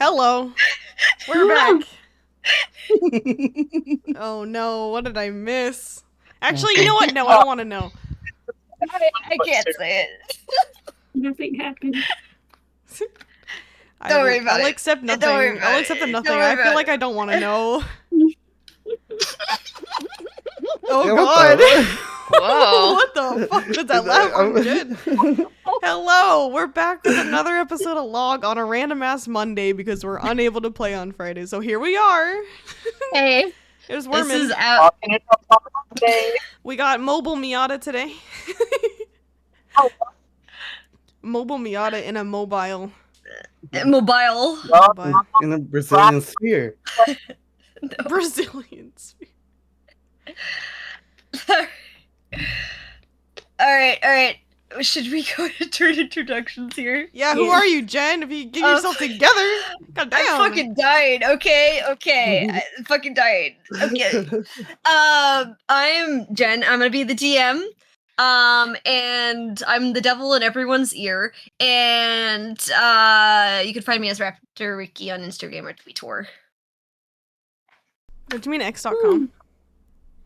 Hello. We're back. Oh no, what did I miss? Actually, you know what? No, I don't want to know. I can't say it. Nothing happened. Don't worry about I'll it. accept nothing. Don't worry about I'll accept the it. nothing. Don't worry I feel about like it. I don't want to know. Oh Yeah, god. Whoa. What the fuck was that laugh from Jen? Hello, we're back with another episode of Log on a random ass Monday because we're unable to play on Friday. So here we are. Hey, There's this Wormin. is out. We got Mobile Miata today. Mobile Miata in a mobile. Mobile. Mobile. In a Brazilian sphere. Brazilian sphere. Alright. Should we go to turn introductions here? Yeah, who are you, Jen? If you get yourself together. God damn. I'm fucking dying, okay? I'm fucking dying. Okay. I'm Jen. I'm gonna be the DM. And I'm the devil in everyone's ear. And you can find me as Raptor Ricky on Instagram or Twitter. What do you mean X.com?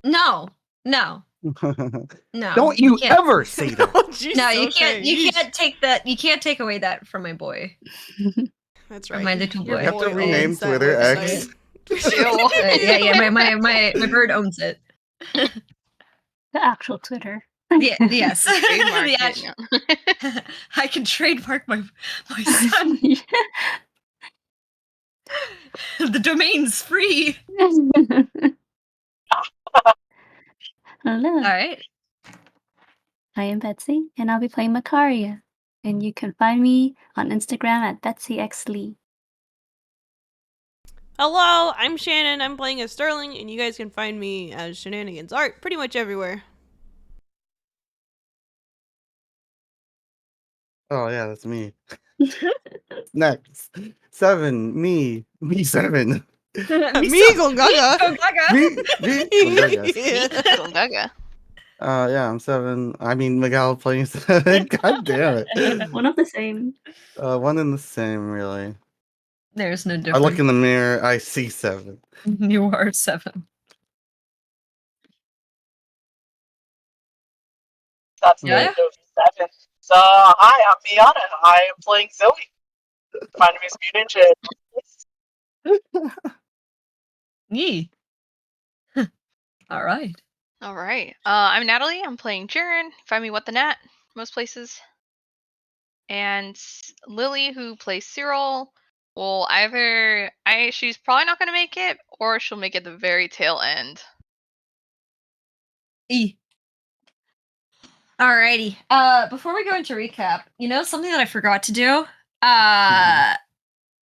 No. Don't you can't. ever say that. Oh, geez, No, you okay. can't. You can't take that. You can't take away that from my boy. That's From right. my little Your boy. You have to boy rename owns that Twitter website. X. Yeah. My bird owns it. The actual Twitter. Yeah. Yes. Trademark The it, act- I can trademark my son. The domain's free. Hello, All right. I am Betsy, and I'll be playing Macaria. And you can find me on Instagram at BetsyXLee. Hello, I'm Shannon. I'm playing as Sterling, and you guys can find me as Shenanigans Art pretty much everywhere. Oh yeah, that's me. Next. 7. Me 7. Me con gaga. Me. Yeah. Gongaga. Yeah, I'm 7. I mean, Miguel playing 7. God damn it. One of the same. One and the same, really. There's no I difference. look in the mirror, I see 7. You are 7. That's Yeah. Windows 7. So, hi, I'm Miata. I am playing Zoe. Find me Mutant Yee. All right. All right. I'm Natalie. I'm playing Jaren. Find me What the Nat most places. And Lily, who plays Cyril, will either she's probably not gonna make it, or she'll make it the very tail end. Alrighty. Before we go into recap, something that I forgot to do?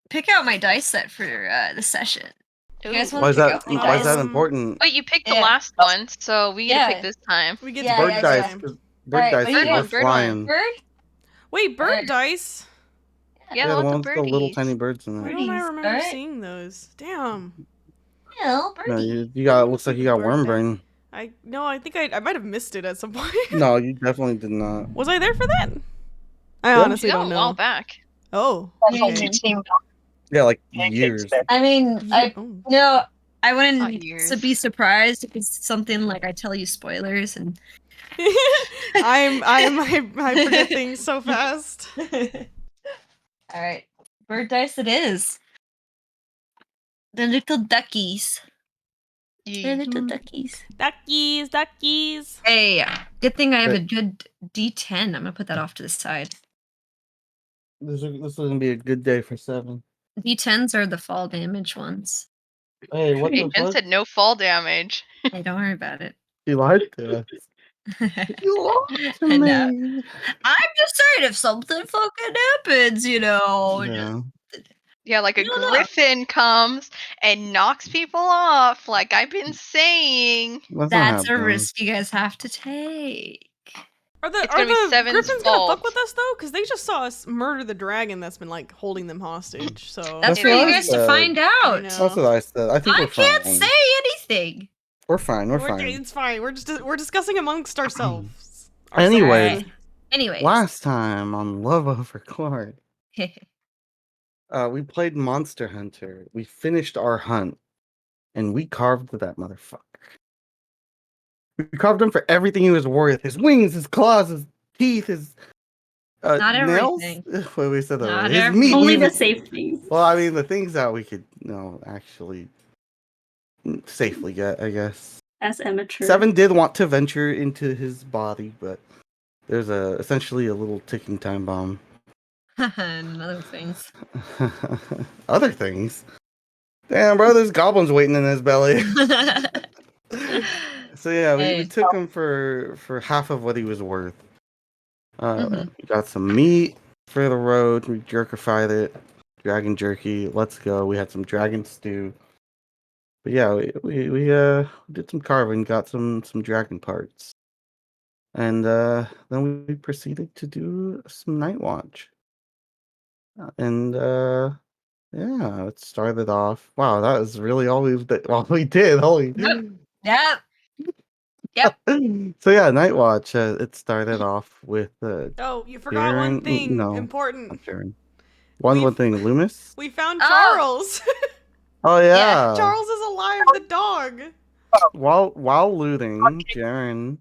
Pick out my dice set for the session. You guys Ooh. wanna Why is pick out my that? Why is dice? that important? Wait, you picked the Yeah. last one, so we get to Yeah. pick this time. We get Yeah, to Bird pick dice. time. 'Cause Bird Alright, dice what are do you worth want? flying. Bird? Wait, bird Alright. dice? Yeah, the the ones with the little birdies. tiny birds in Why it. don't I Birdies, remember alright. seeing those? Damn. No, No, birdie. you got. Looks like you got Bird worm dice. brain. I think I might have missed it at some point. No, you definitely did not. Was I there for that? I Yeah. honestly Yeah, don't a while know. back. Oh, Okay. okay. Yeah, like Pancakes years. there. I mean, Oh. I wouldn't Not years. be surprised if it's something like I tell you spoilers and I forget things so fast. Alright. Bird dice it is. The little duckies. The Yeah. little duckies. Duckies. Hey, good thing I have a But- good D10. I'm gonna put that off to the side. This is gonna be a good day for 7. D10s are the fall damage ones. Hey, what Hey, the Jen fuck? said no fall damage. Hey, don't worry about it. You lied to us. You lied to No. me. I'm just saying if something fucking happens, Yeah. Yeah, like a No, no. griffin comes and knocks people off, like I've been saying. That's a risk you guys have to take. Are the It's gonna be Seven's Griffins gonna fault. fuck with us though? Because they just saw us murder the dragon that's been like holding them hostage. So That's That's for what you I guys to said. find I out. know. That's what I said. I think I we're can't fine. say anything. We're fine. We're fine. It's fine. We're discussing amongst ourselves. Anyway. Anyways. Last time on Love Over Clark. we played Monster Hunter. We finished our hunt, and we carved that motherfucker. We carved him for everything he was worth: his wings, his claws, his teeth, his Not nails. everything. What we said that Not his meat. Only we the even- safe things. Well, I mean, the things that we could, actually safely get, I guess. As amateur. 7 did want to venture into his body, but there's essentially a little ticking time bomb. And other things. Other things. Damn, bro, there's goblins waiting in his belly. So yeah, we Hey. took him for half of what he was worth. Mhm. We got some meat for the road. We jerkified it. Dragon jerky. Let's go. We had some dragon stew. But yeah, we did some carving. Got some dragon parts, and then we proceeded to do some night watch. And yeah, it started off. Wow, that is really all we did. Holy. Yep. Yep. So yeah, night watch. It started off with Oh, you forgot one Jaren. thing No, important. not Jaren. One We've- thing, Loomis. We found Oh. Charles. Oh yeah. Charles is alive, the dog. While looting, Jaren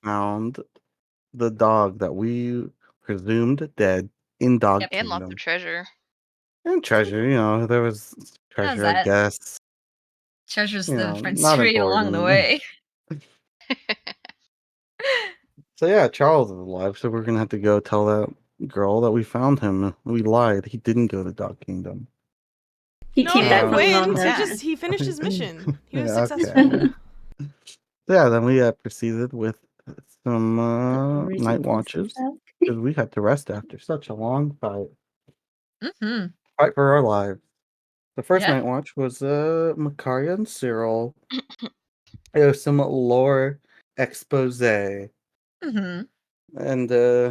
found the dog that we presumed dead in Dog Yep. And lots Kingdom. of treasure. And treasure, there was treasure, I that? guess. Treasures You the know, friends not straight along the important. way. So yeah, Charles is alive, so we're gonna have to go tell that girl that we found him. We lied. He didn't go to Dog Kingdom. He No, came he back didn't from win. combat. He finished his mission. He was Yeah, successful. okay. So yeah, then we proceeded with some Reason night to watches suck. because we had to rest after such a long fight. Mm-hmm. Fight for our lives. The first Yeah. night watch was Makaria and Cyril. It was some lore expose. And Mm-hmm.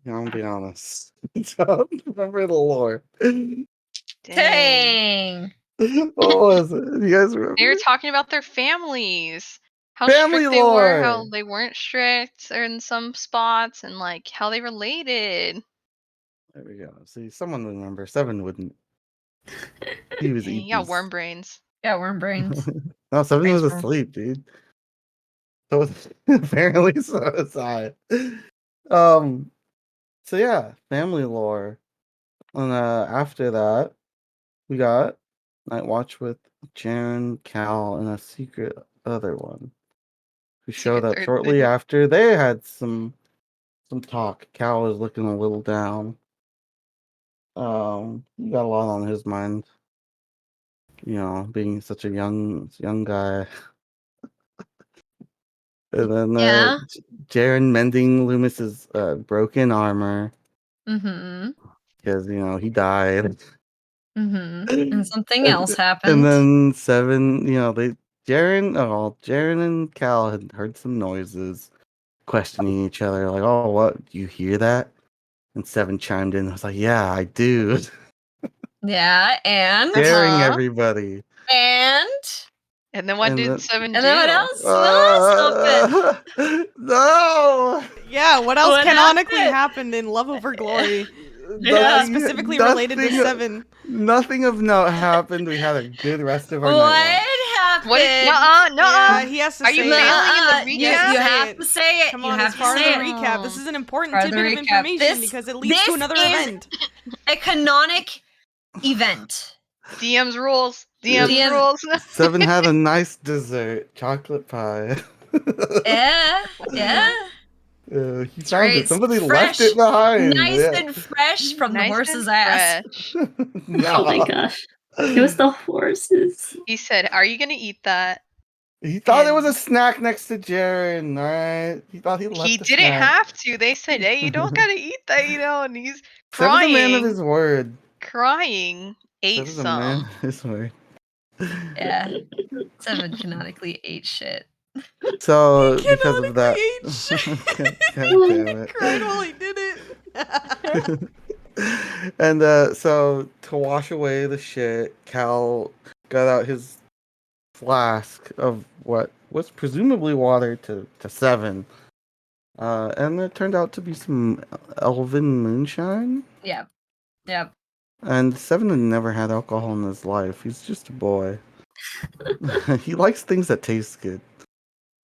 I'll be honest. I don't remember the lore. Dang. What was it? You guys remember? They were talking about their families. How Family strict they were, how lore! they weren't strict in some spots, and like how they related. There we go. See, someone would remember. 7 wouldn't. He was Dang, eating. you got worm brains. Yeah, worm brains. No, 7 Brains was worm. asleep, dude. So apparently so was I. So yeah, family lore. And after that, we got Night Watch with Jaren, Cal, and a secret other one. Who showed Secret up third shortly thing. after they had some talk. Cal was looking a little down. He got a lot on his mind. Being such a young guy. And then Yeah. Jaren mending Loomis's broken armor Mm-hmm. because he died. Mm-hmm. And something else And happened. then 7, Jaren and Cal had heard some noises, questioning each other, like, "Oh, what? Do you hear that?" And 7 chimed in. I was like, "Yeah, I do." Yeah, and Scaring everybody. and And then what And did then- 7 and do? then what else? What else happened? No. Yeah, what else What canonically happened? happened in Love Over Glory? Yeah. Specifically related to 7. Nothing of note happened. We had a good rest of our What night. happened? What is nuh-uh. Yeah, he has to Are say you it. failing in the You, recap? you Say have it. to say it. Come you on, have it's to part of say the it. recap. This is an important Part of the tidbit of recap. information This- because it leads to this another is- event. A canonic event. DM's rules. DM's DM. rules. 7 had a nice dessert, chocolate pie. Yeah. He found right, it. Somebody fresh. left it behind. Nice Yeah. and fresh from the Nice horse's and ass. fresh. No. Oh my gosh. It was the horses. He said, "Are you gonna eat that?" He thought it was And- a snack next to Jaren, alright? He thought he left He the didn't snack. have to. They said, "Hey, you don't gotta eat that," and he's 7's a man of crying. his word. Crying. Ate 7's a man some. of his word. Yeah. 7 canonically ate shit. So, He because of that... canonically ate God damn it. Cried while he did it. And so to wash away the shit, Cal got out his flask of what was presumably water to 7. And it turned out to be some elven moonshine. Yep. And Seven had never had alcohol in his life. He's just a boy. He likes things that taste good.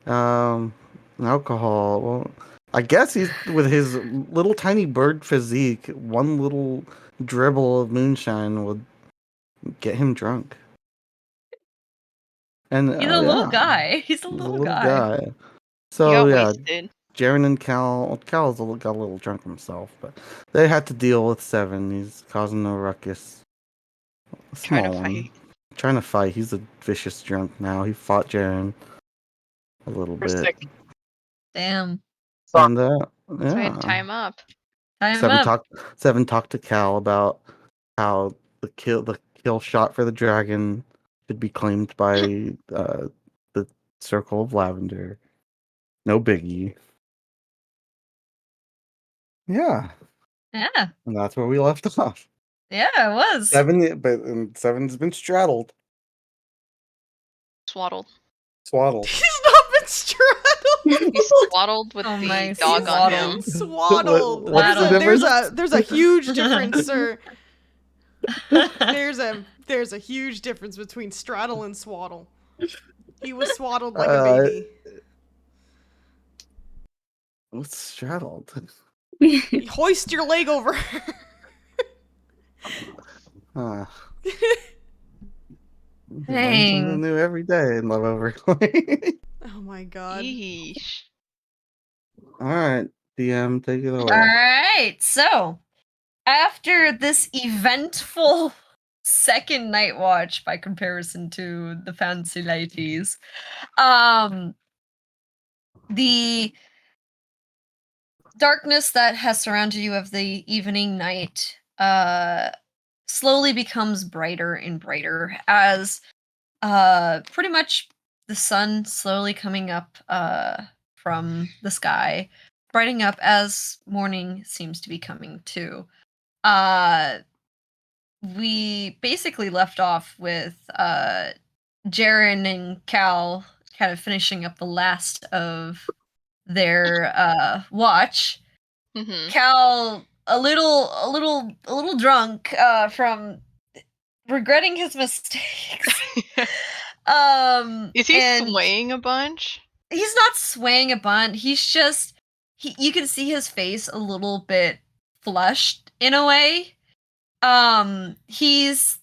Alcohol. Well, I guess he's with his little tiny bird physique. One little dribble of moonshine would get him drunk. And He's a little guy. He's a he's little guy. He So got yeah, wasted. Jaren and Cal's got a little drunk himself, but they had to deal with Seven. He's causing a ruckus. A Trying to small one. fight. Trying to fight. He's a vicious drunk now. He fought Jaren a little We're bit. sick. Damn. Sorry. And So I had yeah. to tie him up. Tie him up. Seven talked to Cal about how the kill shot for the dragon should be claimed by the Circle of Lavender. No biggie. Yeah. Yeah. And that's where we left off. Yeah, it was. Seven's been straddled. Swaddled. Swaddled. He's not been straddled. He's swaddled with Oh the my dog on him. Swaddled. What's the There's a huge difference, sir. There's a huge difference between straddle and swaddle. He was swaddled like a baby. What's straddled? You hoist your leg over. Huh. Dang. Something new every day in Love Overclock. Oh my god. Yeesh. All right, DM, take it away. All right. So, after this eventful second night watch by comparison to the fancy ladies, the darkness that has surrounded you of the evening night slowly becomes brighter and brighter as pretty much the sun slowly coming up from the sky, brightening up as morning seems to be coming too. We basically left off with Jaren and Cal kind of finishing up the last of their watch. Mm-hmm. Cal a little drunk from regretting his mistakes. Is he and swaying a bunch? He's not swaying a bunch. He's just you can see his face a little bit flushed in a way. He's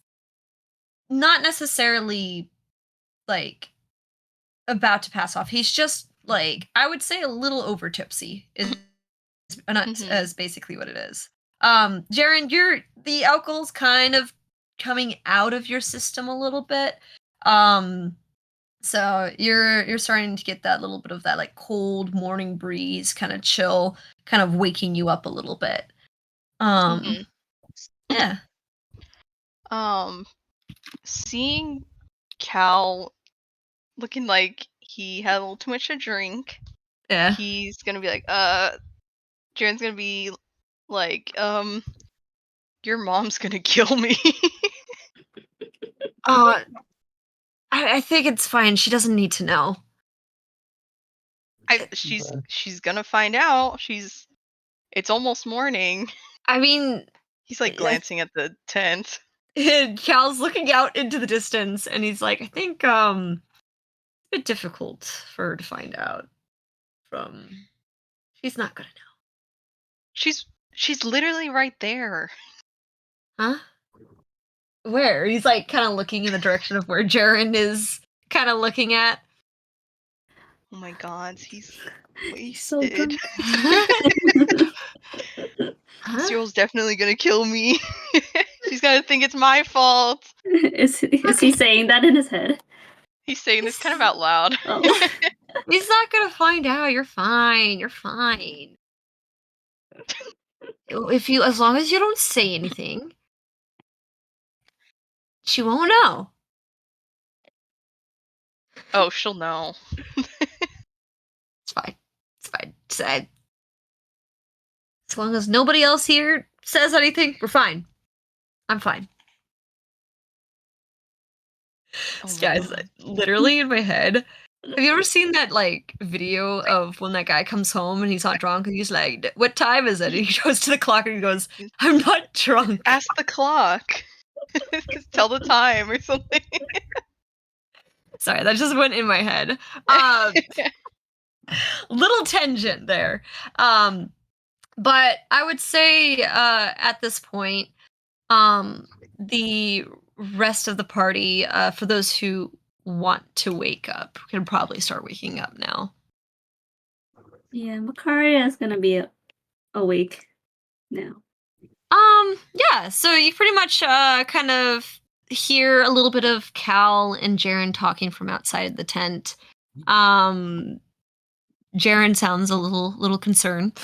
not necessarily like about to pass off. He's just like, I would say, a little over tipsy is as basically what it is. Jaren, the alcohol's kind of coming out of your system a little bit. So you're starting to get that little bit of that like cold morning breeze, kind of chill, kind of waking you up a little bit. Yeah. Seeing Cal looking like he had a little too much to drink. Yeah. He's gonna be like, Jaren's gonna be like, your mom's gonna kill me. I think it's fine. She doesn't need to know. She's gonna find out. It's almost morning. I mean, He's like glancing at the tent. Cal's looking out into the distance, and he's like, I think it's a bit difficult for her to find out. She's not gonna know. She's literally right there. Huh? Where? He's like kind of looking in the direction of where Jaren is kind of looking at. Oh my god, he's so wasted. drunk. Cyril's definitely gonna kill me. She's gonna think it's my fault. Is he saying that in his head? He's saying this kind of out loud. Oh. He's not gonna find out. You're fine. You're fine. As long as you don't say anything, she won't know. Oh, she'll know. It's fine. It's fine. As long as nobody else here says anything, we're fine. I'm fine. Oh my Guys, God. literally in my head, Have you ever seen that like video of when that guy comes home and he's not drunk and he's like, "What time is it?" And he goes to the clock and he goes, "I'm not drunk." Ask the clock. Tell the time or something. Sorry, that just went in my head. Little tangent there. But I would say at this point, the rest of the party, for those who want to wake up, can probably start waking up now. Yeah, Makaria is gonna be awake now. Yeah, so you pretty much kind of hear a little bit of Cal and Jaren talking from outside the tent. Jaren sounds a little concerned.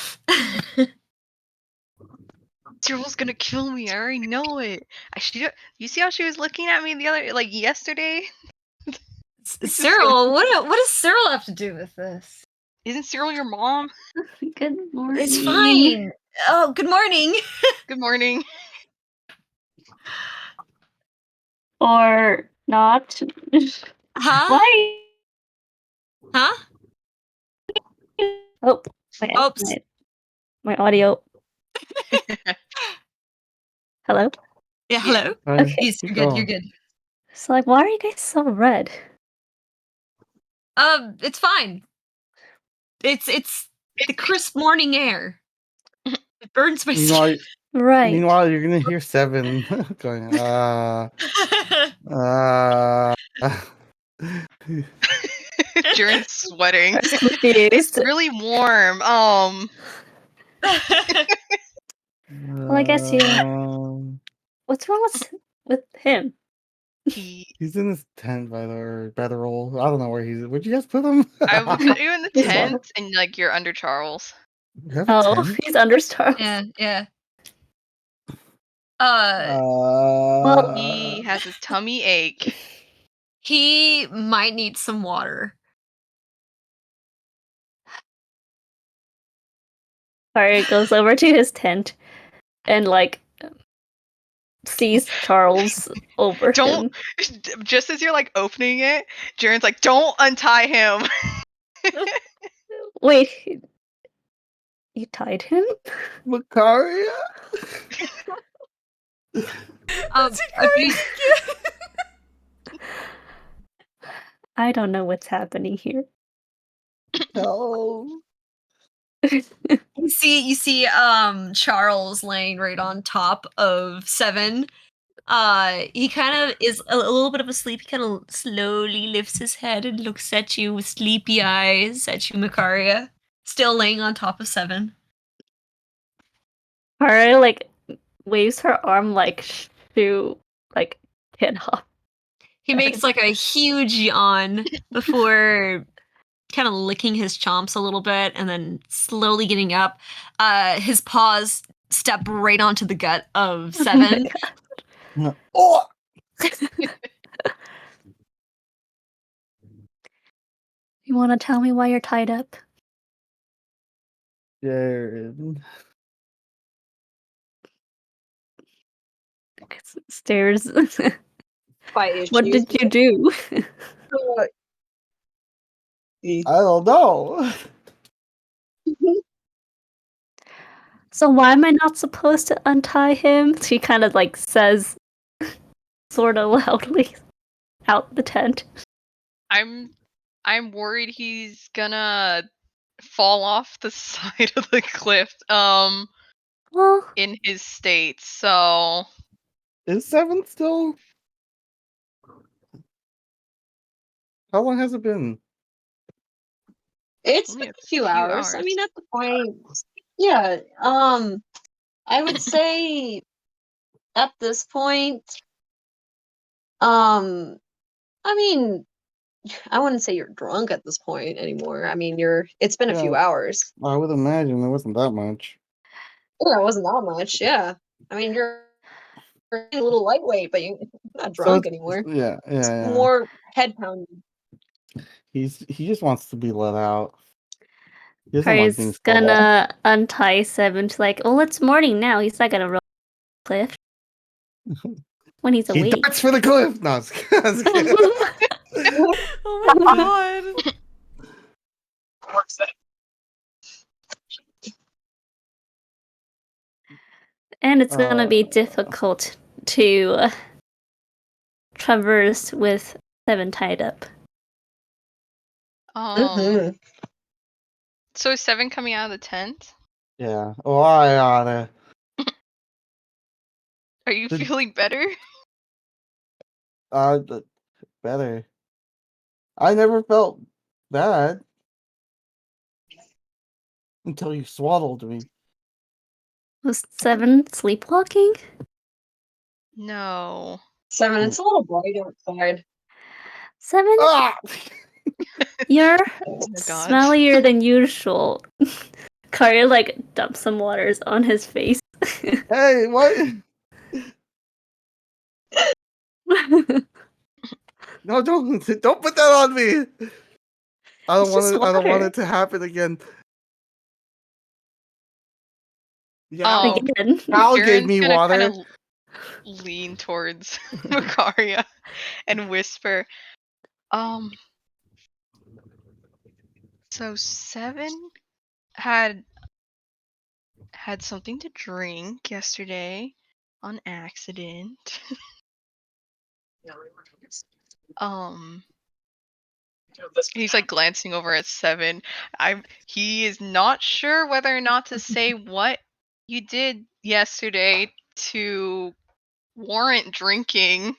Cyril's gonna kill me. I already know it. You see how she was looking at me yesterday? Cyril, what does Cyril have to do with this? Isn't Cyril your mom? Good morning. It's fine. Oh, good morning. Good morning. Or not. Huh? Why? Huh? Oh, Oops. my audio. Hello? Yeah, hello. Okay. Yes, you're good. You're good. So, like, why are you guys so red? It's fine. It's the crisp morning air. It burns my skin. Right. Meanwhile, you're gonna hear Seven going, Jaren's sweating. It's Confused. really warm. Well, I guess you. What's wrong with him? He's in his tent by the roll. I don't know where he's. Where'd you guys put him? I would put you in the tent and like you're under Charles. You have a tent? He's under Stars. Yeah. Well, He has his tummy ache. He might need some water. Ari goes over to his tent and like sees Charles over him. Just as you're like opening it, Jaren's like, "Don't untie him." Wait, you tied him? Makaria? I don't know what's happening here. No. You see Charles laying right on top of Seven. He kind of is a little bit of asleep. He kind of slowly lifts his head and looks at you with sleepy eyes at you, Makaria, still laying on top of Seven. Ari like waves her arm like to like get off. He makes like a huge yawn before kind of licking his chomps a little bit and then slowly getting up. His paws step right onto the gut of Seven. Oh! You want to tell me why you're tied up? Jared. Stairs. What did you do? I don't know. So why am I not supposed to untie him? She kind of like says sort of loudly out the tent. I'm worried he's gonna fall off the side of the cliff. Well, in his state. So Is Seven still? How long has it been? It's only been a few hours. I hours. mean, at the point, yeah. I would say at this point, I mean, I wouldn't say you're drunk at this point anymore. I mean, it's been a few hours. I would imagine it wasn't that much. Yeah, it wasn't that much. Yeah. I mean, you're a little lightweight, but you're not drunk anymore. Yeah. More head pounding. He just wants to be let out. He doesn't like Ari's being gonna untie Seven to like, oh, it's morning now. He's not gonna roll the cliff when he's He awake. darts for the cliff. No, I was kidding. Oh my god. Works it. And it's gonna be difficult to traverse with 7 tied up. So is 7 coming out of the tent? Yeah. Why oughta? Are you feeling better? Better. I never felt bad until you swaddled me. Was 7 sleepwalking? No. 7, it's a little bright outside. 7, Ah! you're Oh my god. smellier than usual. Karya like dumps some waters on his face. Hey, what? No, don't put that on me. I don't It's just want water. it to happen again. Yeah, Oh, Again. Al gave Aaron's me gonna water. kind of lean towards Makaria and whisper, so 7 had something to drink yesterday on accident. He's like glancing over at 7. He is not sure whether or not to say what you did yesterday to warrant drinking.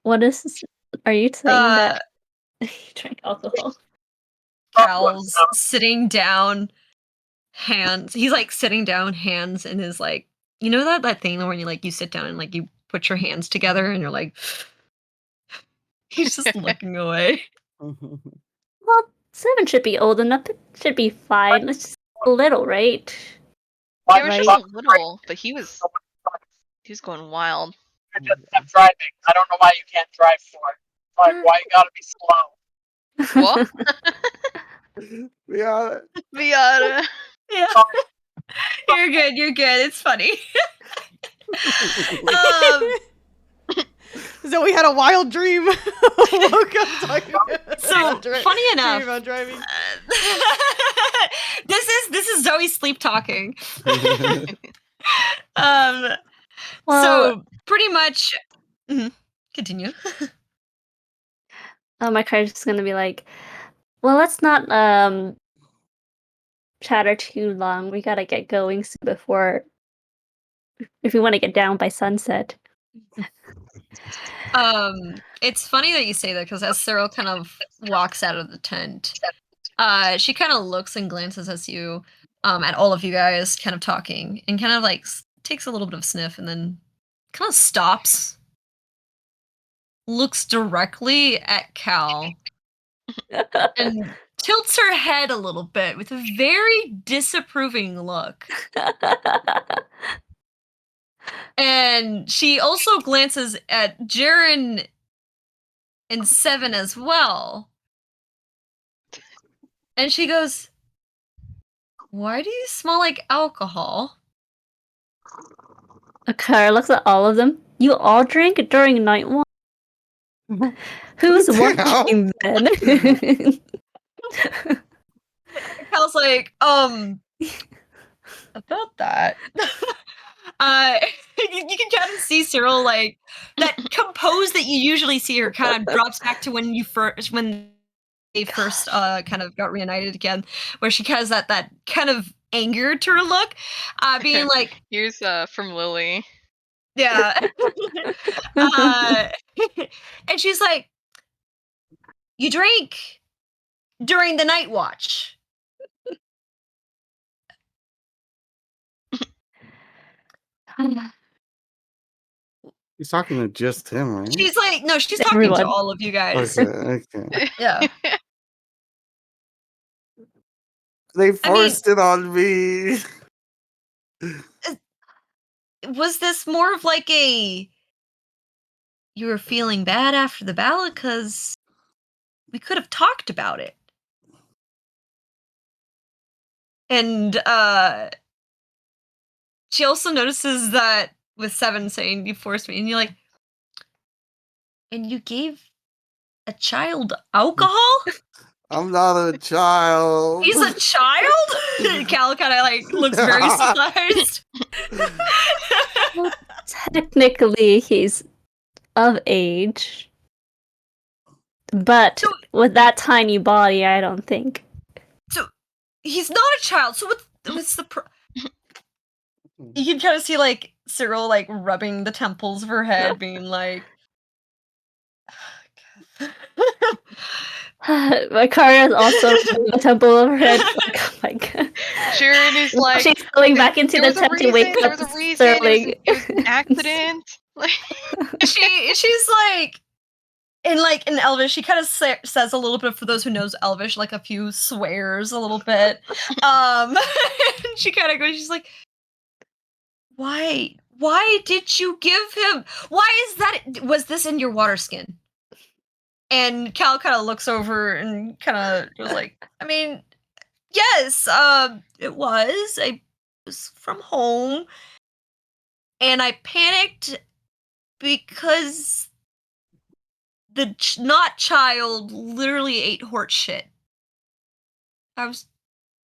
What is? Are you saying that you drank alcohol? Cal's sitting down, hands. He's like sitting down, hands in his like, you know that thing where you sit down and like you put your hands together and you're like, he's just looking away. Well, 7 should be old enough. It should be fine. It's just a little, right? It was just a little, but he was going wild. You're just not driving. I don't know why you can't drive for it. Like, why you gotta be slow? What? Yeah. Viata. Yeah. You're good. It's funny. Zoe had a wild dream. Woke up talking So funny enough, dreaming about driving. this is Zoe sleep talking. Well, So pretty much, continue. my car's just gonna be like, well, let's not chatter too long. We gotta get going before, if we want to get down by sunset. It's funny that you say that because as Cyril kind of walks out of the tent, she kind of looks and glances at you, at all of you guys, kind of talking, and kind of like takes a little bit of sniff, and then kind of stops, looks directly at Cal, and tilts her head a little bit with a very disapproving look. And she also glances at Jaren and 7 as well. And she goes, "Why do you smell like alcohol?" Akara looks at all of them. You all drink during night one. Who's watching then? Cal's like, about that. You can kind of see Cyril, like, that compose that you usually see her kind of drops back to when they first kind of got reunited again, where she has that kind of anger to her look, being like, Here's from Lily. yeah. And she's like, "You drink during the night watch." He's talking to just him, right? She's like, no, she's talking Everyone. to all of you guys. Okay. Yeah. They forced it on me. Was this more of like you were feeling bad after the ballot? Because we could have talked about it. And she also notices that with Seven saying you forced me, and you're like, and you gave a child alcohol? I'm not a child. He's a child? Cal kind of like looks very surprised. Well, technically, he's of age. But with that tiny body, I don't think. So he's not a child. So what's the you can kind of see like Cyril like rubbing the temples of her head, being like, Makaria is also the temple of her head. Like, oh my god. Sharon is like, She's going back into there the was a tent to wake reason. There up was a reason. Sterling. It was an accident. Like, she's like. In Elvish, she kind of says a little bit, for those who knows Elvish, like a few swears a little bit. She kind of goes, she's like, why did you give him, was this in your water skin? And Cal kind of looks over and kind of was like, I mean, yes, it was. I was from home, and I panicked because the not child literally ate horse shit. I was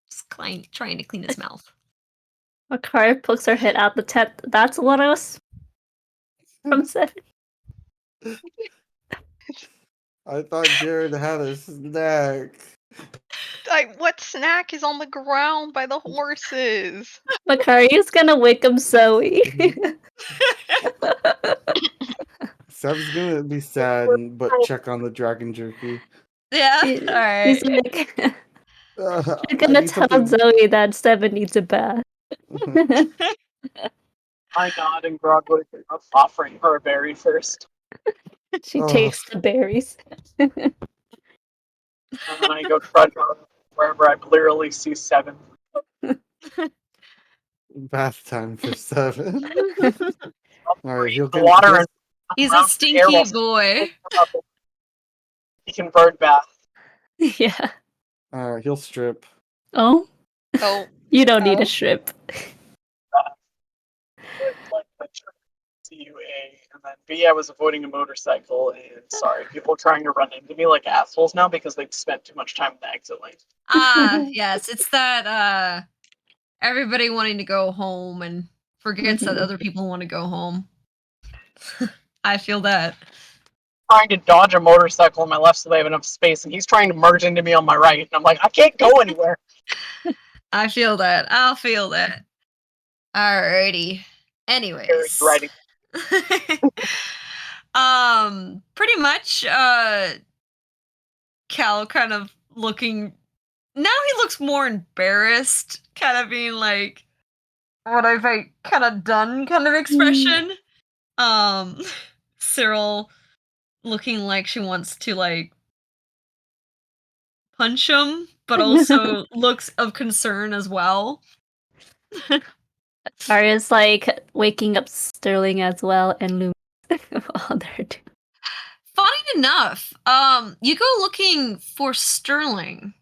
just trying to clean his mouth. Makaria pokes her head out the tent. That's what I was from 7. I thought Jared had a snack. what snack is on the ground by the horses? Makaria's gonna wake up Zoe. Seb's gonna be sad but check on the dragon jerky. Yeah, alright. He's like, I you're gonna need tell something- Zoe that 7 needs a bath. I nod and Grogwood offering her a berry first. She takes the berries. And then I go trudge on wherever I clearly see 7. Bath time for 7. Alright, he'll The get water and He's around a the stinky air while boy. he can bird bath. Yeah. Alright, he'll strip. Oh? Oh, You don't need Oh. a strip. Like s2e28, and then B, I was avoiding a motorcycle, and sorry, people are trying to run into me like assholes now because they've spent too much time in the exit lane. Yes, it's that everybody wanting to go home and forgets that other people want to go home. I feel that. Trying to dodge a motorcycle on my left so they have enough space, and he's trying to merge into me on my right, and I'm like, I can't go anywhere. I feel that. I'll feel that. Alrighty. Anyways. Eric's riding. Pretty much, Cal kind of looking, now he looks more embarrassed, kind of being like, what have I kind of done kind of expression. Cyril looking like she wants to like punch him, but also looks of concern as well. Arya's like waking up Sterling as well and Lumi while they're doing. Funny enough, you go looking for Sterling.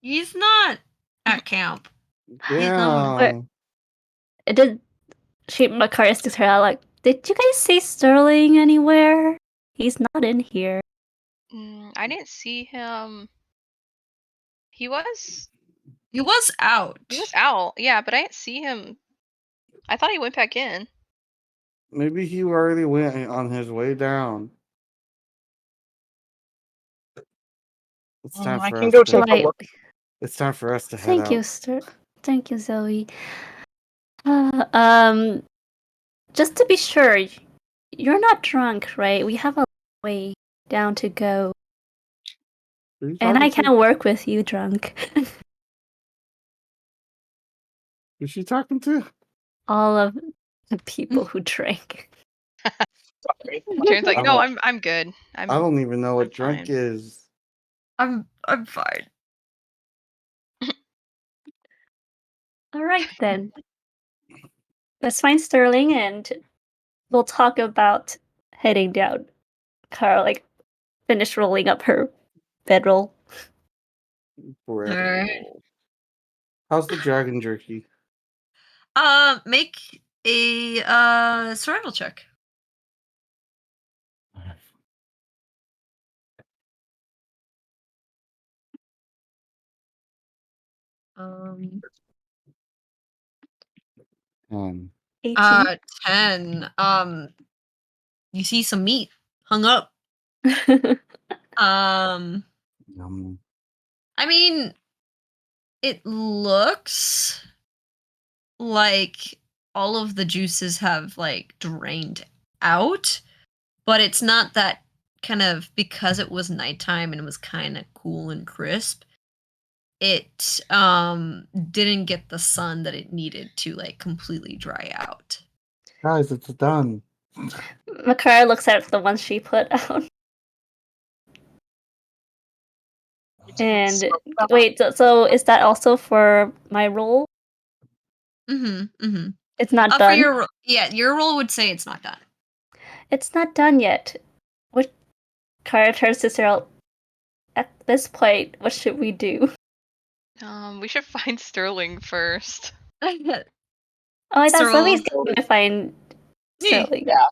He's not at camp. Yeah. Did Makaria sticks her out like, did you guys see Sterling anywhere? He's not in here. I didn't see him. He was out. out, yeah, but I didn't see him. I thought he went back in. Maybe he already went on his way down. It's time I for can us go to. take a Right. look. It's time for us to head Thank out. you, Thank you, Zoe. Just to be sure, you're not drunk, right? We have a way down to go, Who are you and I talking to? can't work with you drunk. Who's she talking to? All of the people who drank. Sorry. Jaren's like, I no, don't- I'm good. I don't even know what I'm drunk fine. is. I'm fine. All right then. Let's find Sterling, and we'll talk about heading down. Carl, like, finished rolling up her bedroll. Alright. How's the dragon jerky? Make a survival check. Um, 18. 10. You see some meat hung up. Yum. I mean, it looks like all of the juices have like drained out, but it's not that kind of because it was nighttime and it was kind of cool and crisp. It didn't get the sun that it needed to like completely dry out. Guys, it's done. Makara looks at the ones she put out. And wait, so is that also for my roll? It's not done. Your roll would say it's not done. It's not done yet. What? Kara turns to Cyril. At this point, what should we do? We should find Sterling first. Oh, I thought Cyril. somebody's going to find Me. Sterling. Yeah.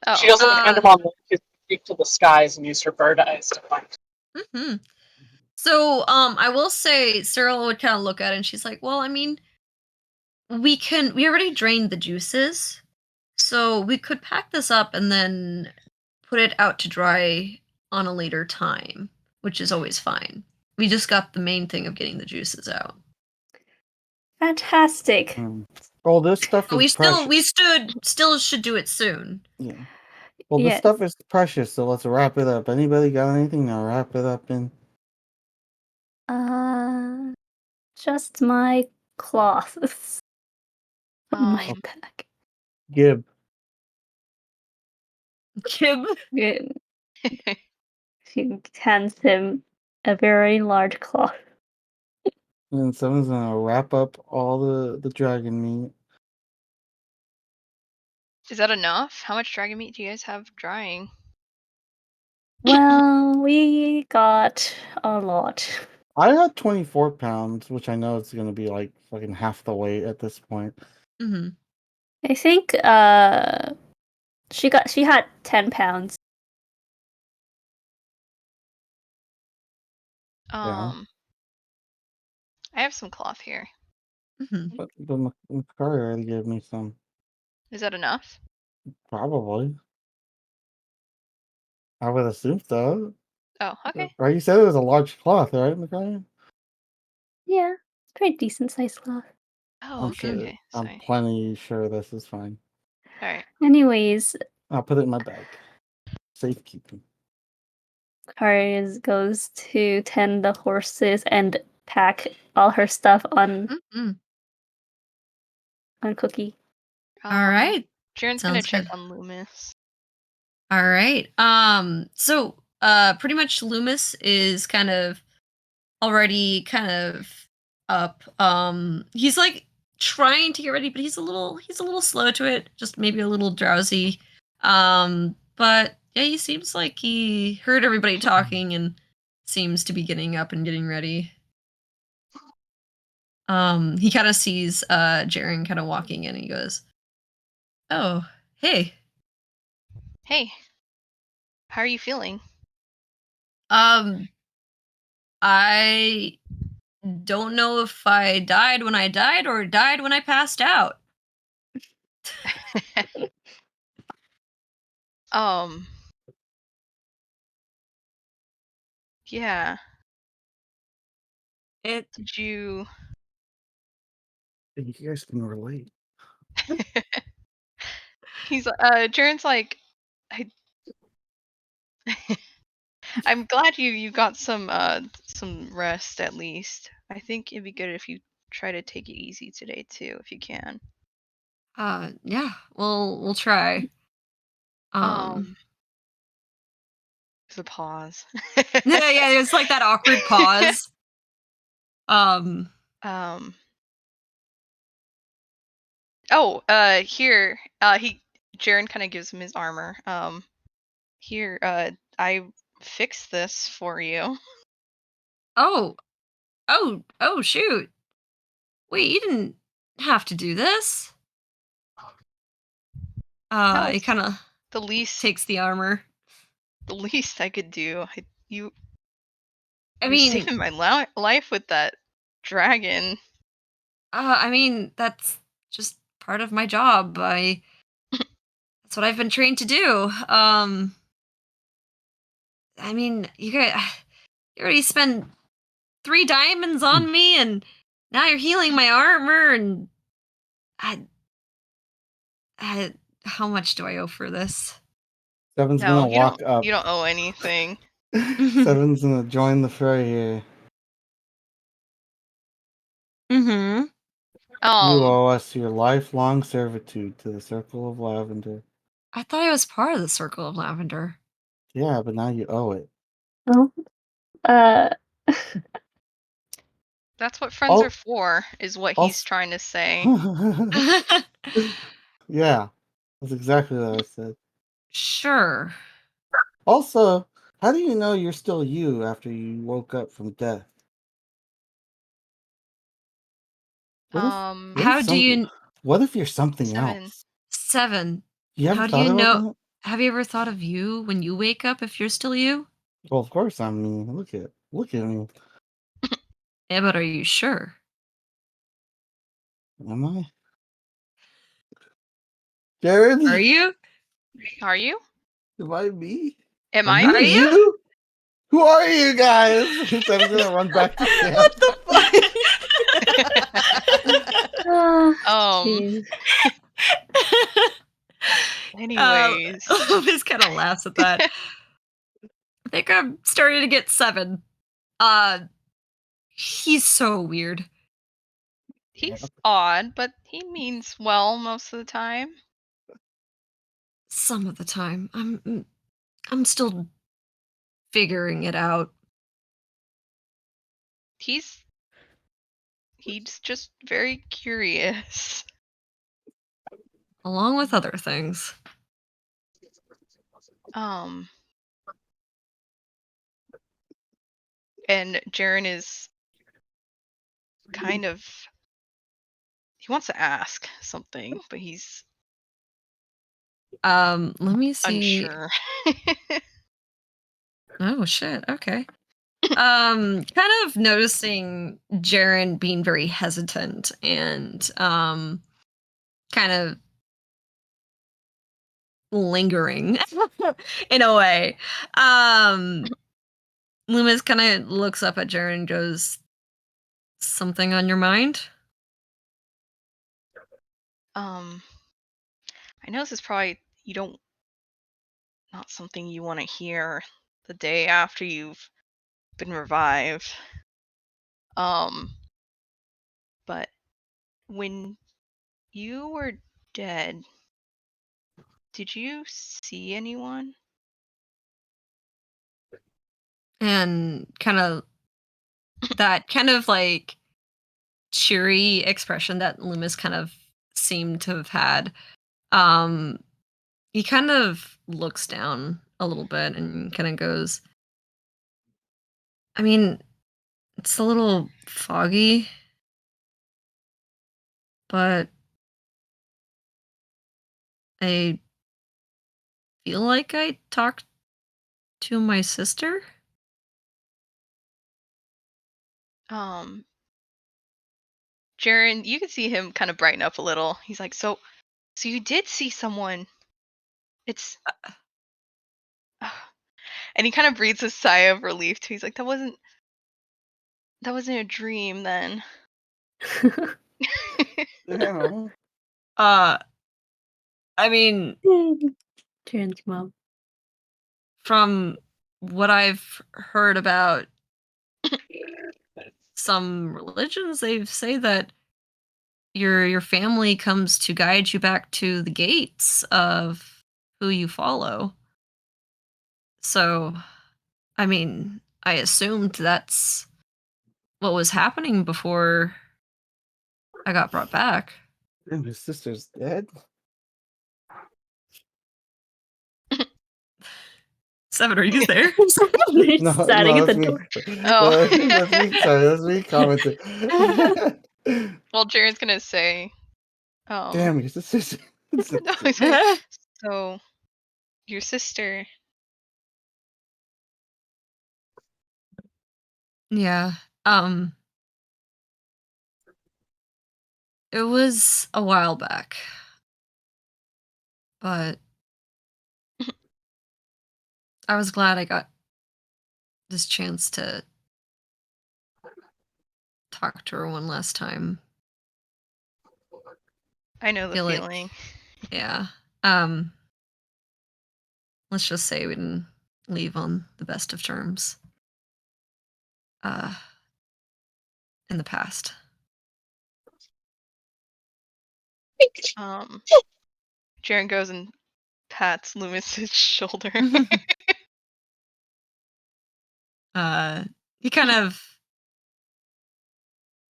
Oh. She doesn't find him on the speak to the skies and use her bird eyes to find. So, I will say Cyril would kind of look at it and she's like, well, I mean, we already drained the juices, so we could pack this up and then put it out to dry on a later time, which is always fine. We just got the main thing of getting the juices out. Fantastic. Well, this stuff is We precious. still should do it soon. Yeah. Well, this Yes. stuff is precious, so let's wrap it up. Anybody got anything to wrap it up in? Just my cloths on my Um, back. Gib. Kib. She hands him a very large cloth. And someone's gonna wrap up all the dragon meat. Is that enough? How much dragon meat do you guys have drying? Well, we got a lot. I had 24 pounds, which I know it's gonna be like fucking half the weight at this point. I think she had 10 pounds. Yeah. I have some cloth here. But Makari already gave me some. Is that enough? Probably. I would assume so. Oh, okay. Right? You said it was a large cloth, right, Makari? Yeah, it's a pretty decent sized cloth. Oh, I'm okay, sure. okay. I'm Sorry. plenty sure this is fine. Alright. Anyways, I'll put it in my bag. Safekeeping. Kari goes to tend the horses and pack all her stuff on Cookie. All right. Jaren's gonna Sounds check good. on Loomis. All right. So pretty much Loomis is kind of already kind of up. He's like trying to get ready, but he's a little slow to it, just maybe a little drowsy. But yeah, he seems like he heard everybody talking and seems to be getting up and getting ready. He kind of sees Jaren kind of walking in and he goes, "Oh, hey. Hey. How are you feeling? I don't know if I died when I died or died when I passed out." Yeah. It Did you You guys can relate. He's Jaren's like I'm glad you got some rest at least. I think it'd be good if you try to take it easy today too, if you can. yeah, we'll try. There's a pause. Yeah, it's like that awkward pause. Here, Jaren kind of gives him his armor. Here, I fixed this for you. Oh, shoot. Wait, you didn't have to do this. He kind of The least takes the armor. the least I could do. You're I mean, saving my life with that dragon. that's just part of my job. That's what I've been trained to do. You already spent 3 diamonds on me, and now you're healing my armor, and how much do I owe for this? Seven's No, gonna walk up. you don't owe anything. Seven's gonna join the fray here. Mm-hmm. You owe us your lifelong servitude to the Circle of Lavender. I thought I was part of the Circle of Lavender. Yeah, but now you owe it. Oh, That's what friends are for, is what he's Also- trying to say. Yeah, that's exactly what I said. Sure. Also, how do you know you're still you after you woke up from death? What if you're something 7. else? 7. You ever How do thought you about know? that? Have you ever thought of you when you wake up if you're still you? Well, of course. I mean, look at me. Yeah, but are you sure? Am I? Jared? Are you? Are you? Am I me? Am Are I you me? you? Who are you guys? Seven's gonna run back to camp. What the fuck? jeez. Anyways. Liz kind of laughs at that. I think I'm starting to get 7. He's so weird. He's odd, but he means well most of the time. Some of the time, I'm still figuring it out. He's just very curious. Along with other things. And Jaren is kind of, he wants to ask something, but he's Let me see. unsure. Oh shit. Okay. Kind of noticing Jaren being very hesitant and kind of lingering in a way. Loomis kind of looks up at Jaren and goes, "Something on your mind?" I know this is probably not something you want to hear the day after you've been revived. But when you were dead, did you see anyone? And kind of that kind of like cheery expression that Loomis kind of seemed to have had. He kind of looks down a little bit and kind of goes, it's a little foggy, but I feel like I talked to my sister. Jaren, you can see him kind of brighten up a little. He's like, so you did see someone. It's and he kind of breathes a sigh of relief too. He's like, that wasn't a dream then. Yeah. Jaren's mom. From what I've heard about some religions, they say that your family comes to guide you back to the gates of who you follow. So, I assumed that's what was happening before I got brought back. And his sister's dead? 7, are you there? He's standing at the door. Oh. That's me commenting. Well, Jaren's gonna say, Damn, your sister's No, he's like, so your sister. Yeah. It was a while back, but I was glad I got this chance to talk to her one last time. I know the Feel like, feeling. yeah. Let's just say we didn't leave on the best of terms. In the past. Jaren goes and pats Loomis's shoulder. He kind of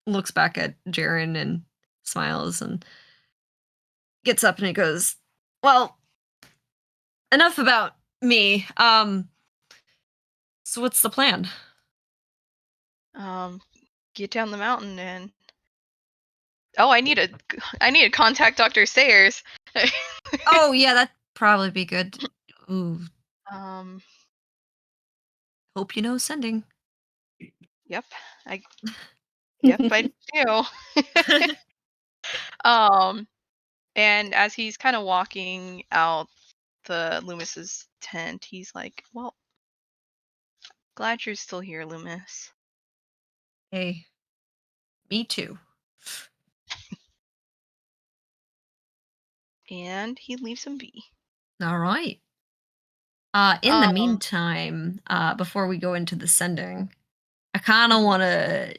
looks back at Jaren and smiles and gets up and he goes, "Well, enough about me. So what's the plan?" Get down the mountain and I need to contact Dr. Sayers. Oh yeah, that'd probably be good. Ooh, hope you know sending. Yep. I do. And as he's kind of walking out the Loomis's tent, he's like, "Well, glad you're still here, Loomis." Hey, me too. And he leaves him be. All right. In the Um, meantime, before we go into the sending, I kind of want to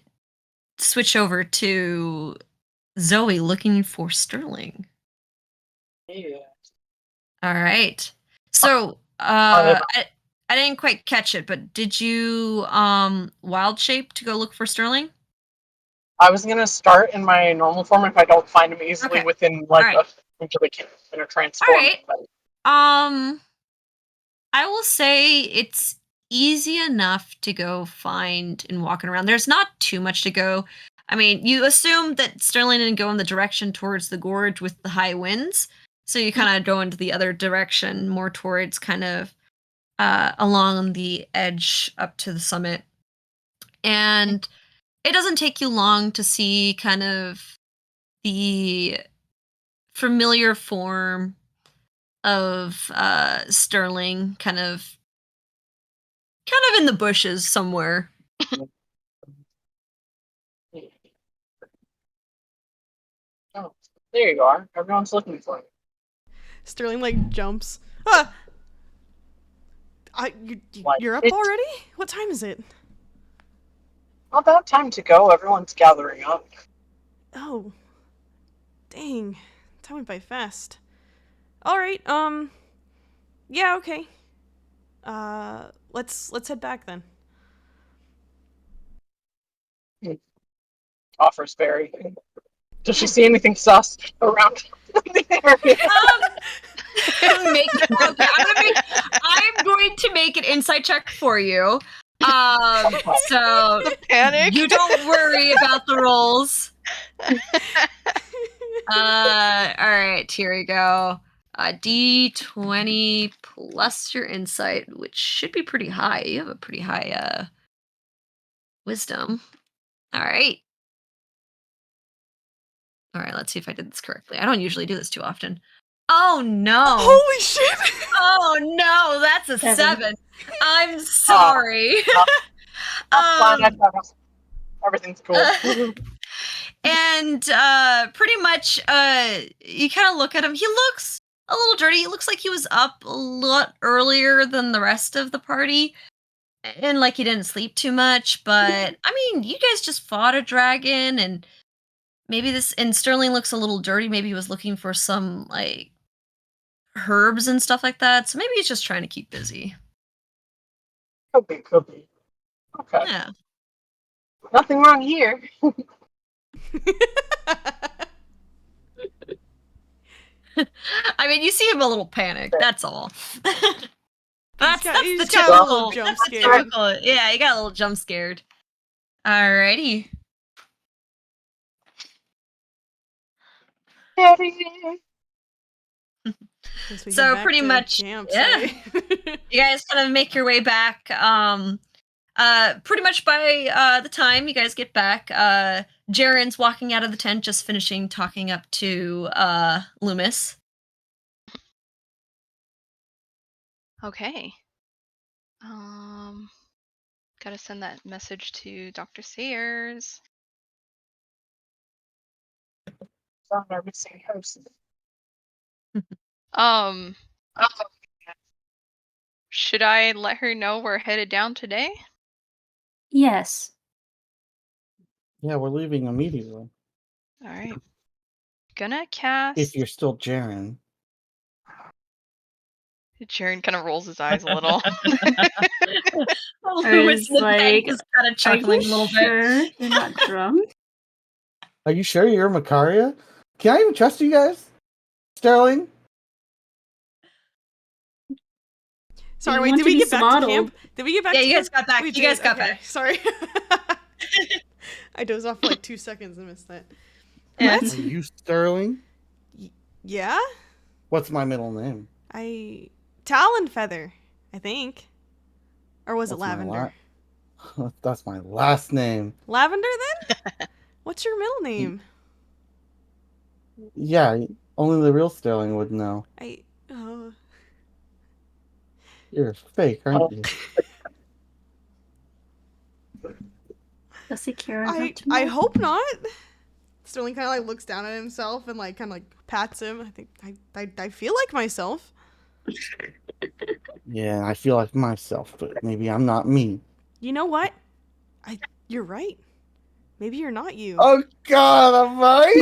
switch over to Zoe looking for Sterling. Yeah. All right. So, Whatever. I didn't quite catch it, but did you wild shape to go look for Sterling? I was gonna start in my normal form if I don't find him easily Okay. within like Alright. until they can All transform. right. I will say it's easy enough to go find and walking around. There's not too much to go. I mean, you assume that Sterling didn't go in the direction towards the gorge with the high winds, so you kind of go into the other direction, more towards kind of along the edge up to the summit. And it doesn't take you long to see kind of the familiar form of Sterling kind of in the bushes somewhere. Oh, there you are. Everyone's looking for you. Sterling like jumps. Ah! You're up It's already? What time is it? not that time to go. Everyone's gathering up. Oh. Dang. Time went by fast. Alright, yeah, okay. Let's head back then. Offers Barry. Does she see anything sus around the area? I'm going to make an insight check for you. So Panic. you don't worry about the rolls. All right, here we go. D20 plus your insight, which should be pretty high. You have a pretty high wisdom. All right. All right, let's see if I did this correctly. I don't usually do this too often. Oh no. Holy shit! Oh no, that's a 7. I'm sorry. Everything's cool. And pretty much you kind of look at him. He looks a little dirty. He looks like he was up a lot earlier than the rest of the party. And like he didn't sleep too much, but I mean, you guys just fought a dragon and maybe this and Sterling looks a little dirty. Maybe he was looking for some like herbs and stuff like that. So maybe he's just trying to keep busy. Could be. Okay. Yeah. Nothing wrong here. I mean, you see him a little panicked. That's all. He's got a little jump scare. Typical. Yeah, he got a little jump scared. Alrighty. Guess we head So back pretty to much, camp, yeah. sorry. You guys kind of make your way back. Pretty much by the time you guys get back, Jaren's walking out of the tent, just finishing talking up to Loomis. Okay. Gotta send that message to Dr. Sayers. Found our missing host. Should I let her know we're headed down today? Yes. Yeah, we're leaving immediately. All right. Gonna cast. If you're still Jaren. Jaren kind of rolls his eyes a little. Loomis Or like, is kind of are chuckling you a little bit. sure you're not drunk? Are you sure you're Makaria? Can I even trust you guys? Sterling? Sorry, We wait, want did to we be get back to swaddled. camp? Did we get back Yeah, to you camp? guys got back. We You guys did, got okay, back. Sorry. I dozed off for like 2 seconds and missed that. Yeah. What? Are you Sterling? Yeah? What's my middle name? Talon Feather, I think. Or was it What's my Lavender? That's my last name. Lavender then? What's your middle name? Yeah, only the real Sterling would know. You're fake, aren't you? Does he care enough to I know? hope not. Sterling kind of like looks down at himself and like kind of like pats him. I think I feel like myself. Yeah, I feel like myself, but maybe I'm not me. You know what? You're right. Maybe you're not you. Oh God, I'm right.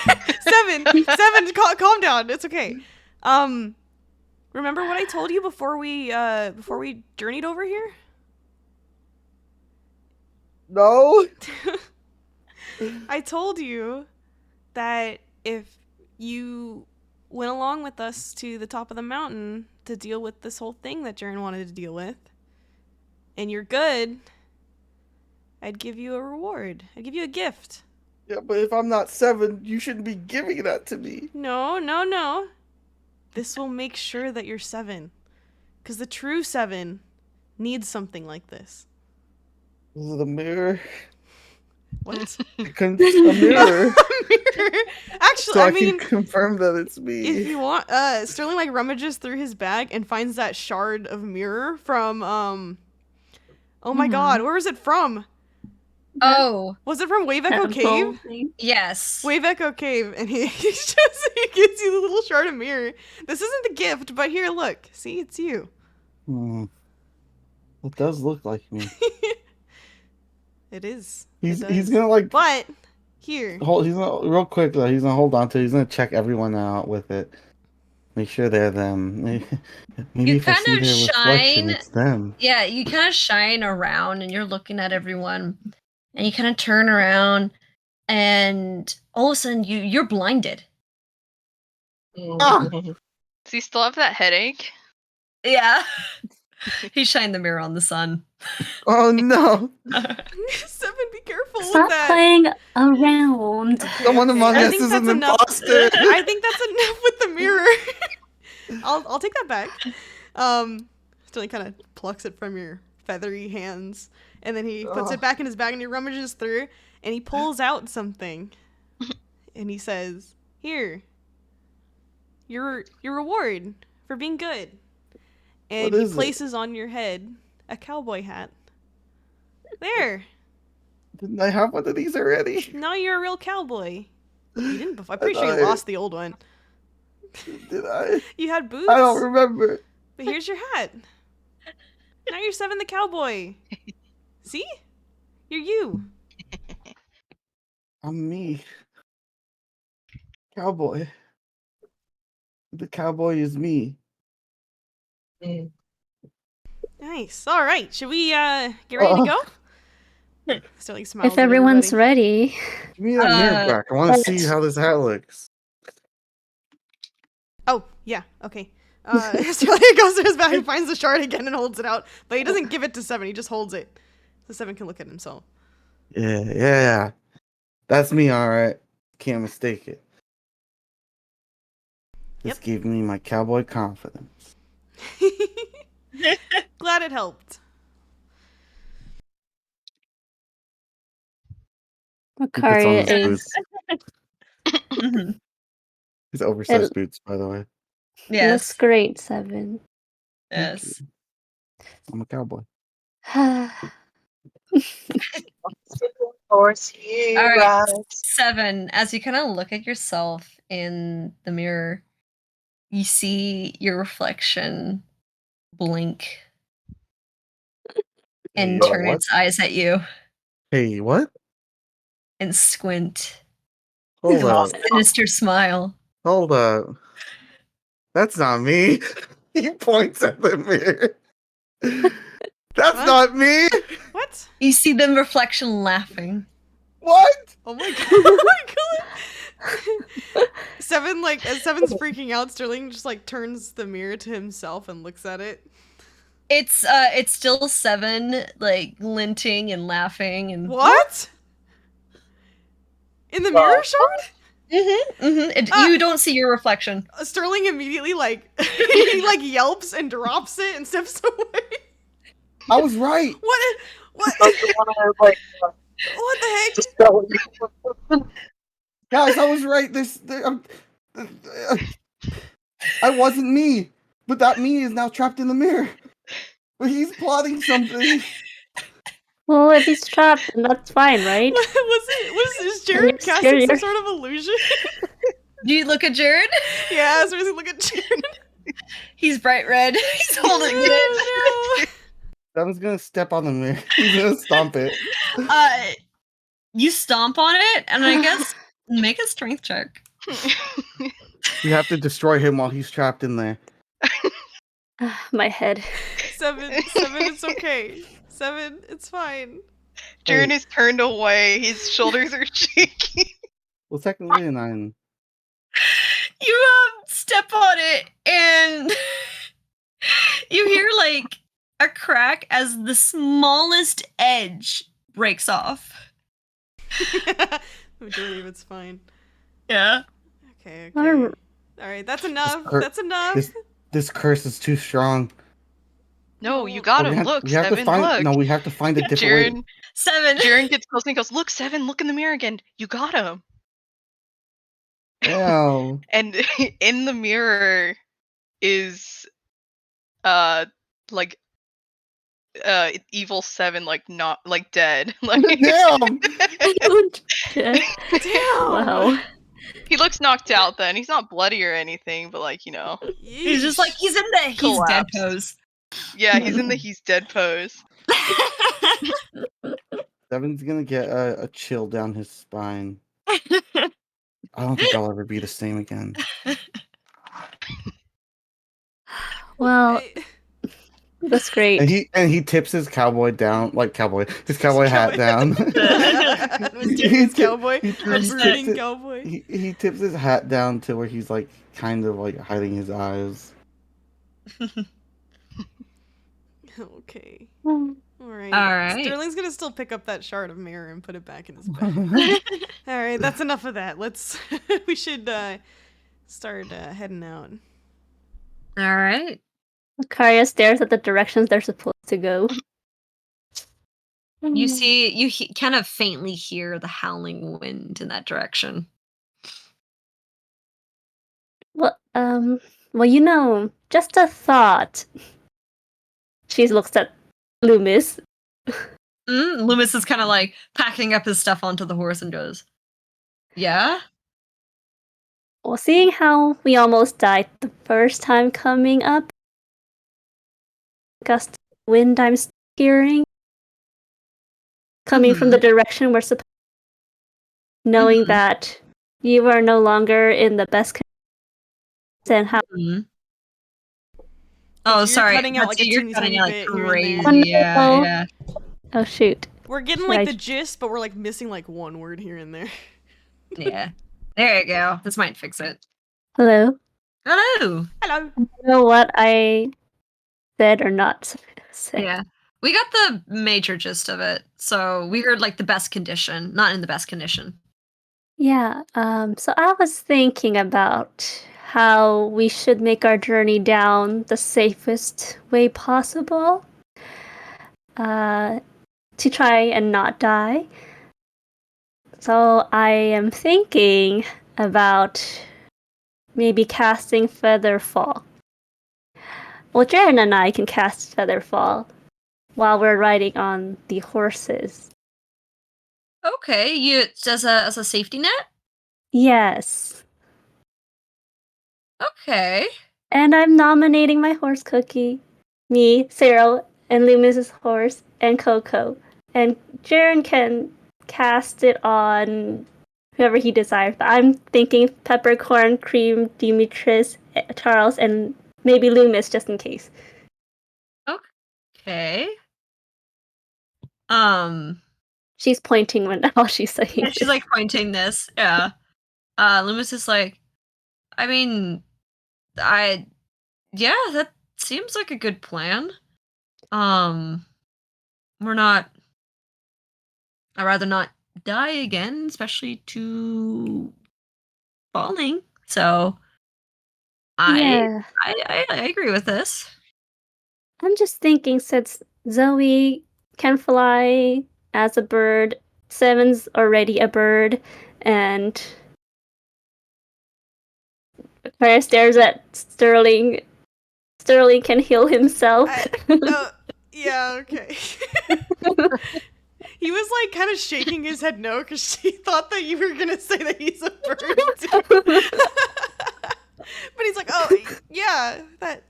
But seven. Calm down. It's okay. Remember what I told you before we journeyed over here? No. I told you that if you went along with us to the top of the mountain to deal with this whole thing that Jaren wanted to deal with, and you're good, I'd give you a reward. I'd give you a gift. Yeah, but if I'm not 7, you shouldn't be giving that to me. No. This will make sure that you're 7. Because the true 7 needs something like this. Is it a mirror? What? A mirror. Actually, So I I mean, can confirm that it's me. if you want, Sterling like rummages through his bag and finds that shard of mirror from, oh my God, where was it from? Oh, Was it from Wave Echo Cave? yes. Wave Echo Cave, and he gives you the little shard of mirror. This isn't the gift, but here, look. See, it's you. It does look like me. It is. He's It does. gonna like But here. he's gonna real quick though. He's gonna hold on to it. He's gonna check everyone out with it. Make sure they're them. Maybe You if I kind see of their reflection, shine. it's them. Yeah, you kind of shine around and you're looking at everyone, and you kind of turn around, and all of a sudden you're blinded. Ah! Does he still have that headache? Yeah. He shined the mirror on the sun. Oh no! 7, be careful Stop with that. playing around. Someone among I us think is that's an enough. imposter. I think that's enough with the mirror. I'll take that back. Sterling kind of plucks it from your feathery hands, and then he puts it back in his bag, and he rummages through, and he pulls out something, and he says, "Here, your reward for being good." And What he is it? places on your head a cowboy hat. There. Didn't I have one of these already? Now you're a real cowboy. You didn't before. I'm pretty sure thought you I- lost the old one. Did I? You had boots. I don't remember. But here's your hat. Now you're 7 the cowboy. See? You're you. I'm me. Cowboy. The cowboy is me. Nice. All right. Should we get ready to go? Sterling smiles. If at everyone's everybody. ready. Give me that mirror back. I want to see how this hat looks. Oh, yeah. Okay. Sterling goes to his bag and finds the shard again and holds it out. But he doesn't give it to 7. He just holds it. So 7 can look at himself. Yeah. That's me, all right. Can't mistake it. This gave me my cowboy confidence. Glad it helped. He puts on Makaria his is boots. Mhm. His oversized boots, by the way. Yes. looks great, 7. Thank Yes. you. I'm a cowboy. Horse he All right. rides. 7. As you kind of look at yourself in the mirror, you see your reflection blink and Hey, turn what? its eyes at you Hey, what? and squint. Hold with a up. sinister smile. Hold up. That's not me. He points at the mirror. That's What? not me. What? You see the reflection laughing. What? Oh my god. Oh my god. 7, like, as 7's freaking out, Sterling just, like, turns the mirror to himself and looks at it. It's still 7, like, glinting and laughing and What? In the mirror shard? You don't see your reflection. Sterling immediately, like, he, like, yelps and drops it and steps away. I was right. What? What? Like the one I like. What the heck? Just spell it. Guys, I was right. I wasn't me. But that me is now trapped in the mirror. But he's plotting something. Well, if he's trapped, then that's fine, right? Is Jared casting some sort of illusion? Do you look at Jared? Yeah, so look at Jared. He's bright red. He's holding it. Oh, no. Seven's gonna step on the mirror. He's gonna stomp it. You stomp on it, and I guess make a strength check. We have to destroy him while he's trapped in there. My head. 7, it's okay. 7, it's fine. Jern Hey. is turned away. His shoulders are shaking. Well, technically a 9. You step on it, and you hear like a crack as the smallest edge breaks off. Majority of it's fine. Yeah. Okay. Alright. Alright, that's enough. cur- That's enough. This curse is too strong. No, you got him. Look, we have Seven, to find. look. No, we have to find a different way. Jern, 7. Jern gets close and he goes, "Look, Seven, look in the mirror again. You got him." Wow. And in the mirror is like evil 7, like not like dead. Like Damn. Damn. Wow. he looks knocked out then. He's not bloody or anything, but like, He's just like he's in the he's dead Collapse. pose. yeah, he's in the he's dead pose. Seven's gonna get a chill down his spine. I don't think I'll ever be the same again. Well, that's great. And he tips his cowboy down, his cowboy hat down. Mysterious cowboy. He A tips brooding it- cowboy. He tips his hat down to where he's like kind of like hiding his eyes. Okay. Mm. Alright. Sterling's gonna still pick up that shard of mirror and put it back in his bag. Alright, that's enough of that. We should start heading out. All right. Makaria stares at the directions they're supposed to go. You see, kind of faintly hear the howling wind in that direction. Well, just a thought. She looks at Loomis. Loomis is kind of like packing up his stuff onto the horse and goes, "Yeah." Well, seeing how we almost died the first time coming up, gust of wind I'm hearing coming from the direction we're supposed, knowing that you are no longer in the best condition, and how Oh, You're sorry. cutting out, like, a You're teeny cutting tiny out bit here and crazy. there. Yeah. oh shoot, We're getting like Right. the gist, but we're like missing like one word here and there. Yeah. There you go. This might fix it. hello. Hello. Hello. I don't know what I said or not said. Yeah. We got the major gist of it. So we heard like the best condition, not in the best condition. Yeah. So I was thinking about how we should make our journey down the safest way possible to try and not die. So I am thinking about maybe casting Featherfall. Well, Jaren and I can cast Featherfall while we're riding on the horses. Okay, you as a safety net? Yes. Okay. And I'm nominating my horse Cookie, me, Cyril, and Loomis's horse, and Coco. And Jaren can cast it on whoever he desires. But I'm thinking Peppercorn, Cream, Demetrius, Charles, and maybe Loomis just in case. Okay. She's pointing while she's saying Yeah, this. she's like pointing this. Yeah. Loomis is like, I mean, yeah, that seems like a good plan. We're not. I'd rather not die again, especially to falling. So Yeah. I agree with this. I'm just thinking since Zoe can fly as a bird, Seven's already a bird, and Claire stares at Sterling. Sterling can heal himself. Yeah, okay. He was like kind of shaking his head no because she thought that you were gonna say that he's a bird too. But he's like, oh yeah, that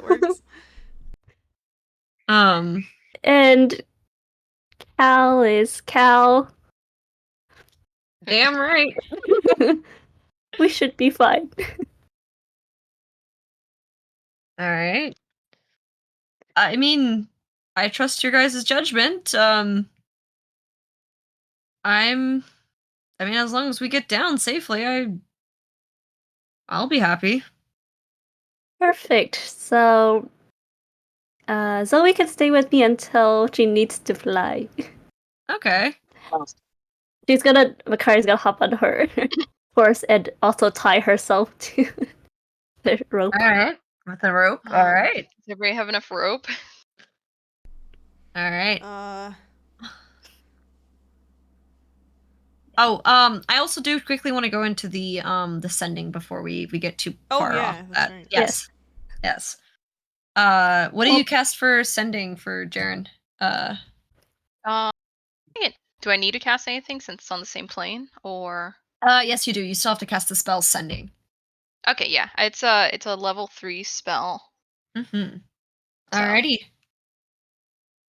works. And Cal is Cal. Damn right. We should be fine. All right. I mean, I trust your guys' judgment. I mean, as long as we get down safely, I'll be happy. Perfect. So, Zoe can stay with me until she needs to fly. Okay. Makari's gonna hop on her horse and also tie herself to the rope. All right. With a rope. All right. Does everybody have enough rope? All right. I also do quickly want to go into the sending before we get too far off that's that. right. Yes. What do you cast for sending for Jaren? Do I need to cast anything since it's on the same plane, or? Yes, you do. You still have to cast the spell sending. Okay, yeah, it's a level 3 spell. Mm-hmm. Alrighty.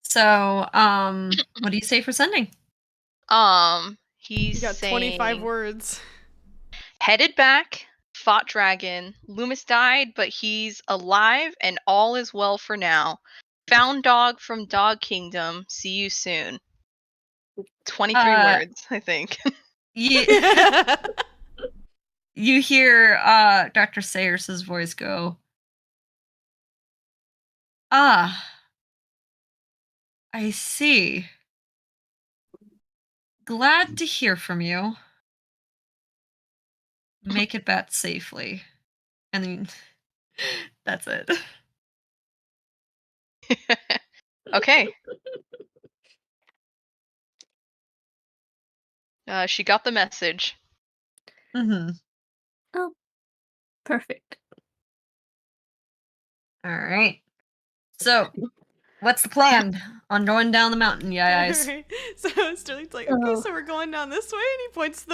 So, what do you say for sending? He's You got 25 words. Headed back, fought dragon. Loomis died, but he's alive, and all is well for now. Found dog from Dog Kingdom. See you soon. 23 words, I think. Yeah. You hear Dr. Sayers' voice go, "Ah, I see. Glad to hear from you. Make it back safely." And then that's it. Okay. She got the message. Mm-hmm. Oh, perfect. All right. So, what's the plan on going down the mountain, guys? Right. So Sterling's like, okay, so we're going down this way, and he points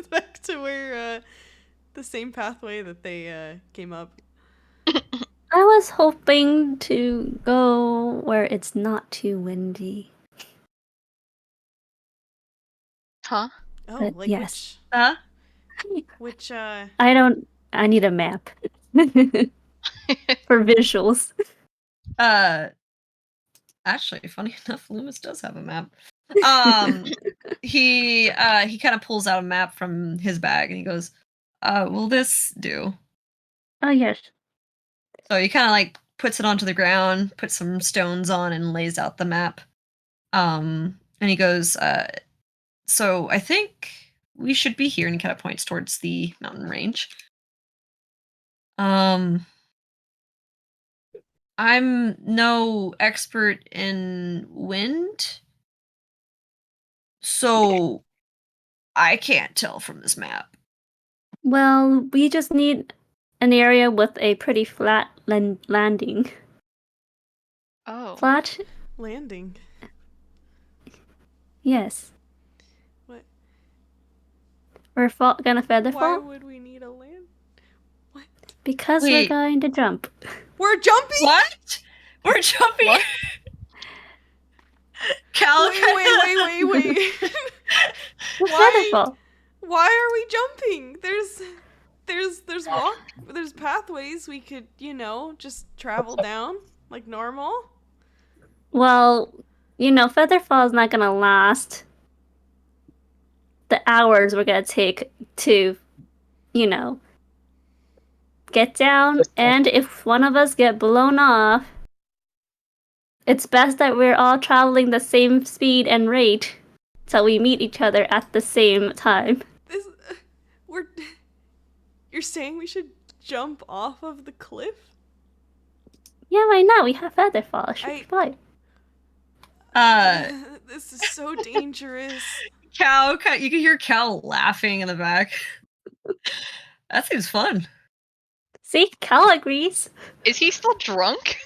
back to where the same pathway that they came up. I was hoping to go where it's not too windy. Huh? Oh, But like yes. which I need a map for visuals. Actually, funny enough, Loomis does have a map. He kind of pulls out a map from his bag and he goes, will this do? Oh yes. So he kind of like puts it onto the ground, puts some stones on, and lays out the map. And he goes, so I think we should be here, and he kind of points towards the mountain range. I'm no expert in wind, so I can't tell from this map. Well, we just need an area with a pretty flat landing. Oh. Flat? Landing. Yes. What? We're gonna feather Why fall? would we need a land? What? Because we're Wait. going to jump. We're jumping? What? We're jumping. What? Cal, Wait. We're Why? feather fall. Why are we jumping? There's pathways we could, just travel down like normal. Well, feather fall is not gonna last the hours we're gonna take to, get down. And if one of us get blown off, it's best that we're all traveling the same speed and rate, so we meet each other at the same time. You're saying we should jump off of the cliff? Yeah, why not? We have feather fall. It should be fine. This is so dangerous. Cal, you can hear Cal laughing in the back. That seems fun. See, Cal agrees. Is he still drunk?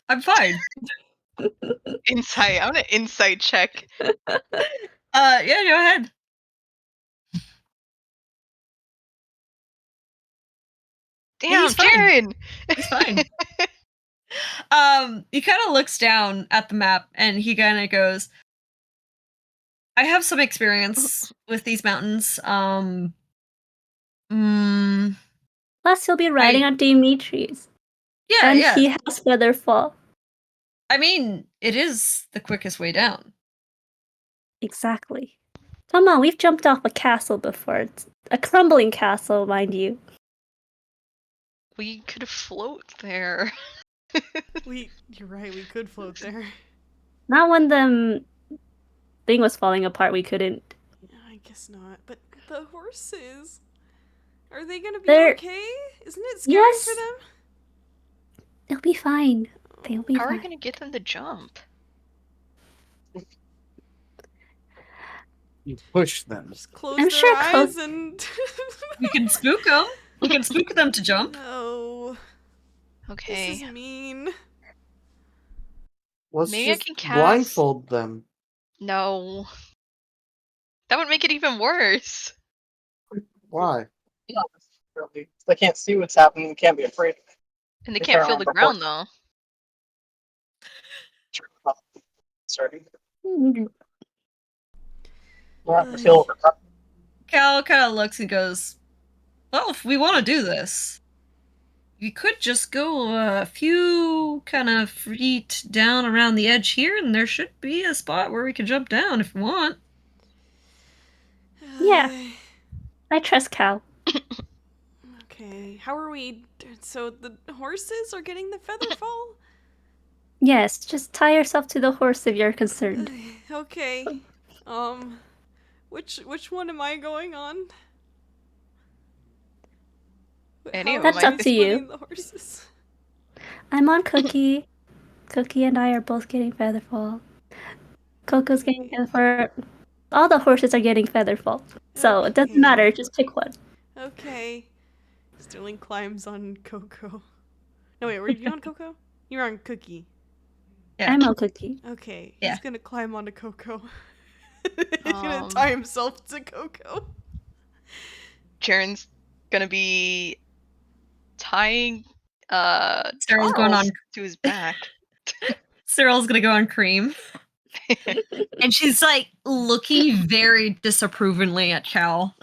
I'm fine. Insight. I want an insight check. Yeah, go ahead. Damn, he's fine. Jaren! He's fine. He kind of looks down at the map and he kind of goes, I have some experience with these mountains. Plus, he'll be riding on Dimitri's. Yeah, and yeah. he has feather fall. I mean, it is the quickest way down. Exactly. Come on, we've jumped off a castle before. It's a crumbling castle, mind you. We could float there. You're right, we could float there. Not when the thing was falling apart, we couldn't. I guess not. But the horses, are they gonna be They're- okay? Isn't it scary Yes. for them? They'll be fine. They'll be How are fine. we gonna get them to jump? You push them. Just close I'm their sure eyes and... We can spook them. We can spook them to jump. No. Okay. This is mean. Let's Maybe I just can cast- blindfold them. No. That would make it even worse. Why? Really. They can't see what's happening. They can't be afraid. And they They can't can't feel the remember ground though. Sorry. Mhm. We'll have to feel it. Cal kind of looks and goes, well, if we want to do this, we could just go a few kind of feet down around the edge here, and there should be a spot where we can jump down if we want. Yeah. I trust Cal. Okay, how are we... So the horses are getting the feather fall? Yes, just tie yourself to the horse if you're concerned. Okay. Which one am I going on? Any How of are That's we up to you. splitting the horses? I'm on Cookie. Cookie and I are both getting feather fall. Coco's getting feather fall. All the horses are getting feather fall. So it doesn't Okay. matter, just pick one. Okay. Sterling climbs on Coco. No, wait, were you on Coco? You were on Cookie. Yeah. I'm on Cookie. Okay, Yeah. he's gonna climb onto Coco. He's gonna Um. tie himself to Coco. Jaren's gonna be tying Cyril's going Charles on. to his back. Cyril's gonna go on Cream. And she's like looking very disapprovingly at Cal.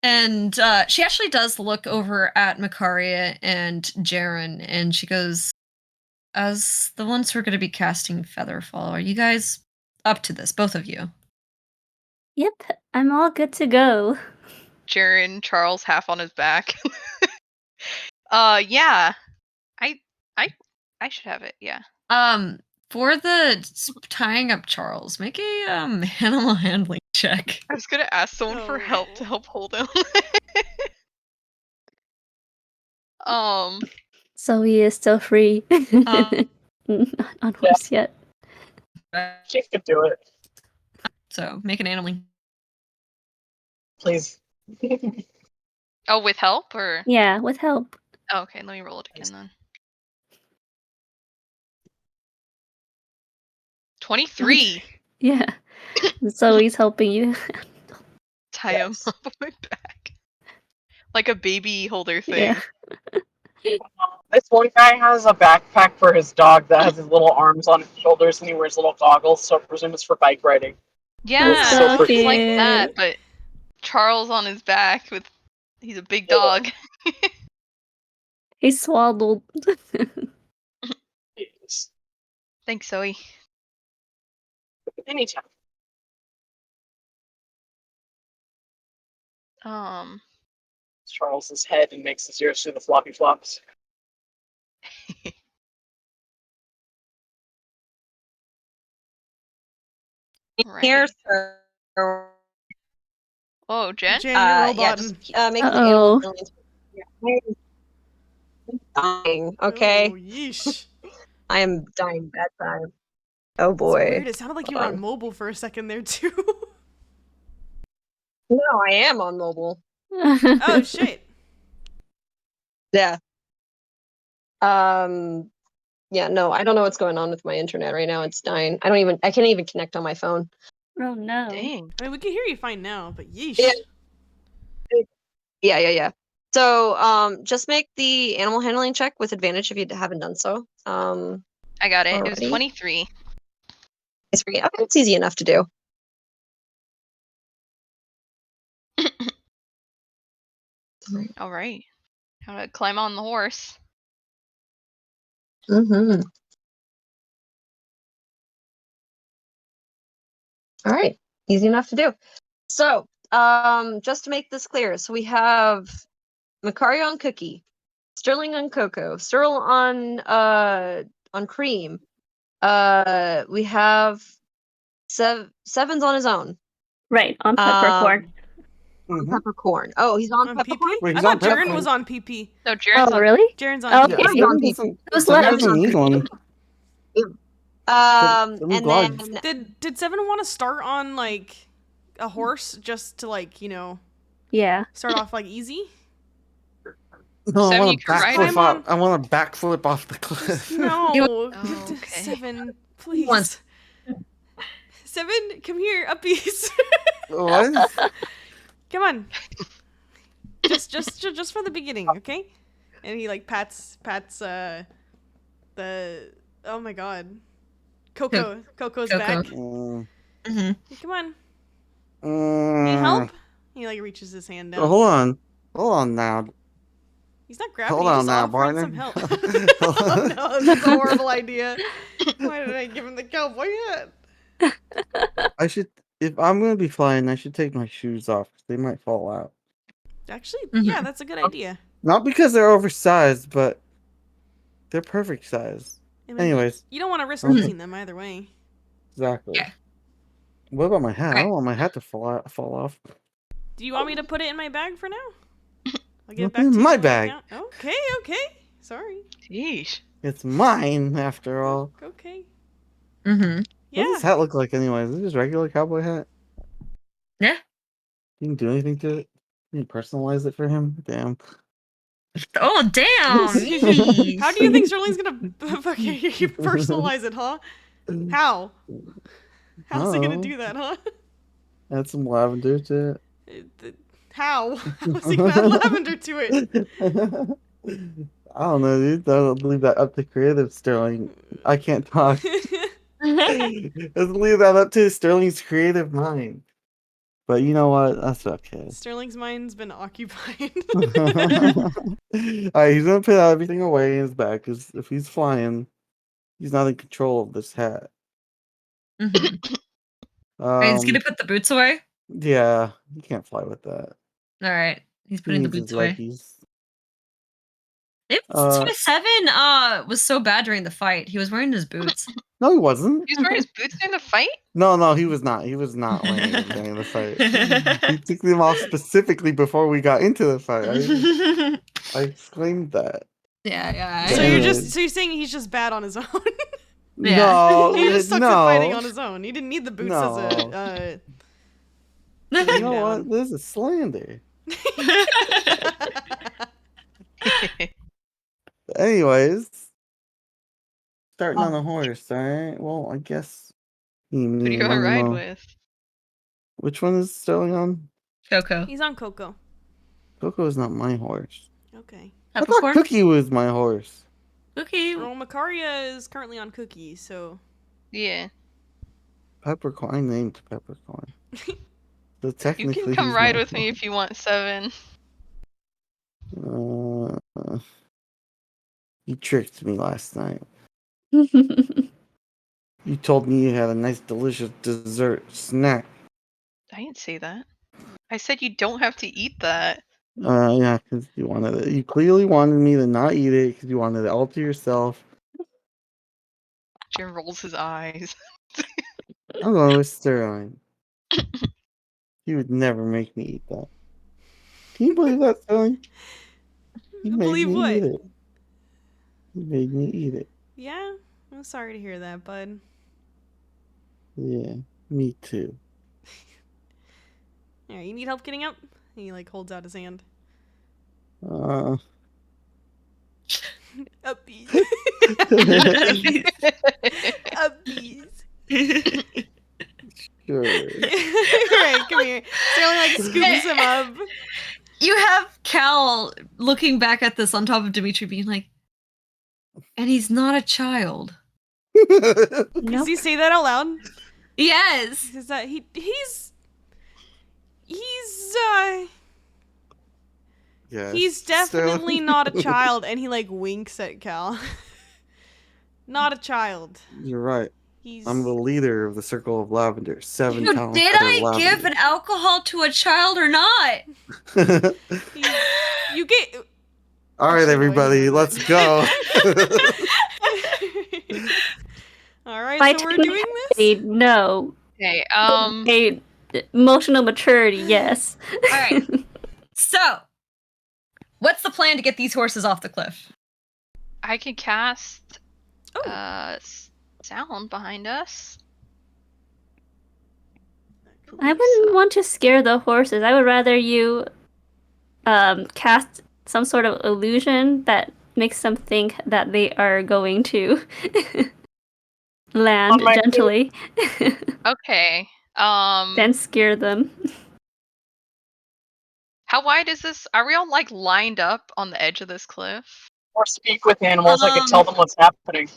And she actually does look over at Makaria and Jaren, and she goes, as the ones who are going to be casting Featherfall, are you guys up to this, both of you? Yep, I'm all good to go. Jaren, Charles half on his back. Yeah. I should have it, yeah. For the tying up Charles, make a animal handling check. I was gonna ask someone for help to help hold him. So he is still free. Not on horse yet. She could do it. So make an animal. Please. Oh, with help or? Yeah, with help. Oh, okay, let me roll it again then. 23. Yeah. So he's helping you. Tie him up on my back. Like a baby holder thing. Yeah. This one guy has a backpack for his dog that has his little arms on his shoulders and he wears little goggles, so I presume it's for bike riding. Yeah, so it's like cute. that, but Charles on his back with he's a big dog. He swaddled. Thanks, Zoe. Anytime. Charles's head and makes his ears do the floppy flops. Here, Right. sir. Oh, Jen? Jen, you're roll Yeah, button. just make the Uh-oh. animal handling. Dying. Okay, Oh, yeesh. I am dying bad time. Oh It's boy. weird. It sounded like you were on mobile for a second there too. No, I am on mobile. Oh shit. Yeah. Yeah, no, I don't know what's going on with my internet right now. It's dying. I can't even connect on my phone. Oh no. Dang. I mean, we can hear you fine now, but yeesh. Yeah. So, just make the animal handling check with advantage if you haven't done so. I got it. It was Alrighty. 23. It's free. Okay, it's easy enough to do. All right. How to climb on the horse. Mm-hmm. All right, easy enough to do. So, just to make this clear, so we have Macario on Cookie, Sterling on Cocoa, Cyril on Cream. We have Seven's on his own. Right, on peppercorn. Mm-hmm. Peppercorn. Oh, he's on On Peppercorn? PP? Wait, I he's thall on Jaren Peppercorn. was on PP. No, Jaren's Oh, on. really? Jaren's on Oh, PP. okay. Seven's on Seven PP. doesn't- was Seven left. doesn't need one. And Seven then Did Seven want to start on like a horse just to like, you know, Yeah. start off like easy? No, I Seven, want you to can ride backflip him. off. I want to backflip off the cliff. Just no. Oh, okay. Seven, please. Once. Seven, come here, uppies. What? Come on. Just for the beginning, okay? And he like pats the oh my god. Coco's Coco. back. Mm, Mm-hmm. Hey, come on. mm. Need help? He like reaches his hand down. Hold on now. He's not grabbing. Hold He's on just now, offering partner. some help. Oh no, this is a horrible idea. Why did I give him the cowboy hat? I should, if I'm gonna be flying, I should take my shoes off. 'Cause they might fall out. Actually, Mhm. yeah, that's a good idea. Not because they're oversized, but they're perfect size. I mean, Anyways, you don't want to risk Okay. losing them either way. exactly. Yeah. What about my hat? I Alright. don't want my hat to fall off. Do you want me to put it in my bag for now? I'll give No, it back to in you my when I bag. count. Okay. Sorry. Jeez. It's mine, after all. Okay. Mm-hmm. What Yeah. does this hat look like, anyways? Is it just regular cowboy hat? Yeah. You can do anything to it? You can personalize it for him? Damn. Oh, damn! Yeesh. How do you think Sterling's gonna fucking personalize it, huh? How? How's he gonna Oh. do that, huh? Add some lavender to How? How's he gonna add lavender to it? it. I don't know, dude. Don't leave that up to creative Sterling. I can't talk. Let's leave that up to Sterling's creative mind. But you know what? That's okay. Sterling's mind's been occupied. Alright, he's gonna put everything away in his bag because if he's flying, he's not in control of this hat. Mhm. Alright, he's gonna put the boots away. Yeah, you can't fly with that. All right, he's He putting the needs his boots away. leggies. s2e28 was so bad during the fight. He was wearing his boots. No, he wasn't. He was wearing his boots during the fight? No, he was not. He was not wearing them during the fight. He took them off specifically before we got into the fight. I exclaimed that. Yeah. So you're saying he's just bad on his own? Yeah. No, He just sucks no. at fighting on his own. He didn't need the boots as a. You know what? This is slander. Anyways, starting on a horse. All right. Well, I guess. Who do you want to ride with? Which one is Sterling on? Coco. He's on Coco. Coco is not my horse. Okay. I thought Cookie was my horse. Cookie. Well, Macaria is currently on Cookie, so. Yeah. Peppercorn. I named Peppercorn. So You technically, can come ride with me if you want, 7. You tricked me last night. You told me you had a nice, delicious dessert snack. I didn't say that. I said you don't have to eat that. Yeah, because you wanted it. You clearly wanted me to not eat it because you wanted it all to yourself. Jim rolls his eyes. I'm going with Sterling. He would never make me eat that. Can you believe that, Sterling? He made Believe me what? eat it. He made me eat it. Yeah, I'm sorry to hear that, bud. Yeah, me too. Alright, you need help getting up? He holds out his hand. Upbeat. Upbeat. Sure. Right, come here. Sterling scoops him up. You have Cal looking back at this on top of Dimitri being like, and he's not a child. Does he say that out loud? Yes. Is that he's definitely not a child, and he winks at Cal. Not a child. You're right. He's I'm the leader of the Circle of Lavender. 7 Did pounds. I give an alcohol to a child or not? You get. All right, everybody, let's go. All right, so we're doing this. No. Okay. Emotional maturity, yes. All right. So, what's the plan to get these horses off the cliff? I can cast sound behind us. I wouldn't want to scare the horses. I would rather you cast some sort of illusion that makes them think that they are going to land gently. Okay. Then scare them. How wide is this? Are we all lined up on the edge of this cliff? Or speak with animals. I can tell them what's happening.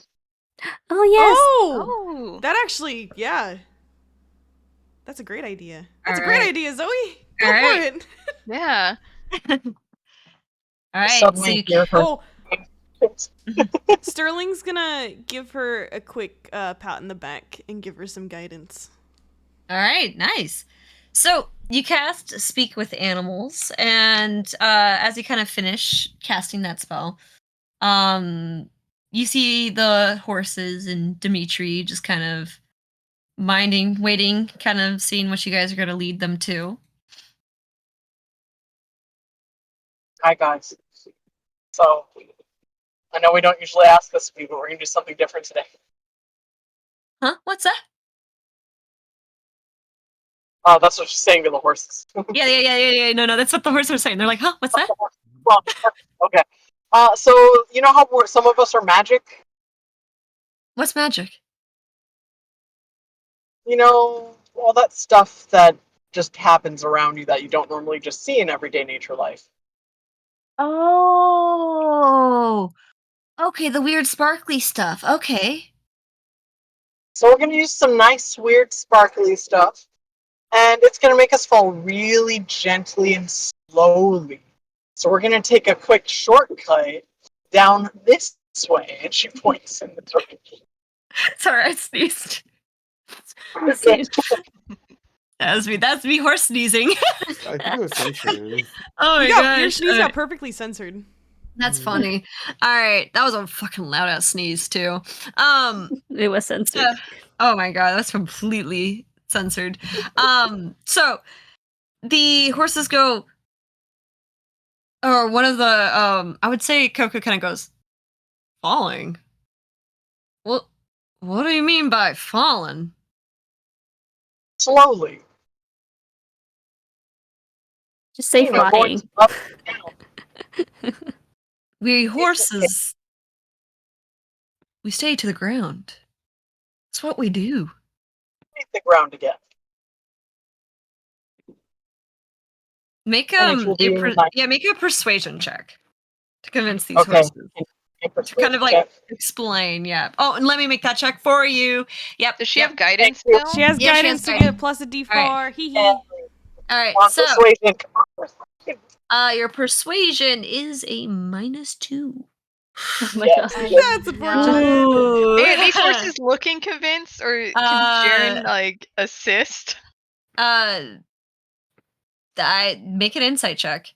Oh yes. Oh, that actually, yeah. That's a great idea. That's a great idea, Zoe. Go for it. Yeah. All right. Suddenly hear her. Oh, Sterling's gonna give her a quick pat in the back and give her some guidance. All right, nice. So you cast Speak with Animals, and as you kind of finish casting that spell, you see the horses and Dimitri just kind of waiting, kind of seeing what you guys are going to lead them to. Hi, guys. So, I know we don't usually ask this of you, but we're going to do something different today. Huh? What's that? Oh, that's what she's saying to the horses. Yeah. No, that's what the horses are saying. They're like, huh? What's that? Well, okay. So, you know how some of us are magic? What's magic? You know, all that stuff that just happens around you that you don't normally just see in everyday nature life. Oh, okay, the weird sparkly stuff. Okay. So we're going to use some nice, weird, sparkly stuff. And it's going to make us fall really gently and slowly. So we're going to take a quick shortcut down this way. And she points in the direction. Sorry, I sneezed. That's me horse sneezing. I think it was censored. Oh my gosh. Your sneeze got perfectly censored. That's funny. All right, that was a fucking loud ass sneeze too. It was censored. Oh my god, that's completely censored. So the horses go, or one of the I would say Coco kind of goes, falling. What do you mean by falling? Slowly. Just say You know, going flying. up and down. We horses, we stay to the ground. That's what we do. Hit the ground again. Make And it will be nice. make a persuasion check to convince these Okay. horses. To kind of like explain, yeah. Oh, and let me make that check for you. Yep. Does she have guidance still? She has Yeah, she guidance has to get a guidance. plus a D4. Alright. Hee hee. All right. On So, persuasion. your persuasion is a -2. Oh my Yes. god. That's unfortunate. Ooh. Hey, are these horses looking convinced, or can Jaren like assist? I make an insight check.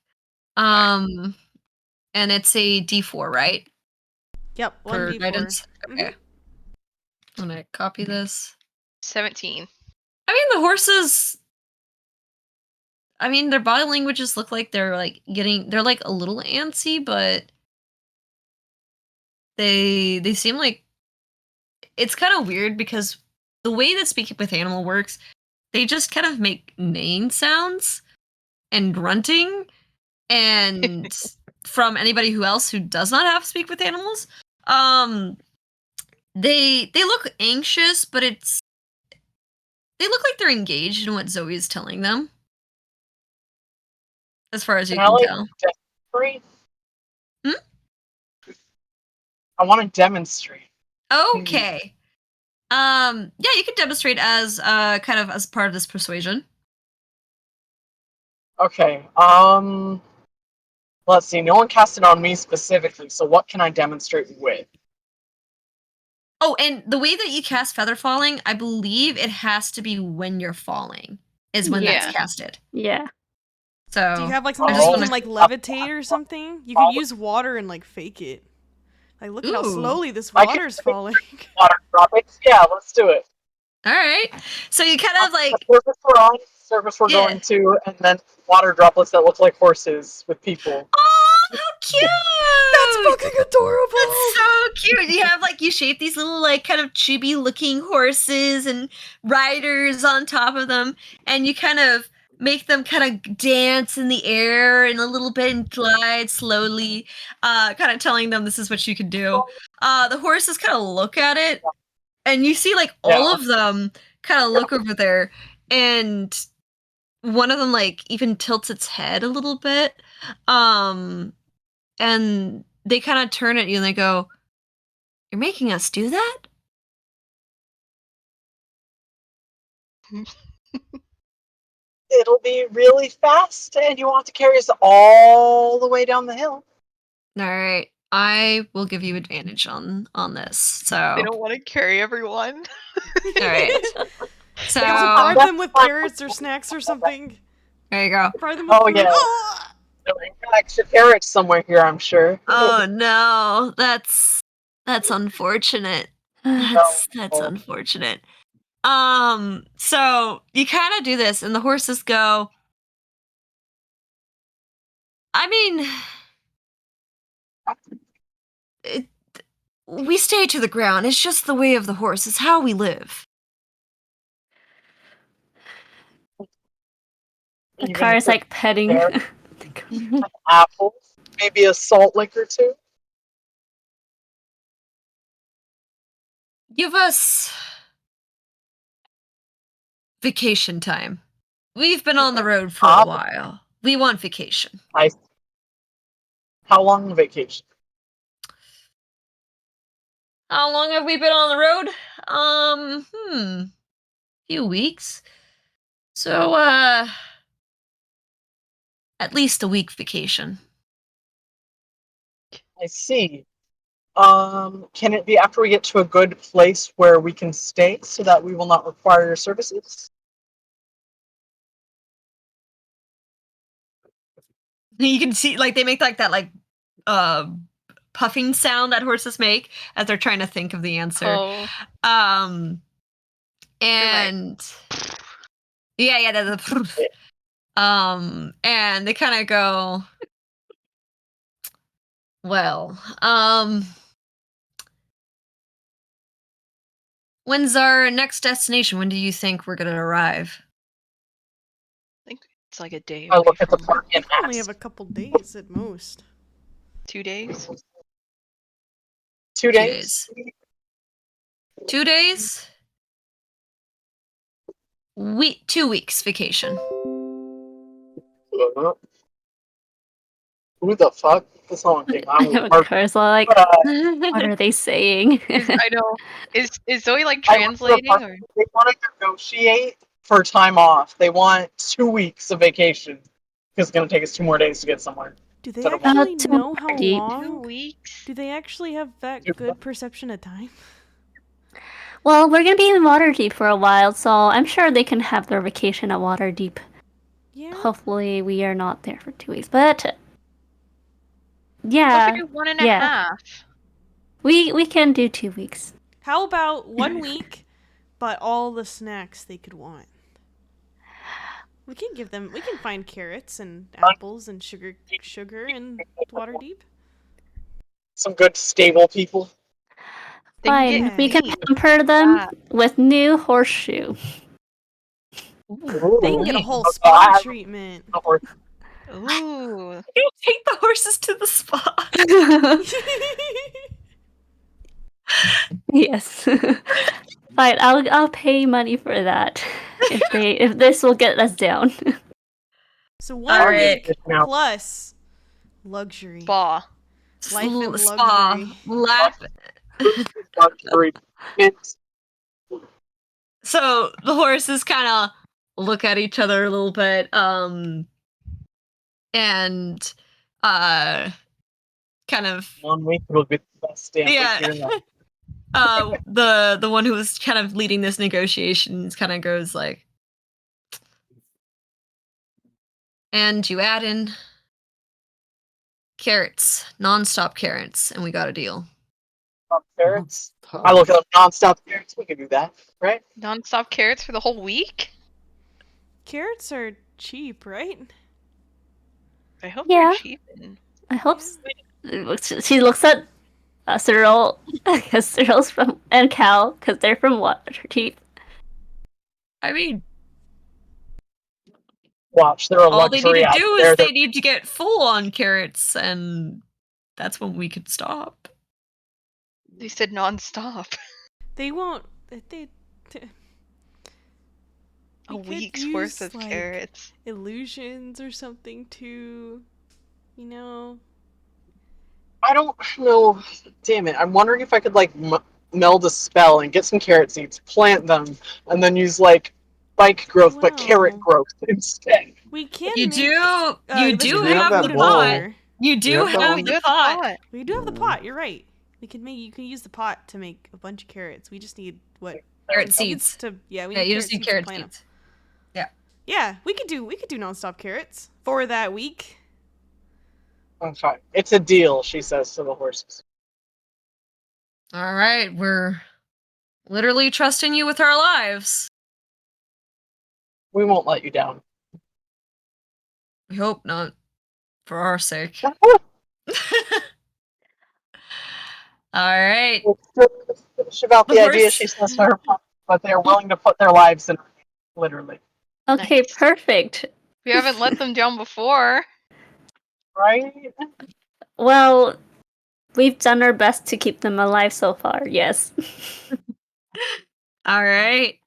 And it's a D4, right? Yep, one For D4. guidance. Okay. I'm gonna copy this. 17. I mean, the horses. I mean, their body languages look like they're like they're like a little antsy, but they seem like it's kind of weird because the way that speaking with animal works, they just kind of make neighing sounds and grunting, and from anybody who does not have speak with animals, they look anxious, but they look like they're engaged in what Zoe is telling them. As far as you can tell. Demonstrate? Hmm? I want to demonstrate. Okay. Yeah, you can demonstrate as kind of as part of this persuasion. Okay. Let's see. No one cast it on me specifically, so what can I demonstrate with? Oh, and the way that you cast Feather Falling, I believe it has to be when you're falling is when Yeah. that's casted. Yeah. So Do you have like something I that just you wanna- can like levitate or something? You could use water and like fake it. Like look at how Ooh. slowly this I can water's fake falling. Water droppings? Yeah, let's do it. All right. So you kind of like The surface we're on, surface we're Yeah. going to, and then water droplets that look like horses with people. oh, how cute! That's fucking adorable. That's so cute. You have like you shape these little like kind of chibi looking horses and riders on top of them, and you kind of make them kind of dance in the air and a little bit and glide slowly, kind of telling them this is what you can do. The horses kind of look at it, and you see like all Yeah. of them kind of look over there, and one of them like even tilts its head a little bit. And they kind of turn at you and they go, "You're making us do that?" It'll be really fast, and you want to carry us all the way down the hill. All right, I will give you advantage on this. They So, don't want to carry everyone. all right. So Bribe them with carrots or snacks or something. there you go. Bribe them with Oh, food. yeah. Oh! There are extra carrots somewhere here, I'm sure. Oh no, that's unfortunate. That's unfortunate. So you kind of do this, and the horses go. I mean, we stay to the ground. It's just the way of the horse. It's how we live. The Even car is like petting. carrots, apples, maybe a salt lick or two. Give us vacation time. We've been on the road for a while. We want vacation. How long vacation? How long have we been on the road? Few weeks. So, at least a week vacation. I see. Can it be after we get to a good place where we can stay so that we will not require your services? You can see, like, they make like that, like, puffing sound that horses make as they're trying to think of the answer. Oh. And yeah, that's and they kind of go, well, when's our next destination? When do you think we're gonna arrive? I think it's like a day I away look at the from park and I only ask. have a couple days at most. 2 days. 2 days? 2 days? 2 weeks vacation. Who the fuck? This one came out with Of course, like, what are they saying? I know. Is Zoe like I went to the translating park. or? They want to negotiate for time off. They want 2 weeks of vacation because it's going to take us 2 more days to get somewhere. Do they Instead of actually to know how deep. 2 long? weeks. Do they actually have that Dude, good perception of time? Well, we're gonna be in Waterdeep for a while, so I'm sure they can have their vacation at Waterdeep. Yeah. Hopefully, we are not there for 2 weeks, but What yeah, if we do 1.5? yeah. We can do 2 weeks. How about 1 week, but all the snacks they could want? We can give them. We can find carrots and apples and sugar in Waterdeep. some good stable people. They can Fine, get we can meat. pamper them Ah. with new horseshoe. They can get a Ooh. whole I spa have treatment. a horse. Ooh. Take the horses to the spa. Yes. Fine, I'll pay money for that if this will get us down. So All 1 right. week Now, plus luxury. Spa. Life and Spa. luxury. Lap. luxury. It's So the horses kind of look at each other a little bit, and kind of 1 week will be the best damn Yeah. week of your life. the one who was kind of leading this negotiations kind of goes like, and you add in carrots, non-stop carrots, and we got a deal. Carrots. I look up non-stop carrots. We can do that, right? Non-stop carrots for the whole week? Carrots are cheap, right? I hope Yeah. they're cheap. I hope she looks at Cyril, because Cyril's from, and Cal, because they're from Waterdeep. I mean, Watch, they're a all they need luxury to out do there. is they need to get full on carrots, and that's when we could stop. They said non-stop. They won't. A We could week's worth use, of like, carrots. illusions or something to, you know. I don't know. Damn it! I'm wondering if I could like meld a spell and get some carrot seeds, plant them, and then use like spike growth, but carrot Wow. growth instead. We can You make, do let's do put have food the in pot. water. You do have that have one? the pot. We do have the pot. You're right. You can use the pot to make a bunch of carrots. We just need Carrot seeds. to we Yeah, need you just need to carrot plant 'em. seeds. Yeah, we could do non-stop carrots for that week. I'm fine. It's a deal, she says to the horses. All right, we're literally trusting you with our lives. We won't let you down. We hope not, for our sake. All right. It's finish about the The idea horse- she says to her, but they're willing to put their lives in, literally. Okay, Nice. perfect. We haven't let them down before. Right? Well, we've done our best to keep them alive so far, yes. All right.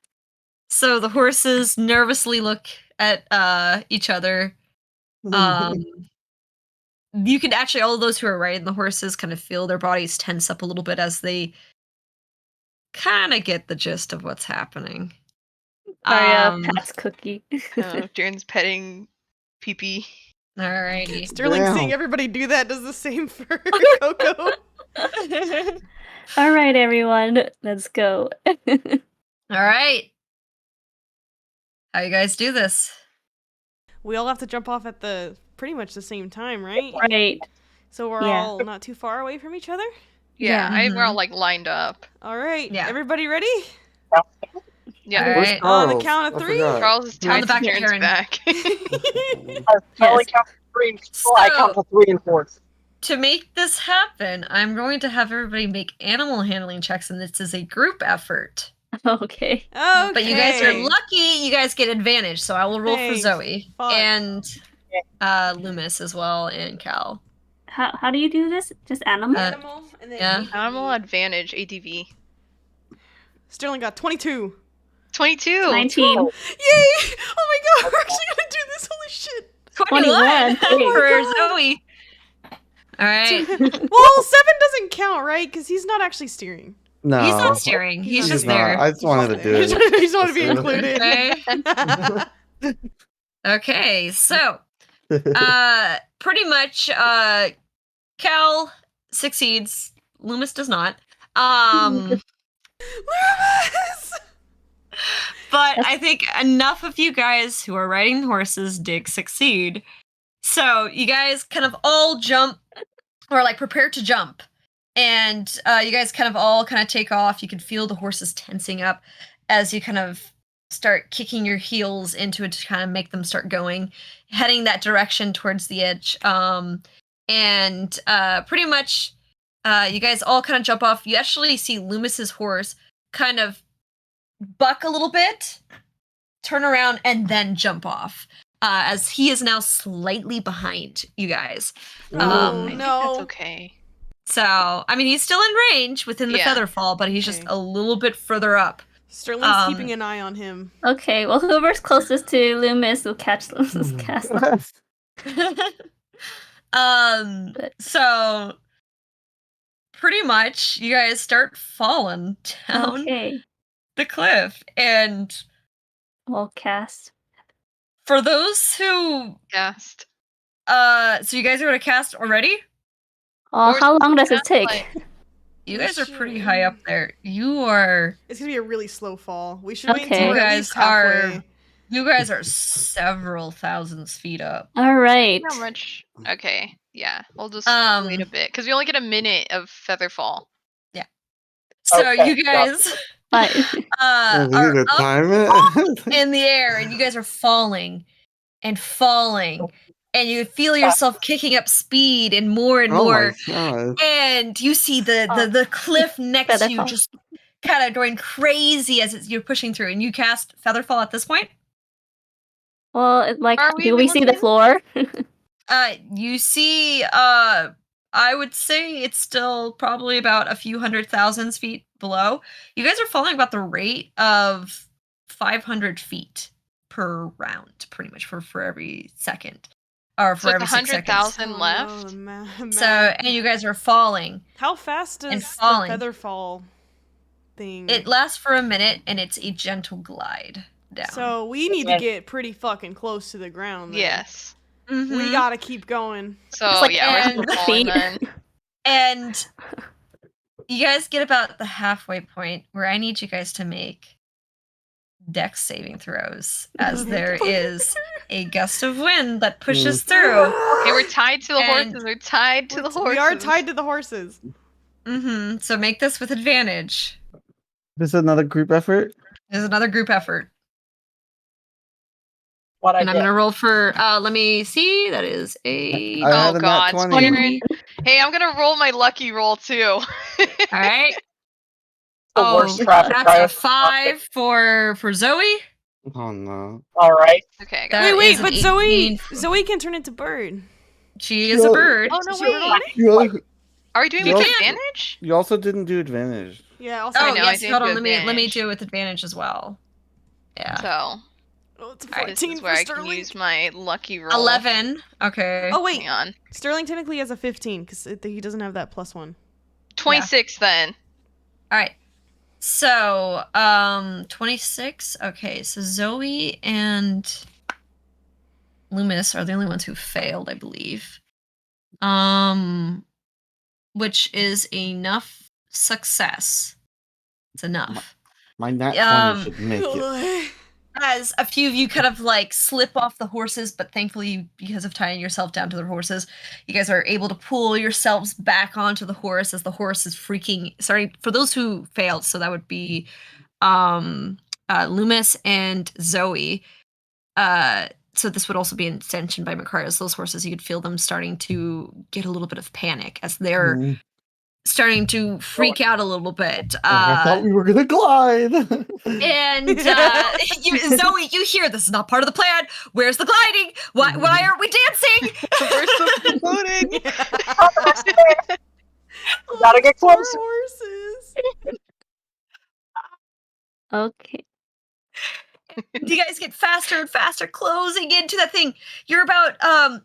So the horses nervously look at each other. You can actually, all of those who are riding the horses kind of feel their bodies tense up a little bit as they kind of get the gist of what's happening. Arya pats Cookie. Jaren's petting Pee-Pee. Alrighty. Sterling seeing Damn. everybody do that does the same for Coco. All right, everyone, let's go. All right. How you guys do this? We all have to jump off at pretty much the same time, right? Right. So we're Yeah. all not too far away from each other? Yeah, Yeah. we're all like lined up. All right. Yeah. Everybody ready? Yeah. All Where's right. On the Charles? count of I 3? forgot. Charles is On tied the to back of Karen's Karen. back. Charlie Yes. counts 3 and 4. I count So- to 3 and 4. To make this happen, I'm going to have everybody make animal handling checks, and this is a group effort. Okay. Okay. But you guys are lucky. You guys get advantage, so I will roll Thanks. for Zoe Fuck. and Loomis as well, and Cal. How do you do this? Just animal? Animal and then yeah. ADV. Animal advantage, ADV. Sterling got 22. 22. 19. Yay! Oh my god, we're actually gonna do this. Holy shit. 21. for God. Zoe. All right. Well, 7 doesn't count, right? Because he's not actually steering. No, He's not steering. He's He's not just steering. there. I just wanted to do it. He just wanted to be included. Okay. Okay. So, pretty much, Cal succeeds. Loomis does not. Loomis! But I think enough of you guys who are riding horses did succeed. So you guys kind of all jump, or like prepare to jump, and you guys kind of take off. You can feel the horses tensing up as you kind of start kicking your heels into it to kind of make them start going, heading that direction towards the edge. And pretty much, you guys all kind of jump off. You actually see Loomis's horse kind of buck a little bit, turn around, and then jump off. As he is now slightly behind you guys. Oh, I think no. that's okay. So, I mean, he's still in range within the Yeah. feather fall, but he's just Okay. a little bit further up. Sterling's keeping an eye on him. Okay, well, whoever's closest to Loomis will catch Loomis' castle. So pretty much you guys start falling down Okay. the cliff. And We'll cast. for those who Cast. so you guys are gonna cast already? Oh, Or how long does it cast, take? like- You guys are pretty high up there. You are It's gonna be a really slow fall. We should wait Okay. until You we're at guys least halfway. you guys are several thousands feet up. All right. How much? Okay. Yeah. We'll just Um, wait a bit. Because we only get a minute of feather fall. So Okay, you guys But are we need to up time it. in the air, and you guys are falling and falling, and you feel yourself kicking up speed and more, Oh more, my god. and you see the cliff next to you Featherfall. just kind of going crazy as you're pushing through, and you cast Featherfall at this point. well, like, Are we do we see the looking? floor? You see, I would say it's still probably about a few 100,000 feet below. You guys are falling about the rate of 500 feet per round, pretty much for every second, or for So it's every 6 seconds. 100,000 Oh, left. no, So, and you guys are falling. how fast and does the falling. feather fall thing? It lasts for a minute, and it's a gentle glide down. So we need to get pretty fucking close to the ground. Then. Yes. We Mhm. gotta keep going. So It's like yeah, and we're still falling feet. then. And you guys get about the halfway point where I need you guys to make dex saving throws, as there is a gust of wind that pushes through. Okay, we're tied to the And- horses. We're tied to the horses. We are tied to the horses. So make this with advantage. This is another group effort. There's another group effort. What I And I'm get. going to roll for, let me see, that is a... I had Oh a nat god, 20. Karen. Hey, I'm gonna roll my lucky roll too. All right. The Oh, worst traffic that's a riot. 5 for Zoe. Oh no. All right. Okay, I got That it. Wait, is an but 18. Zoe can turn into bird. She is a bird. Oh no, Is she wait. You, Are we doing You with can. advantage? you also didn't do advantage. Yeah, also. I Oh, know, I yes, did hold do on, let me advantage. do it with advantage as well. Yeah. So Oh, it's a Alright, this 14 is for where I can Sterling. use my lucky roll. 11. Okay. Oh wait, Hang on. Sterling technically has a 15 because he doesn't have that +1. 26 then. All right. So, 26. Okay, so Zoe and Loomis are the only ones who failed, I believe. Which is enough success. It's enough. My nat 20 Um, should make it. as a few of you kind of like slip off the horses, but thankfully, because of tying yourself down to the horses, you guys are able to pull yourselves back onto the horse as the horse is freaking. Sorry, for those who failed, so that would be Loomis and Zoe. So this would also be an extension by Macarius. Those horses, you could feel them starting to get a little bit of panic as they're starting to freak out a little bit. I thought we were gonna glide. And Zoe, you hear this is not part of the plan. Where's the gliding? Why aren't we dancing? We're supposed to be floating. We gotta get Poor closer. horses. Okay. You guys get faster and faster, closing into that thing. You're about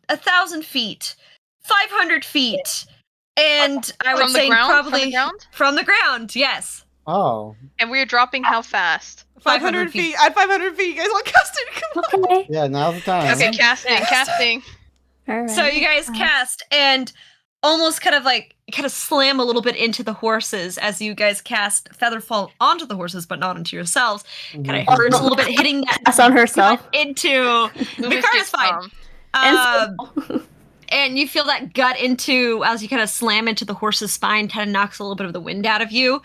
1,000 feet, 500 feet, and I would From the say ground? probably from the ground. Yes. Oh. And we're dropping how fast? 500 feet. At 500 feet, you guys all casted. Come on. Okay. Yeah, now's the time. Okay, casting. All right. So you guys cast and almost kind of slam a little bit into the horses as you guys cast Featherfall onto the horses, but not into yourselves. Kind of hurts a little bit, hitting that That's on herself. into. Loomis Vicaria's gets fine. And you feel that gut into, as you kind of slam into the horse's spine, kind of knocks a little bit of the wind out of you.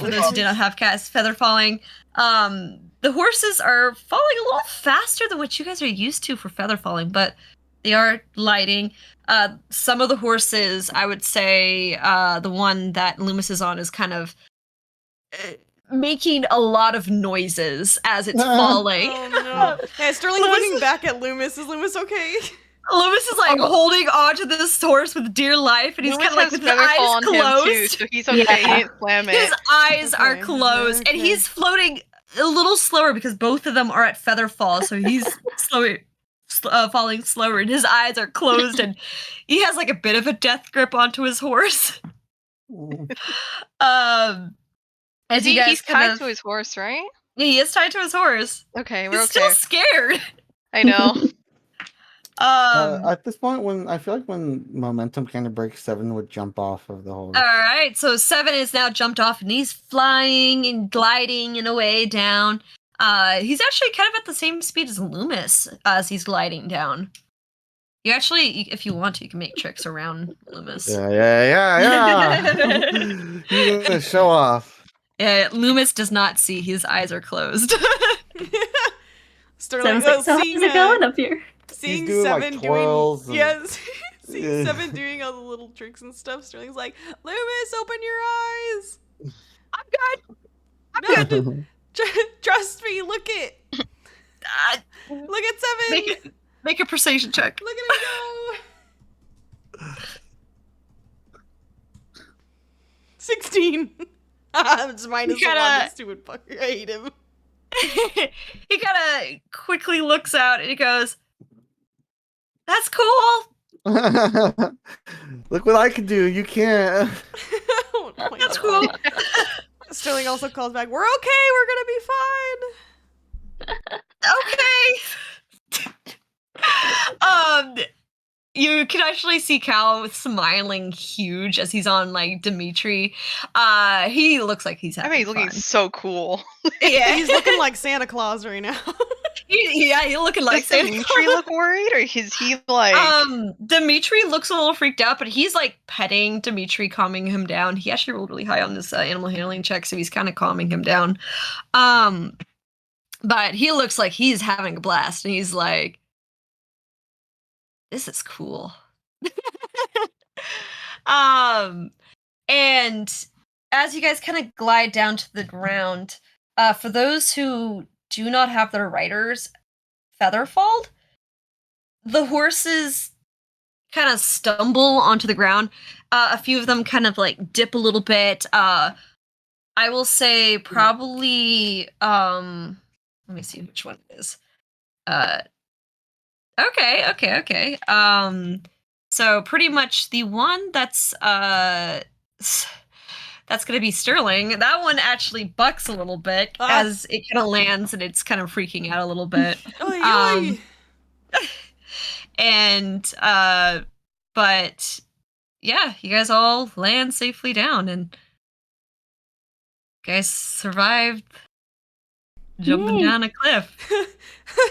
For those who did not have cast Feather Falling. The horses are falling a little faster than what you guys are used to for Feather Falling, but they are gliding. Some of the horses, I would say, the one that Loomis is on is kind of making a lot of noises as it's falling. Oh no. Yeah, Sterling's looking back at Loomis. Is Loomis okay? Loomis is like holding onto this horse with dear life, and he's kind of like with his eyes closed. Too, so he's okay. Yeah. He didn't slam it. His eyes are Okay, closed, and okay. he's floating a little slower because both of them are at feather fall, so he's falling slower, and his eyes are closed, and he has like a bit of a death grip onto his horse. As you guys He's tied to his horse, right? he is tied to his horse. Okay, we're He's okay. still scared. I know. At this point, when momentum kind of breaks, 7 would jump off of the horse. All right, so 7 is now jumped off, and he's flying and gliding in a way down. He's actually kind of at the same speed as Loomis as he's gliding down. You actually, if you want to, you can make tricks around Loomis. Yeah. You're gonna show off. Yeah, Loomis does not see. His eyes are closed. Sterling, Sounds like, so how's seeing, it going up here? seeing doing, like, 7 twirls doing and- yes, seeing 7 doing all the little tricks and stuff. Sterling's like, Loomis, open your eyes. I'm good. No, trust me. Look at look at 7. Make a persuasion check. Look at him go. 16. It's minus You 1. gotta- Stupid fucker. I hate him. He kind of quickly looks out and he goes, "That's cool. Look what I can do. You can't. Oh my That's God. cool." Sterling also calls back, "We're okay. We're gonna be fine." Okay. You can actually see Cal smiling huge as he's on like Dimitri. He looks like he's having I mean, he's looking fun. so cool. Yeah, He's looking like Santa Claus right now. he's looking like Does Santa Dimitri Claus. look worried, or is he like? Dimitri looks a little freaked out, but he's like petting Dimitri, calming him down. He actually rolled really high on this animal handling check, so he's kind of calming him down. But he looks like he's having a blast, and he's like, "This is cool." And as you guys kind of glide down to the ground, for those who do not have their riders featherfalled, the horses kind of stumble onto the ground. A few of them kind of like dip a little bit. I will say probably let me see which one it is. Okay. So pretty much the one that's gonna be Sterling. That one actually bucks a little bit as it kind of lands and it's kind of freaking out a little bit. Oy, oy. And but yeah, you guys all land safely down and you guys survived jumping Yay. down a cliff.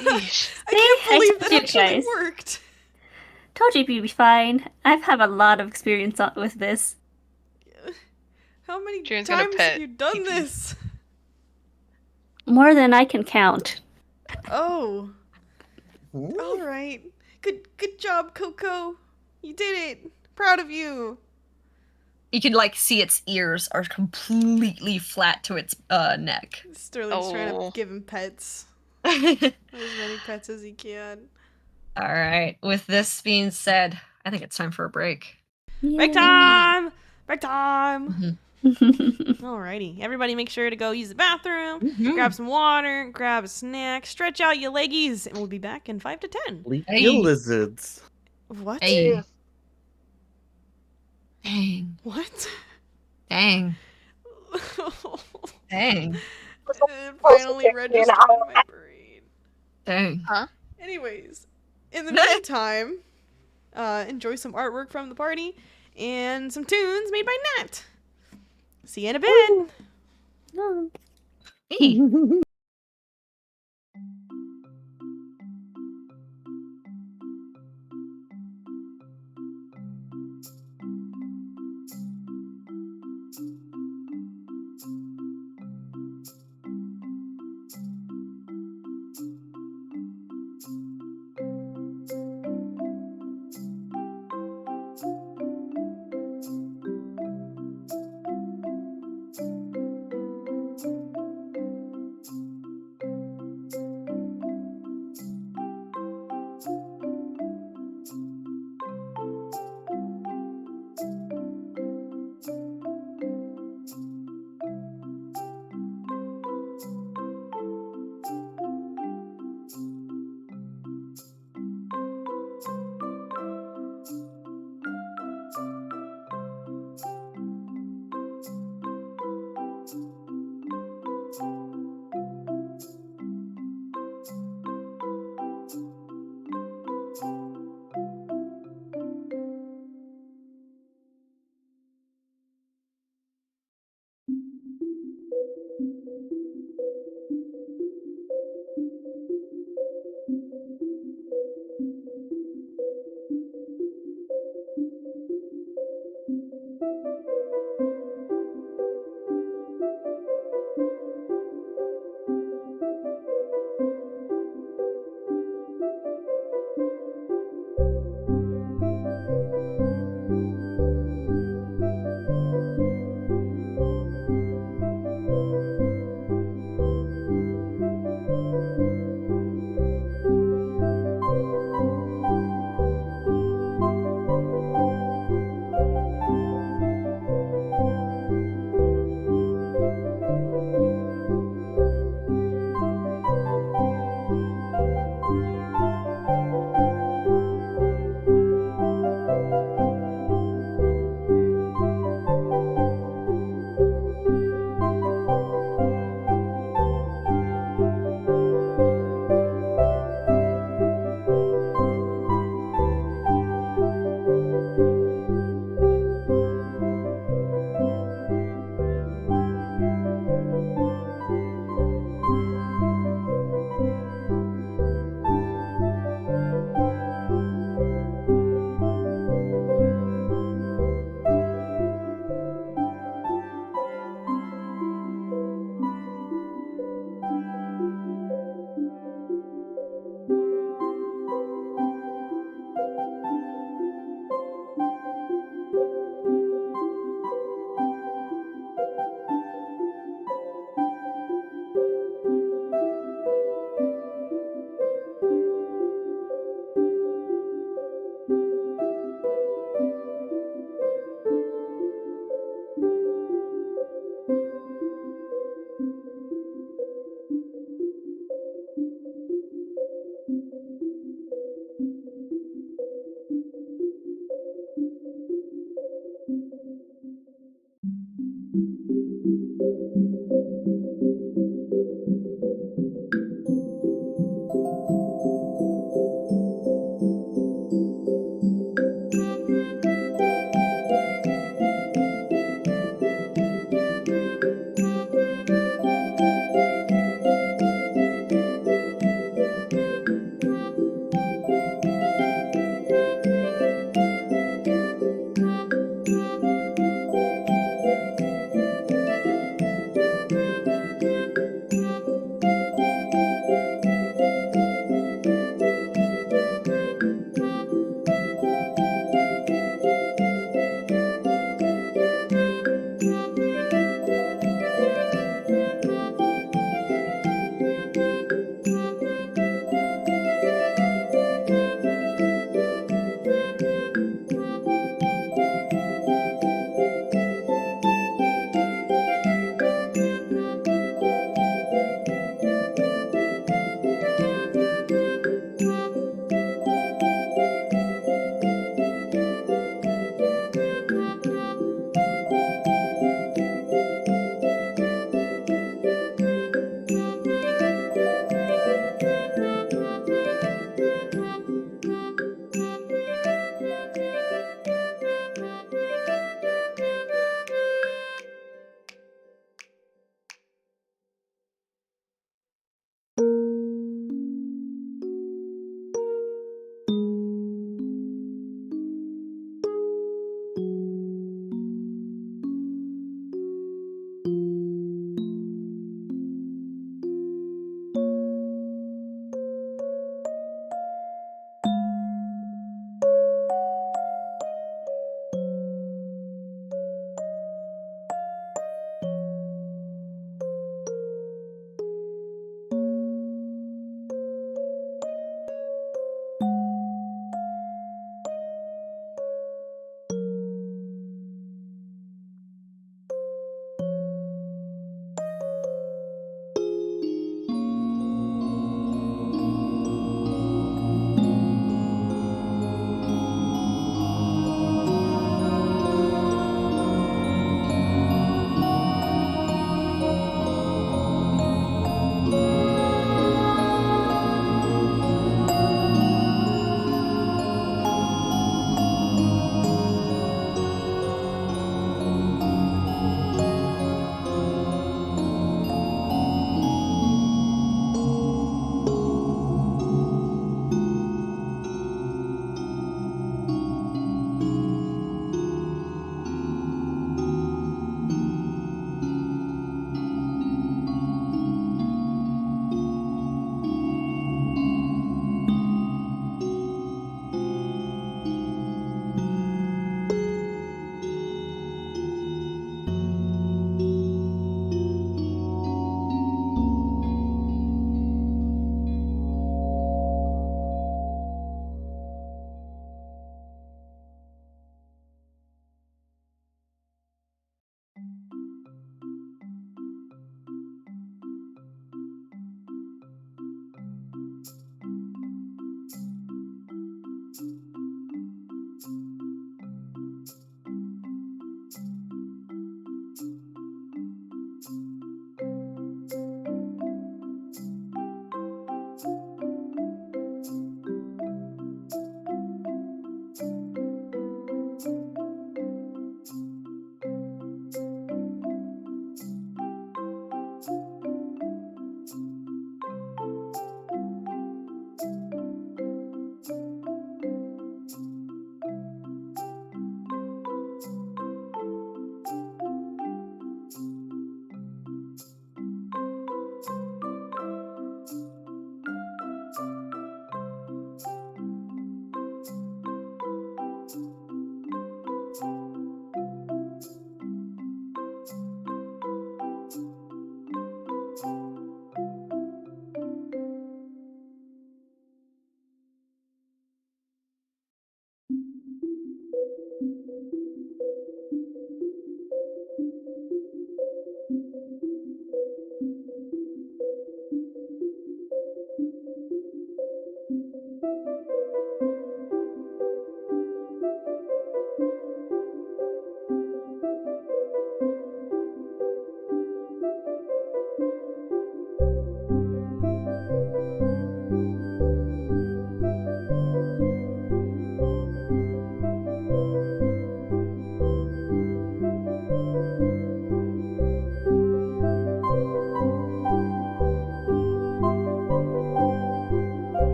Yeesh. I See, can't I believe told that you actually guys. worked. Told you you'd be fine. I've had a lot of experience with this. How many Jaren's gonna times have pet you done PP. this? More than I can count. Oh, Ooh. all right. Good job, Coco. You did it. Proud of you. You can like see its ears are completely flat to its neck. Sterling's trying to Oh. give him pets. All As many pets as he can. right. With this being said, I think it's time for a break. Break Yay. time! Break time! Mhm. Alrighty. Everybody make sure to go use the bathroom, grab some water, grab a snack, stretch out your leggies, and we'll be back in 5 to 10. Leafy Hey. lizards. What? Hey. Dang. What? Dang. Dang. It finally registered in my brain. Dang. Huh? Anyways, in the meantime, enjoy some artwork from the party and some tunes made by Nat. See you in a bit. No. Hey.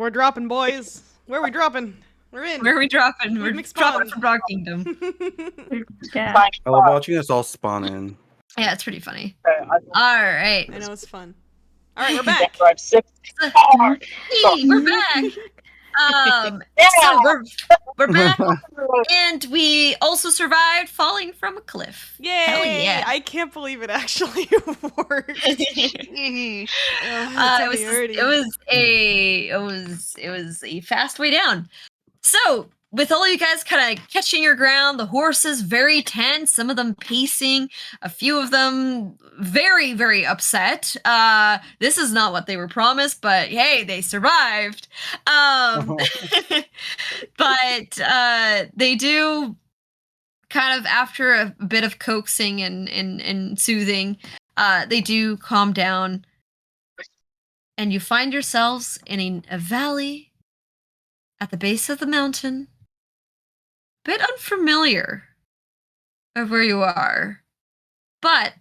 We're dropping, boys. Where are we dropping? We're in. Where are we dropping? We've We're mixed dropping spawns. from Rock Kingdom. Yeah. Fine. I love watching us all spawn in. Yeah, it's pretty funny. Okay, All right. I know it's fun. All right, we're yeah, back. drive 6 hard. Hey, we're back. Yeah. So we're back, and we also survived falling from a cliff. Yay! Hell yeah! I can't believe it actually worked. Sheesh. It was a fast way down. So with all you guys kind of catching your ground, the horses very tense, some of them pacing, a few of them very, very upset. This is not what they were promised, but hey, they survived. But they do kind of, after a bit of coaxing and soothing, they do calm down, and you find yourselves in a valley at the base of the mountain. Bit unfamiliar of where you are, but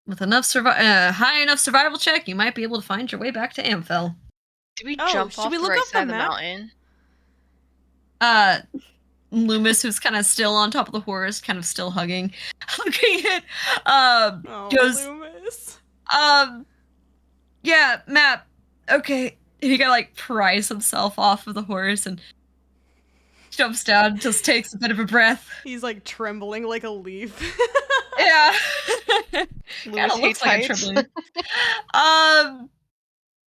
with enough high enough survival check, you might be able to find your way back to Amphel. Did we Oh, jump should off we the look right up the side of the map? mountain? Loomis, who's kind of still on top of the horse, kind of still hugging it, Oh, goes, Loomis. yeah, map, okay. He kind of like pries himself off of the horse and jumps down, just takes a bit of a breath. He's like trembling like a leaf. Yeah. Lewis Kinda looks hates like a heights. trembling.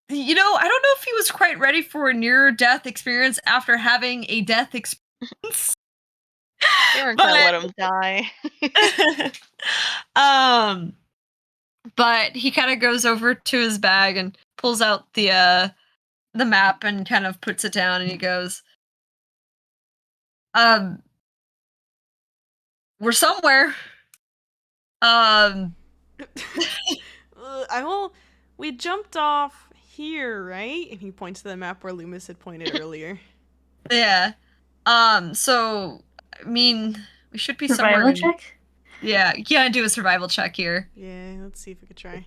You know, I don't know if he was quite ready for a near-death experience after having a death experience. They weren't gonna let him die. But he kind of goes over to his bag and pulls out the map and kind of puts it down, and he goes, we're somewhere. We jumped off here, right? And he points to the map where Loomis had pointed earlier. Yeah. So, I mean, we should be Survival somewhere. check? Yeah, you gotta do a survival check here. Yeah, let's see if we could try.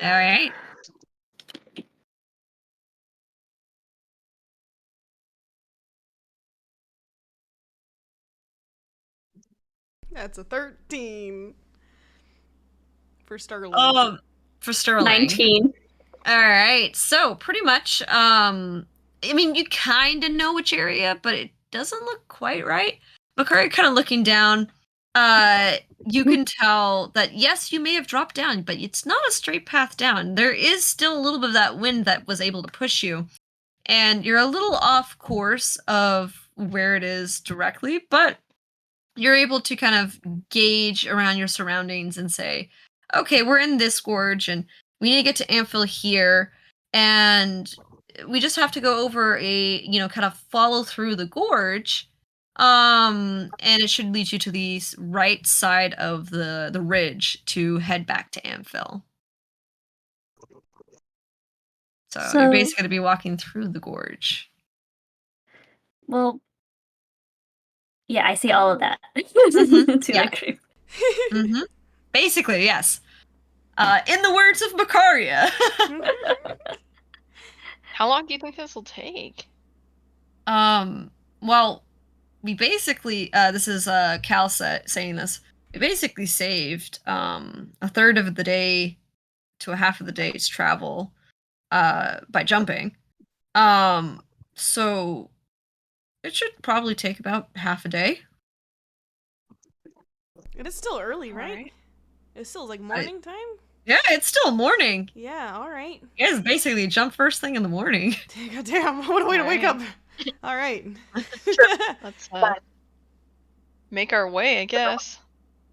Alright. That's a 13. For Sterling. For Sterling. 19. Alright, so pretty much, I mean, you kind of know which area, but it doesn't look quite right. Makari kind of looking down, you can tell that, yes, you may have dropped down, but it's not a straight path down. There is still a little bit of that wind that was able to push you, and you're a little off course of where it is directly, but you're able to kind of gauge around your surroundings and say, okay, we're in this gorge, and we need to get to Amphil here, and we just have to go over kind of follow through the gorge, and it should lead you to the right side of the ridge to head back to Amphil. So you're basically going to be walking through the gorge. Well, yeah, I see all of that. Yeah. Basically, yes. In the words of Macaria. How long do you think this will take? Well, we basically, this is Cal saying this. We basically saved a third of the day to a half of the day's travel by jumping. So it should probably take about half a day. It is still early, right? It still like morning time? Yeah, it's still morning. Yeah, alright. You guys basically jump first thing in the morning. God damn, what a way to wake up. Alright. Let's make our way, I guess.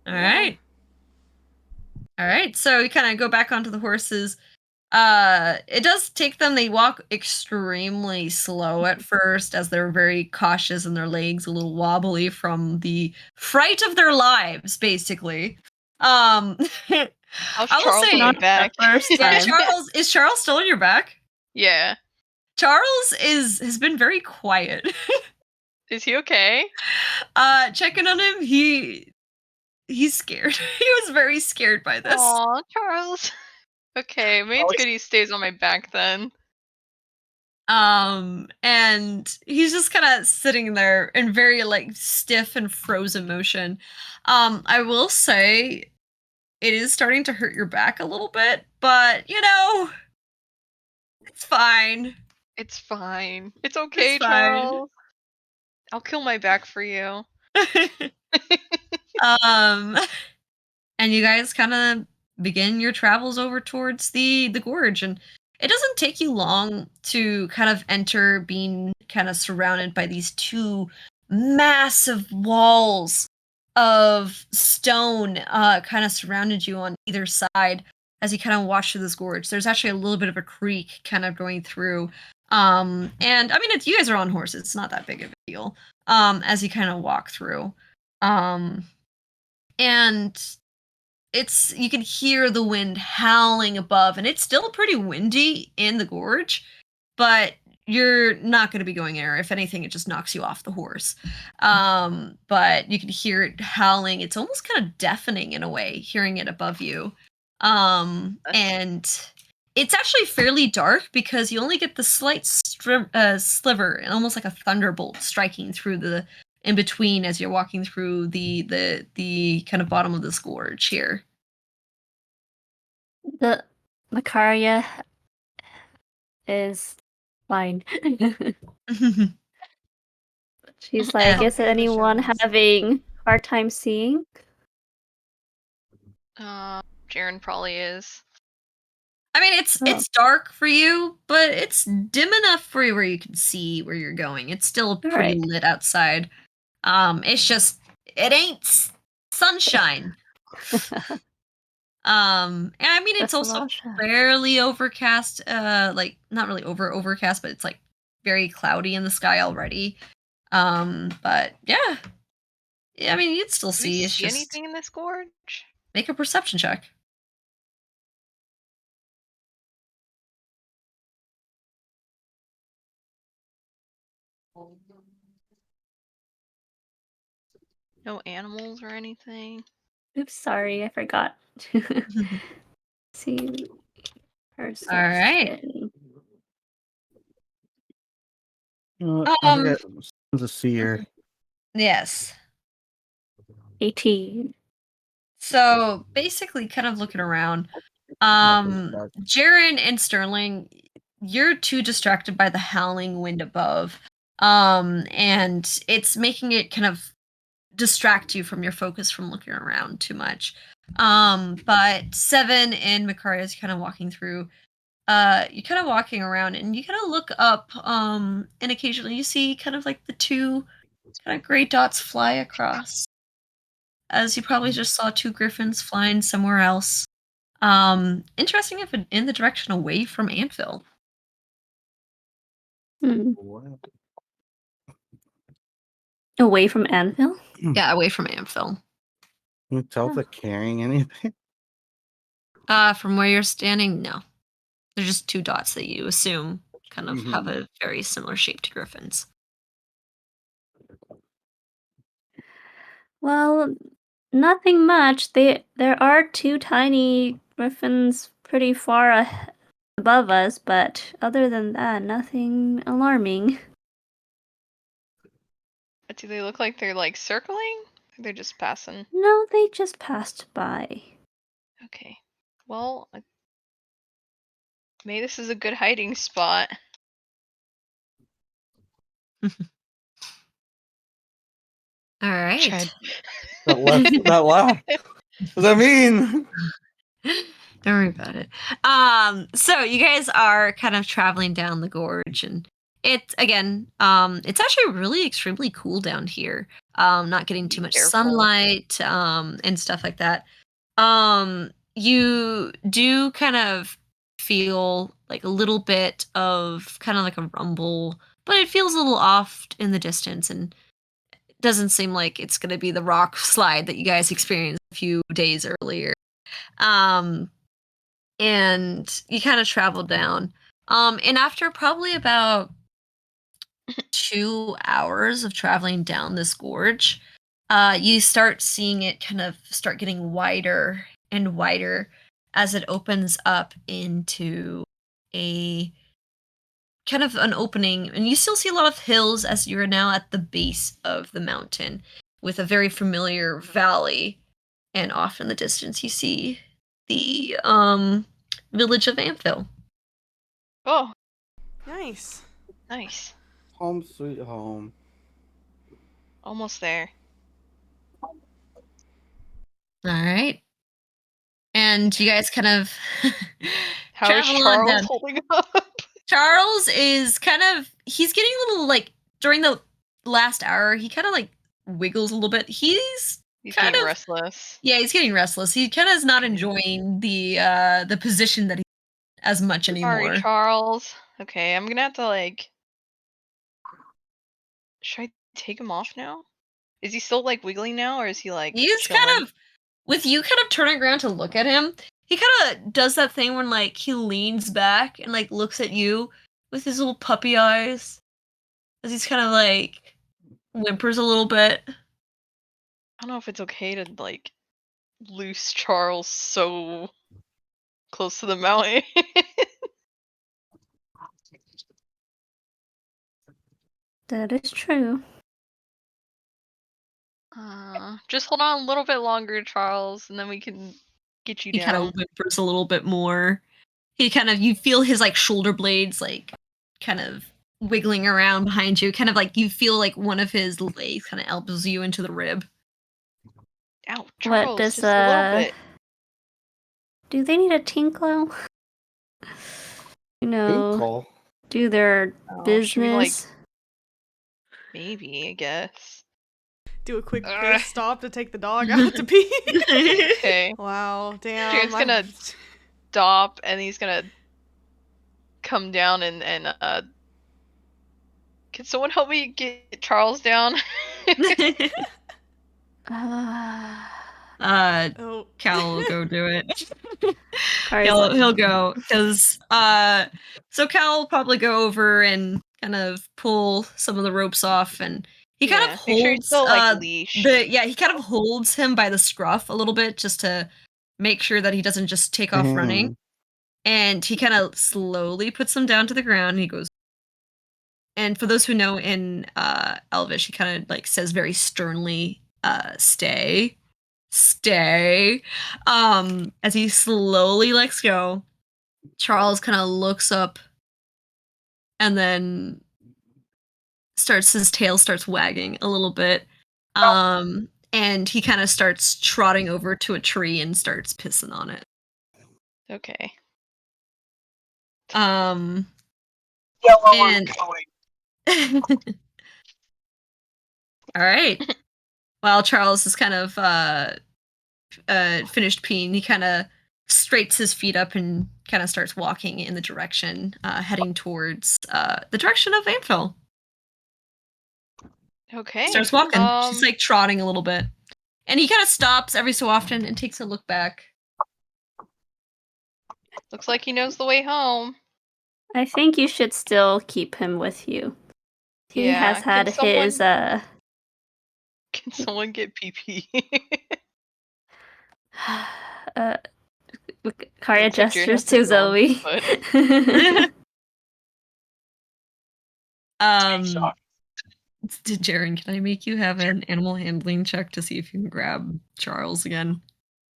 Alright. Alright, so you kind of go back onto the horses. It does take them, they walk extremely slow at first as they're very cautious and their legs a little wobbly from the fright of their lives, basically. How's Charles on your back? Yeah, is Charles still on your back? Yeah. Charles has been very quiet. Is he okay? Checking on him, he's scared. He was very scared by this. Aw, Charles. Okay, maybe it's good he stays on my back then. And he's just kind of sitting there in very like stiff and frozen motion. I will say it is starting to hurt your back a little bit, but you know, it's fine. It's fine. It's okay, It's fine. Charles. I'll kill my back for you. um and you guys kind of begin your travels over towards the gorge, and it doesn't take you long to kind of enter being kind of surrounded by these two massive walls of stone kind of surrounded you on either side as you kind of watch through this gorge. There's actually a little bit of a creek kind of going through, and I mean, you guys are on horses, it's not that big of a deal, as you kind of walk through, and you can hear the wind howling above, and it's still pretty windy in the gorge, but you're not going to be going anywhere. If anything, it just knocks you off the horse. But you can hear it howling. It's almost kind of deafening in a way, hearing it above you. And it's actually fairly dark because you only get the slight sliver, almost like a thunderbolt striking through the in between as you're walking through the kind of bottom of this gorge here. The Macaria is fine. She's like, is anyone having hard time seeing? Jaren probably is. I mean, it's dark for you, but it's dim enough for you where you can see where you're going. It's still pretty lit outside. It's just it ain't sunshine. And I mean, it's also fairly overcast. Like not really overcast, but it's like very cloudy in the sky already. But yeah, I mean, you'd still see. It's just anything in this gorge? Make a perception check. No animals or anything? Oops, sorry, I forgot. See, perception. All right. As a seer. Yes. 18. So basically, kind of looking around, Jaren and Sterling, you're too distracted by the howling wind above, and it's making it kind of distract you from your focus from looking around too much. But Seven and Makaria is kind of walking through. You're kind of walking around, and you kind of look up, and occasionally you see kind of like the two kind of gray dots fly across. As you probably just saw two griffins flying somewhere else. Interesting if in the direction away from Anvil. Away from Anvil? Yeah, away from Anvil. Can you tell if they're carrying anything? From where you're standing, no. They're just two dots that you assume kind of have a very similar shape to griffins. Well, nothing much. There are two tiny griffins pretty far above us, but other than that, nothing alarming. Do they look like they're like circling? Or they're just passing? No, they just passed by. Okay. Well, maybe this is a good hiding spot. All right. That laugh. What does that mean? Don't worry about it. So you guys are kind of traveling down the gorge, and it's actually really extremely cool down here. Not getting too much sunlight, and stuff like that. You do kind of feel like a little bit of kind of like a rumble, but it feels a little off in the distance, and doesn't seem like it's going to be the rock slide that you guys experienced a few days earlier. And you kind of travel down. And after probably about 2 hours of traveling down this gorge, you start seeing it kind of start getting wider and wider as it opens up into a kind of an opening, and you still see a lot of hills as you're now at the base of the mountain, with a very familiar valley, and off in the distance you see the village of Amphil. Oh, Nice. nice. Home sweet home. Almost there. All right. And you guys kind of How is travel on Charles down. holding up? Charles is he's getting a little, like, during the last hour, he kind of, like, wiggles a little bit. He's kind getting of restless. Yeah, he's getting restless. He kind of is not enjoying the position that he's in as much anymore. Sorry, Charles. Okay, I'm gonna have to, like... Should I take him off now? Is he still, like, wiggling now, or is he, like, He's chilling? kind of, with you kind of turning around to look at him, he kind of does that thing when, like, he leans back and, like, looks at you with his little puppy eyes, as he's kind of, like, whimpers a little bit. I don't know if it's okay to, like, loose Charles so close to the mountain. That is true. Just hold on a little bit longer, Charles, and then we can get you He kind down. of whimpers a little bit more. He kind of, you feel his, like, shoulder blades, like, kind of wiggling around behind you. Kind of like you feel like one of his legs kind of elbows you into the rib. Ow, Charles, What does just a little bit. do they need a tinkle? You know, Tinkle. do their Should we, like, business. maybe, I guess. Do a quick piss stop to take the dog out to pee. Okay. Wow, damn. Jared's gonna stop, and he's gonna come down and can someone help me get Charles down? Oh. Cal will go do it. Kari's He'll go, because so Cal will probably go over and kind of pull some of the ropes off, and he kind of Make sure he's holds still, like, leashed. he kind of holds him by the scruff a little bit, just to make sure that he doesn't just take off running. And he kind of slowly puts him down to the ground, and he goes. And for those who know, in Elvish, he kind of, like, says very sternly, stay. As he slowly lets go, Charles kind of looks up, and then his tail starts wagging a little bit. And he kind of starts trotting over to a tree and starts pissing on it. Okay. Yellow And going. all right. While Charles is kind of finished peeing, he kind of straights his feet up and kind of starts walking in the direction, heading towards the direction of Amphil. Okay. Starts walking. She's, like, trotting a little bit. And he kind of stops every so often and takes a look back. Looks like he knows the way home. I think you should still keep him with you. He Yeah, has had his Can someone get PP? Karya Looks like Jared gestures has to to go on Zoe. Jaren, can I make you have an animal handling check to see if you can grab Charles again?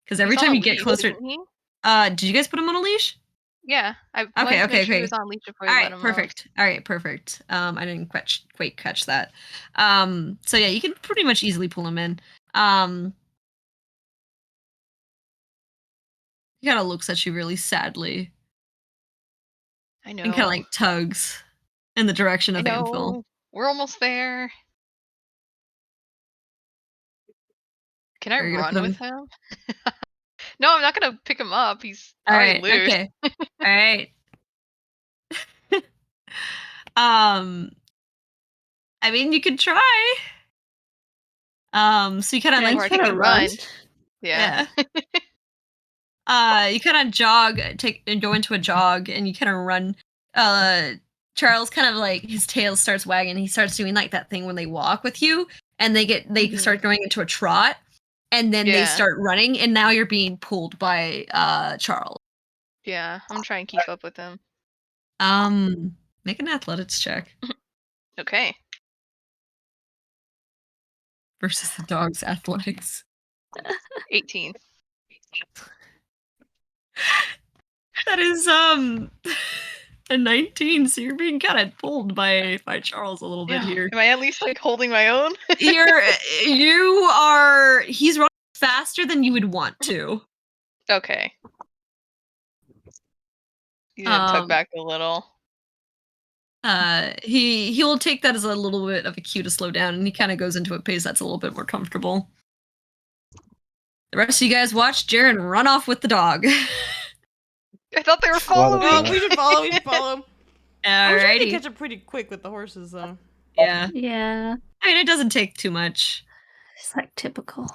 Because every time you get closer... did you guys put him on a leash? Yeah. I Okay. He was on leash before you All let right, him perfect. All right, perfect. I didn't quite catch that. So yeah, you can pretty much easily pull him in. He kind of looks at you really sadly. I know. And kind of, like, tugs in the direction of Amphil. know. We're almost there. Can I run with him? No, I'm not gonna pick him up. He's already loose. Okay. All right. I mean, you could try. So you kind of, like, Or I can run. Yeah. You kind of jog, go into a jog, and you kind of run. Charles kind of, like, his tail starts wagging. He starts doing, like, that thing when they walk with you, and they start going into a trot, and then they start running, and now you're being pulled by Charles. Yeah, I'm trying to keep up with him. Make an athletics check Okay. versus the dog's athletics. 18. That is a 19, so you're being kind of pulled by Charles a little bit here. Am I at least like holding my own? He's running faster than you would want to. Okay. You gonna tug back a little. He will take that as a little bit of a cue to slow down, and he kind of goes into a pace that's a little bit more comfortable. The rest of you guys watch Jaren run off with the dog. I thought they were following. Oh, we should follow. We should follow. I'm sure we Alrighty. can catch up pretty quick with the horses, though. Yeah. Yeah. I mean, it doesn't take too much. It's like typical.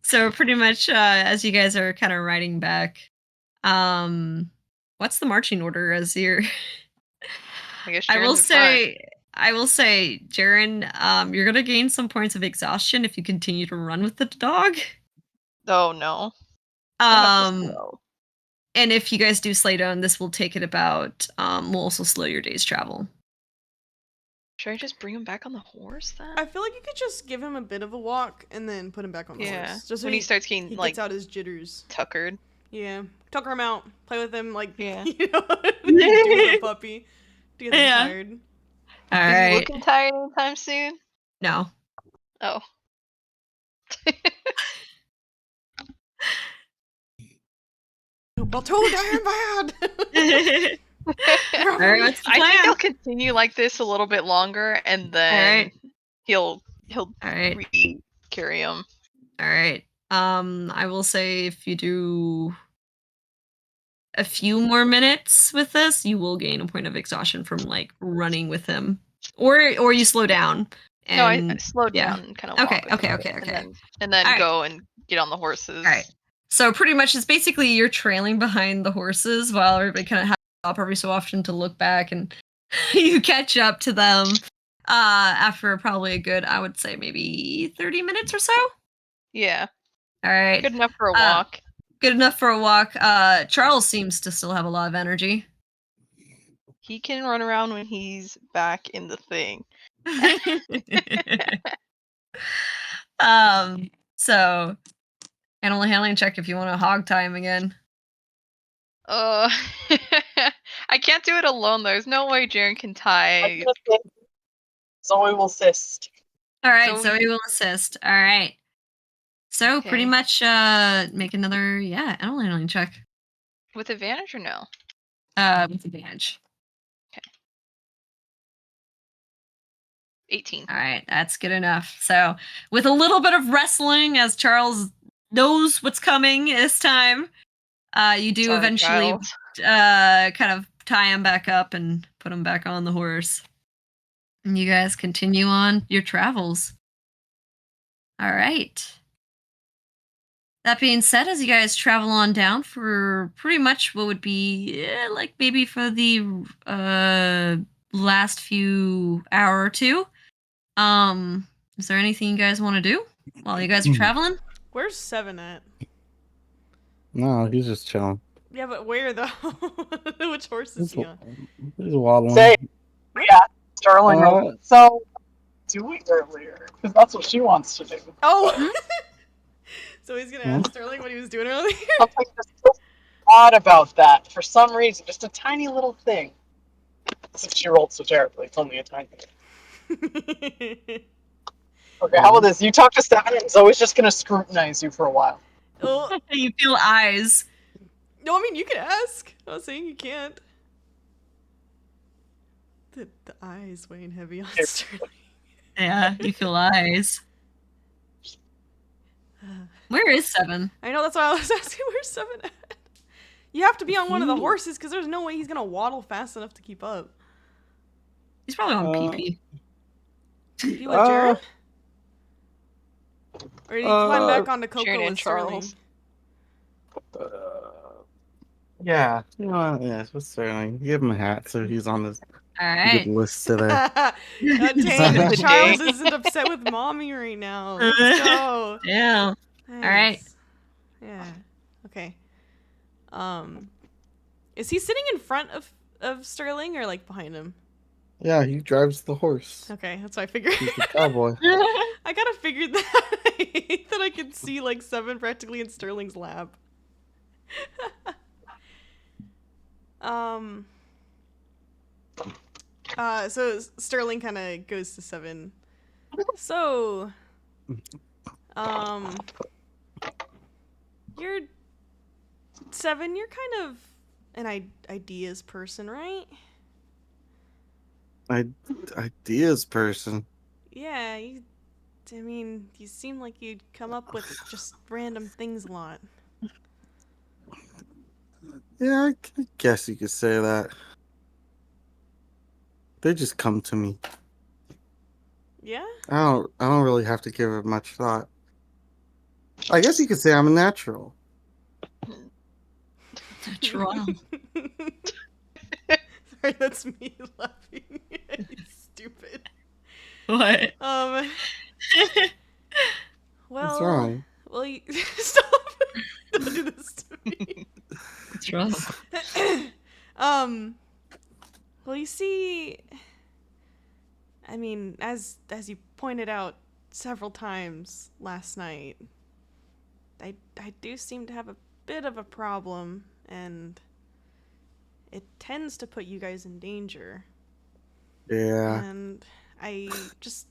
So pretty much, as you guys are kind of riding back, what's the marching order as you're? I guess I will Jaren's in front. say, Jaren, you're gonna gain some points of exhaustion if you continue to run with the dog. Oh no. I have to Um, slow. and if you guys do slow down, this will take it about. Will also slow your day's travel. Should I just bring him back on the horse then? I feel like you could just give him a bit of a walk and then put him back on the Yeah. horse. Just so When he starts getting he like gets out his jitters. tuckered. Yeah, tucker him out, play with him like Yeah. you know what you do with a puppy to get them Yeah. tired. All Is he right. looking tired anytime soon? No. Oh. Well, totally iron bad. All right. What's the I think plan? he'll continue like this a little bit longer, and then Alright. he'll All right. carry him. All right. I will say if you do a few more minutes with this, you will gain a point of exhaustion from like running with him, or you slow down. And, No, I slowed yeah. down and kind of Okay, walk. with okay, him, okay. And then Alright. go and get on the horses. All right. So pretty much it's basically you're trailing behind the horses while everybody kind of has to stop every so often to look back, and you catch up to them after probably a good, I would say maybe 30 minutes or so. Yeah. All right. Good enough for a walk. Good enough for a walk. Charles seems to still have a lot of energy. He can run around when he's back in the thing. So animal handling check if you want to hog tie him again. I can't do it alone. There's no way Jaren can tie. Zoe will assist. All right, Zoe- Zoe will assist. All right. So pretty Okay. much make another animal handling check. With advantage or no? With advantage. 18. All right, that's good enough. So with a little bit of wrestling, as Charles knows what's coming this time, you do Sorry, eventually child. kind of tie him back up and put him back on the horse. And you guys continue on your travels. All right. That being said, as you guys travel on down for pretty much what would be like maybe for the last few hour or two, is there anything you guys want to do while you guys are traveling? Where's Seven at? No, he's just chilling. Yeah, but where though? Which horse is he on? He's waddling. Say, yeah, Sterling. So, doing earlier because that's what she wants to do. Oh, so he's gonna ask Sterling what he was doing earlier. Something just so odd about that for some reason, just a tiny little thing. Since she rolled so terribly, it's only a tiny thing. Okay, how about this? You talk to Seven, and Zoe's just gonna scrutinize you for a while. Oh, You feel eyes. no, I mean you can ask. I'm not saying you can't. The eyes weighing heavy on Sterling. Yeah, you feel eyes. Where is Seven? I know, that's why I was asking where's Seven at. You have to be on one of the horses because there's no way he's gonna waddle fast enough to keep up. He's probably on PP. You with Jared? Or did he climb back onto Coco Jared and with Sterling? Yeah. You know, yeah, it's with Sterling. Give him a hat so he's on this All good right. list today. Dang, Charles isn't upset with mommy right now. Let's go. Yeah. Nice. All right. Yeah. Okay. Is he sitting in front of Sterling or like behind him? Yeah, he drives the horse. Okay, that's what I figured. He's the cowboy. I kind of figured that that I could see like 7 practically in Sterling's lap. So Sterling kind of goes to 7. So, you're 7. You're kind of an ideas person, right? Ideas person. Yeah, I mean, you seem like you'd come up with just random things a lot. Yeah, I guess you could say that. They just come to me. Yeah? I don't really have to give it much thought. I guess you could say I'm a natural. Natural. Sorry, that's me laughing. You stupid. What? Well, What's wrong? Well, stop! Don't do this to me. What's wrong? Well, you see, I mean, as you pointed out several times last night, I do seem to have a bit of a problem, and it tends to put you guys in danger. Yeah. And I just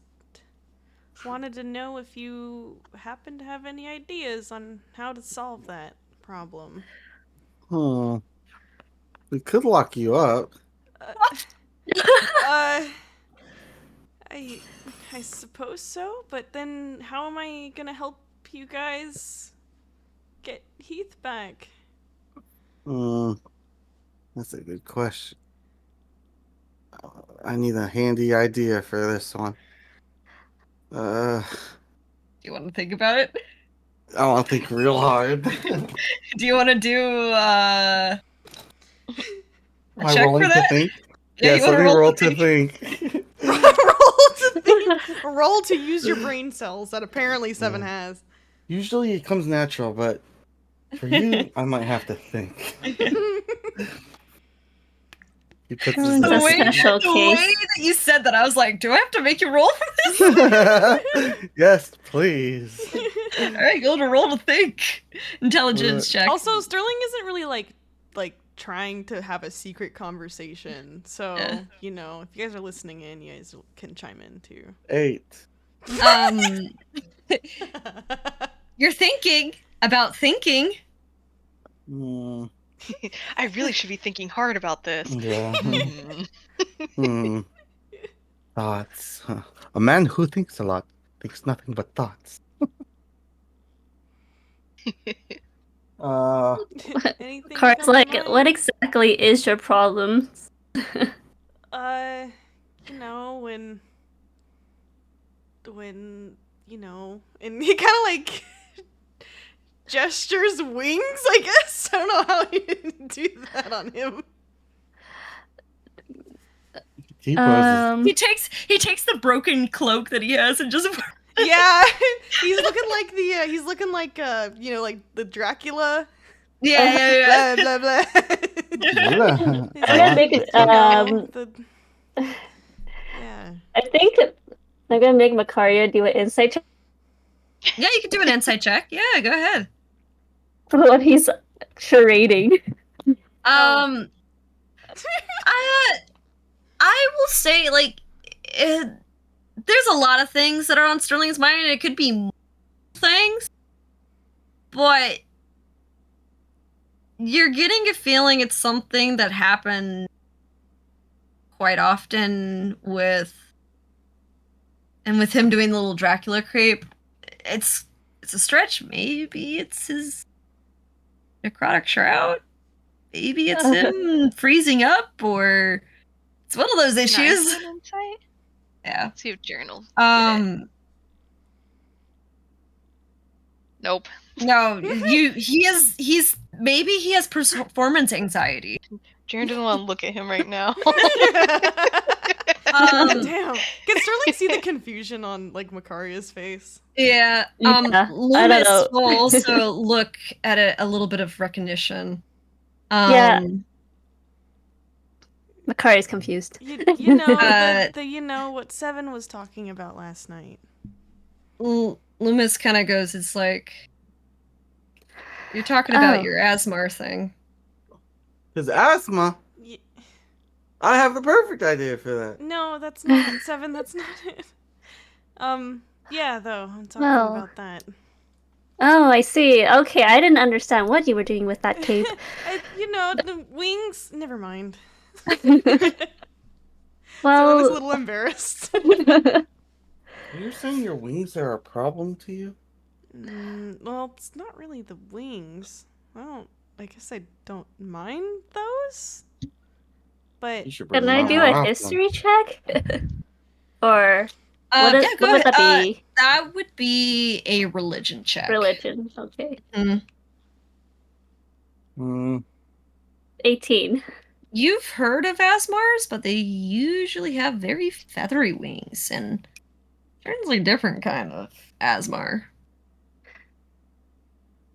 wanted to know if you happen to have any ideas on how to solve that problem. We could lock you up. I suppose so, but then how am I gonna help you guys get Heath back? That's a good question. I need a handy idea for this one. Do you want to think about it? I want to think real hard. Do you want to do a Am I check rolling for that? to think? Yeah, Yes, you let want me roll to to think. Roll to use your brain cells that apparently 7 has. Usually it comes natural, but for you, I might have to think. He puts his It's a notes in. special The case. way that you said that, I was like, do I have to make you roll for this? Yes, please. All right, go to roll to think. Intelligence check. Also, Sterling isn't really like trying to have a secret conversation. So, Yeah. you know, if you guys are listening in, you guys can chime in too. 8. You're thinking about thinking. I really should be thinking hard about this. Yeah. Thoughts. Huh. A man who thinks a lot thinks nothing but thoughts. Anything Car's come to like, mind? what exactly is your problem? You know, when you know, and he kind of like gestures wings, I guess. I don't know how he didn't do that on him. He poses. He takes the broken cloak that he has and just Yeah, he's looking like you know, like the Dracula. yeah. Blah blah blah. He's I'm gonna make you it, know, yeah. I think I'm gonna make Macario do an insight check Yeah, you can do an insight check. Yeah, go ahead. for what he's charading. I will say, like, there's a lot of things that are on Sterling's mind, and it could be things, but you're getting a feeling it's something that happened quite often with him doing the little Dracula creep. It's a stretch. Maybe it's his necrotic shroud. Maybe it's him freezing up, or it's one of those issues. Nice insight. Yeah. Let's see if journal. Nope. No, he has performance anxiety. Jaren doesn't want to look at him right now. Damn. Can Sterling see the confusion on like Macario's face? Yeah. Yeah, I don't Loomis know. will also look at it a little bit of recognition. Yeah. Makari's confused. You know Uh, you know what Seven was talking about last night. Loomis kind of goes, it's like, you're talking Oh. about your Asmar thing. His asthma. Y- I have the perfect idea for that. no, that's not Seven. That's not it. Yeah, though I'm talking Well. about that. Oh, I see. Okay, I didn't understand what you were doing with that cape. You know the wings. Never mind. Well, Seven is a little embarrassed. You're saying your wings are a problem to you? Well, it's not really the wings. I guess I don't mind those. But You should bring can them I out do more a often. history check? Or Yeah, go what would ahead. that be? That would be a religion check. Religion. Okay. Hmm. 18. You've heard of Asmars, but they usually have very feathery wings and certainly different kind of Asmar.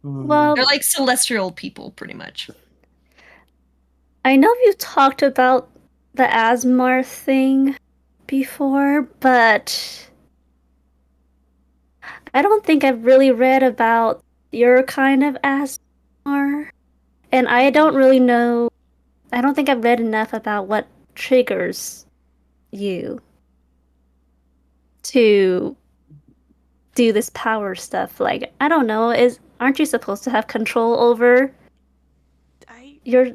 Well, They're like celestial people, pretty much. I know you talked about the Asmar thing before, but I don't think I've really read about your kind of Asmar. And I don't really know. I don't think I've read enough about what triggers you to do this power stuff. Like, I don't know, aren't you supposed to have control over your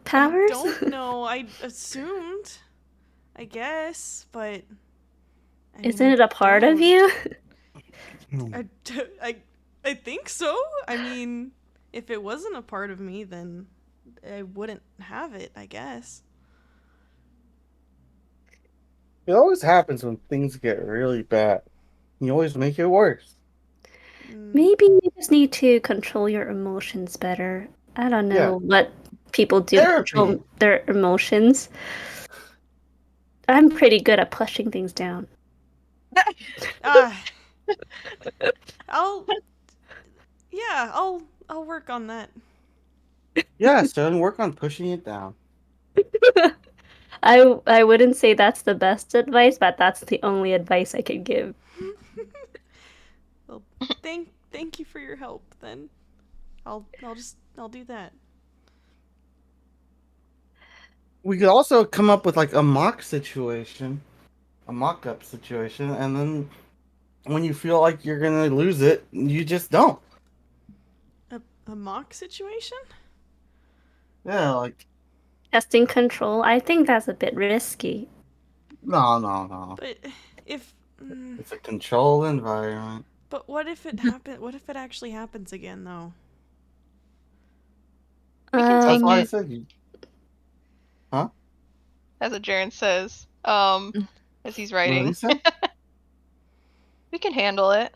powers? I don't know. I assumed. I guess, but I mean, Isn't it a part of you? I think so. I mean, if it wasn't a part of me, then I wouldn't have it, I guess. It always happens when things get really bad. You always make it worse. Maybe you just need to control your emotions better. I don't know what people do to control their emotions. I'm pretty good at pushing things down. I'll work on that. Yeah, son, work on pushing it down. I wouldn't say that's the best advice, but that's the only advice I could give. Well, thank you for your help. Then, I'll do that. We could also come up with like a mock situation, a mock-up situation, and then when you feel like you're gonna lose it, you just don't. A mock situation? Yeah, like Testing control, I think that's a bit risky. no. But if it's a controlled environment. But what if it What if it actually happens again, though? That's why I said Huh? As a Jaren says, as he's writing. We can handle it.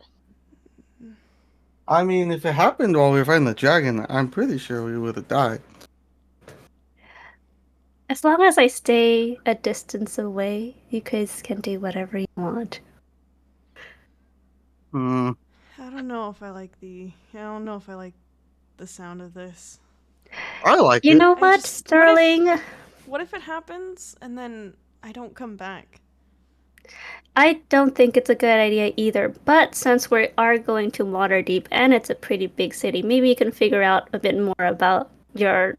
I mean, if it happened while we were fighting the dragon, I'm pretty sure we would have died. As long as I stay a distance away, you guys can do whatever you want. I don't know if I like the sound of this. I like it. You know what, Sterling? What if it happens and then I don't come back? I don't think it's a good idea either, but since we are going to Waterdeep and it's a pretty big city, maybe you can figure out a bit more about your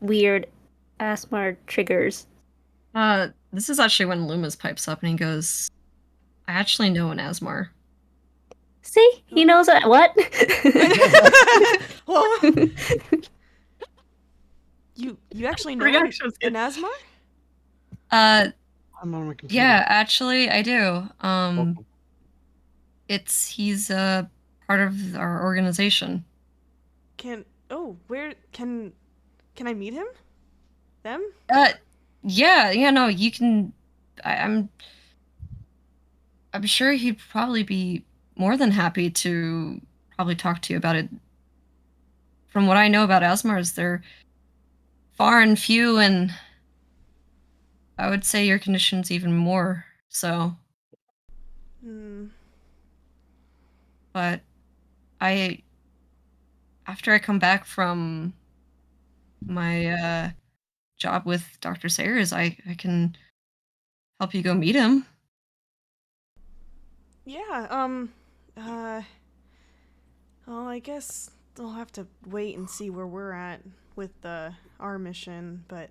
weird Asmar triggers. This is actually when Loomis pipes up and he goes, I actually know an Asmar. See? He knows what? You actually know an Asmar? Yeah, actually I do. He's a part of our organization. Where can I meet him? Them? Yeah, no, you can. I'm sure he'd probably be more than happy to probably talk to you about it. From what I know about Asmars, they're far and few, and I would say your condition's even more so. But after I come back from my job with Dr. Sayers, I can help you go meet him. Yeah, well, I guess I'll have to wait and see where we're at with our mission, but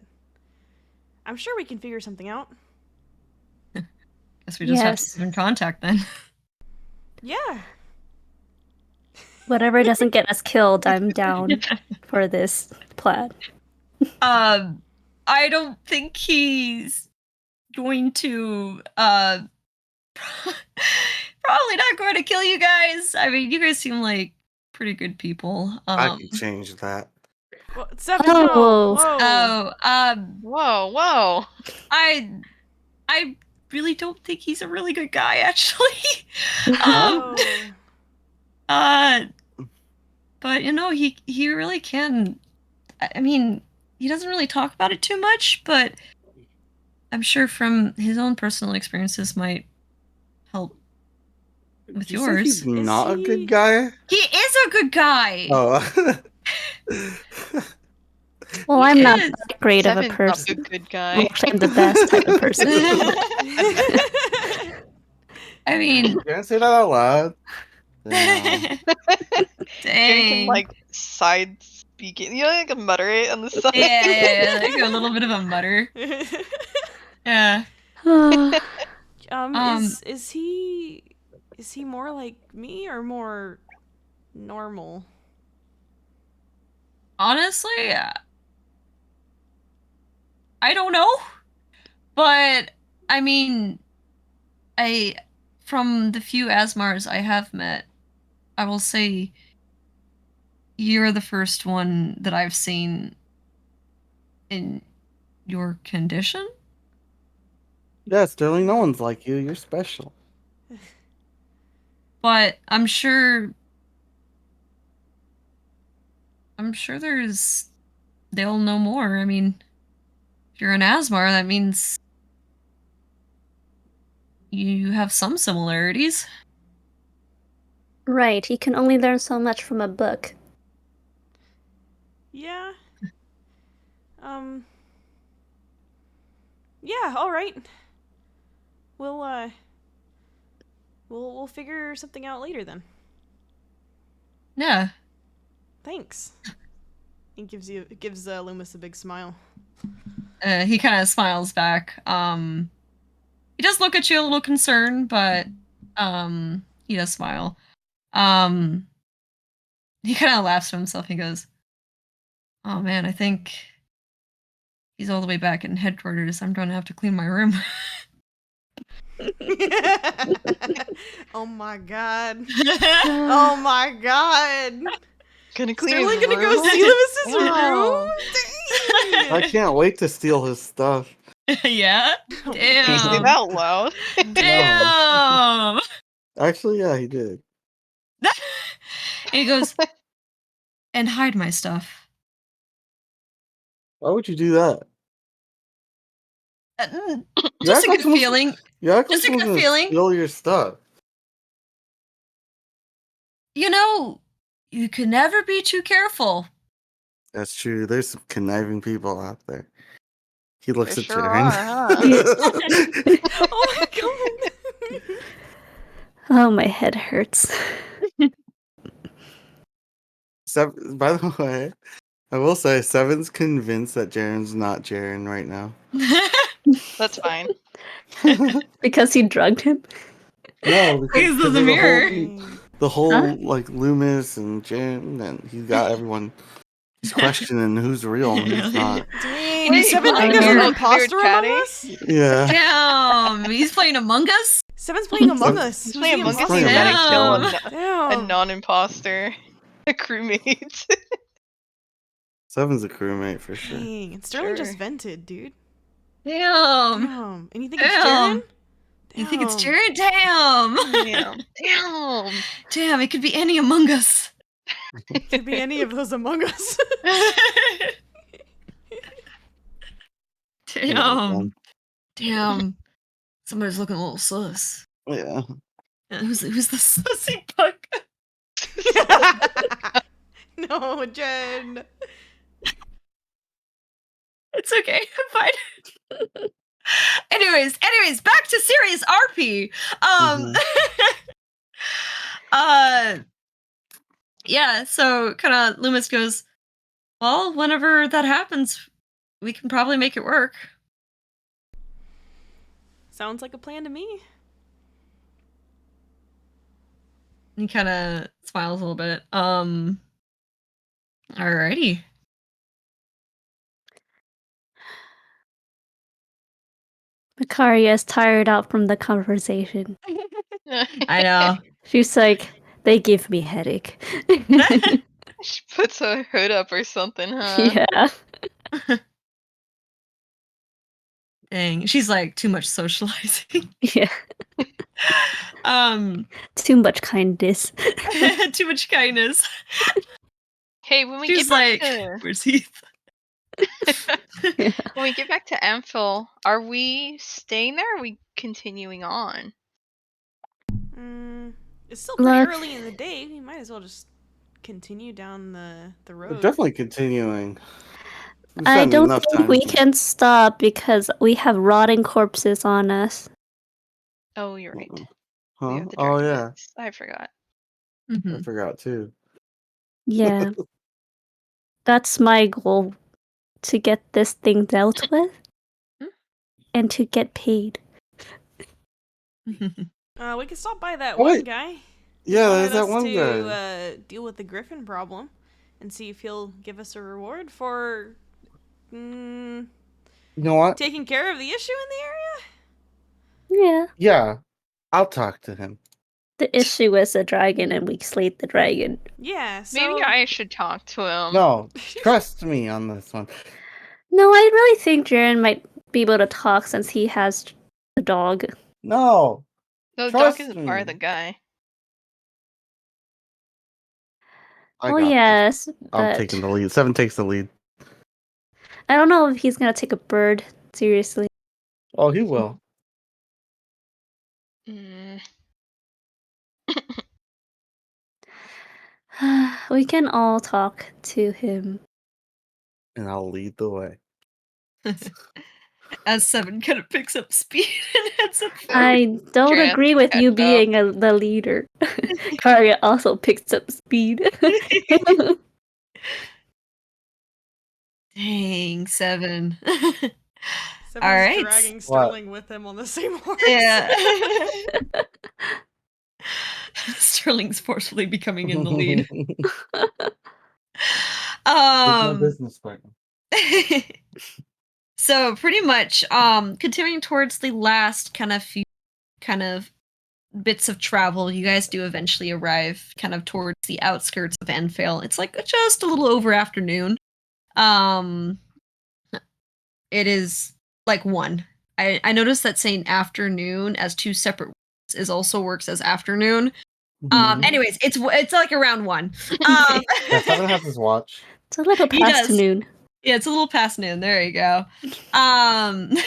I'm sure we can figure something out. Guess we just have to Yes. keep in contact then. Yeah. Whatever doesn't get us killed, I'm down for this plan. I don't think he's going to probably not going to kill you guys. I mean, you guys seem like pretty good people. I can change that. Well, Seven, Oh. no. Whoa. Whoa. I really don't think he's a really good guy, actually. Whoa. But you know, he really can. I mean, he doesn't really talk about it too much, but I'm sure from his own personal experiences might help with Did you say he's yours. not a he- good guy? He is a good guy. Oh. Well, He I'm not is. that great of a Seven's not person. a good Well, guy. actually, I'm the best type of person. I mean, You can't say that out loud. Damn. Jaren dang. can like side speak it. You know, like mutter it on the side. Yeah, like a little bit of a mutter. Yeah. Is he more like me or more normal? Honestly, I don't know. But I mean, from the few Asmars I have met, I will say you're the first one that I've seen in your condition. Yeah, Sterling, no one's like you. You're special. But I'm sure they'll know more. I mean, if you're an Asmar, that means you have some similarities. Right, you can only learn so much from a book. Yeah. Yeah, all right. We'll figure something out later then. Yeah. Thanks. He gives Loomis a big smile. He kind of smiles back. He does look at you a little concerned, but he does smile. He kind of laughs to himself. He goes, "Oh man, I think he's all the way back in headquarters. I'm going to have to clean my room." Oh my god. Oh my god. Gonna clean Sterling his gonna go room? see Lewis's Wow. room? I Dang. can't wait to steal his stuff. Yeah. Oh, Can you say Damn. that out loud? Damn. Actually, yeah, he did. And he goes, "And hide my stuff." Why would you do that? Just a like good someone's- feeling. You act like Just a someone's good gonna feeling. steal your stuff. You know, you can never be too careful. That's true. There's some conniving people out there. He looks There at sure Jaren. are, huh? Oh my god. Oh, my head hurts. By the way, I will say Seven's convinced that Jaren's not Jaren right now. That's fine. Because he drugged him? No, Because of the of mirror. the whole Huh? like Loomis and Jaren, and he's got everyone. He's questioning who's real and who's not. Dang, Wait, Seven you think playing there's an Mirror? imposter Mirror among chatting? us? Yeah. Damn, he's playing Among Us? Seven's playing Among Us. He's Who's playing the Among Us imposter? and trying to kill Damn. a Damn. non-imposter, a crewmate. Seven's a crewmate for sure. Dang, and Sterling just Sure. vented, dude. Damn. Damn. And you think it's Damn. Jaren? You think it's Damn. Jared? Damn. Damn. Damn, it could be any Among Us. Could be any of those Among Us. Damn. Damn. Somebody's looking a little sus. Yeah. Who's the sussy buck? No, Jen. It's okay. I'm fine. anyways, back to serious RP. Yeah, so kind of Loomis goes, well, whenever that happens, we can probably make it work. Sounds like a plan to me. He kind of smiles a little bit. Alrighty. Makaria is tired out from the conversation. I know. She's like, they give me headache. She puts a hood up or something, huh? Yeah. Dang, she's like too much socializing. Yeah. Too much kindness. Too much kindness. Hey, when we She's get back like, to where's Heath? Yeah. when we get back to Amphil, are we staying there? Or are we continuing on? It's still pretty Look. early in the day. We might as well just continue down the We're road. definitely continuing. We've I spent don't enough think time we here. can stop because we have rotting corpses on us. Oh, you're right. We Huh? have the Oh dragon yeah, dance. I forgot. Mhm. I forgot too. Yeah. That's my goal, to get this thing dealt with and to get paid. We could stop by that Oh, one wait. guy. Yeah, He there's wanted that us one to guy. deal with the griffin problem and see if he'll give us a reward for You know what? taking care of the issue in the area. Yeah. Yeah, I'll talk to him. The issue is the dragon and we slayed the dragon. Yeah, so Maybe I should talk to him. No, trust me on this one. No, I really think Jaren might be able to talk since he has the dog. No, No, the trust dog isn't me. part of the guy. I Oh got this. yes, I'm but taking the lead. 7 takes the lead. I don't know if he's gonna take a bird seriously. Oh, he will. Mm. We can all talk to him. And I'll lead the way. As 7 kind of picks up speed and heads up forward. I don't Jaren agree has to with you catch up. being the leader. Karya also picks up speed. Dang, 7. Seven's Alright. dragging Sterling with him on the same horse. Yeah. Sterling's forcefully becoming in the lead. He's my business partner. So pretty much continuing towards the last kind of few kind of bits of travel, you guys do eventually arrive kind of towards the outskirts of Anfield. It's like just a little over afternoon. It is like 1. I noticed that saying afternoon as 2 separate words is also works as afternoon. Mhm. Anyways, it's like around 1. Yeah, 7 has his watch. It's a little He past does. noon. Yeah, it's a little past noon. There you go. And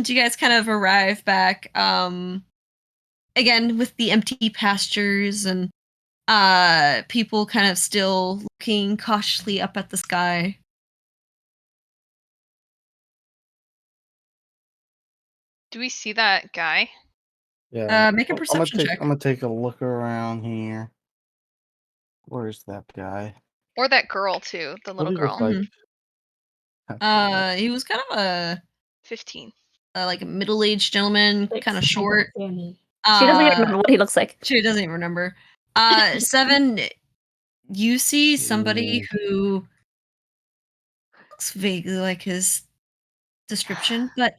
you guys kind of arrive back again with the empty pastures and people kind of still looking cautiously up at the sky. Do we see that guy? Yeah. Make a perception check. I'm gonna take a look around here. Where's that guy? Or that girl too, the What little do he girl. look like? He was kind of a 15. like a middle-aged gentleman, kind of short. She doesn't even remember what he looks like. She doesn't even remember. 7, you see somebody who looks vaguely like his description, but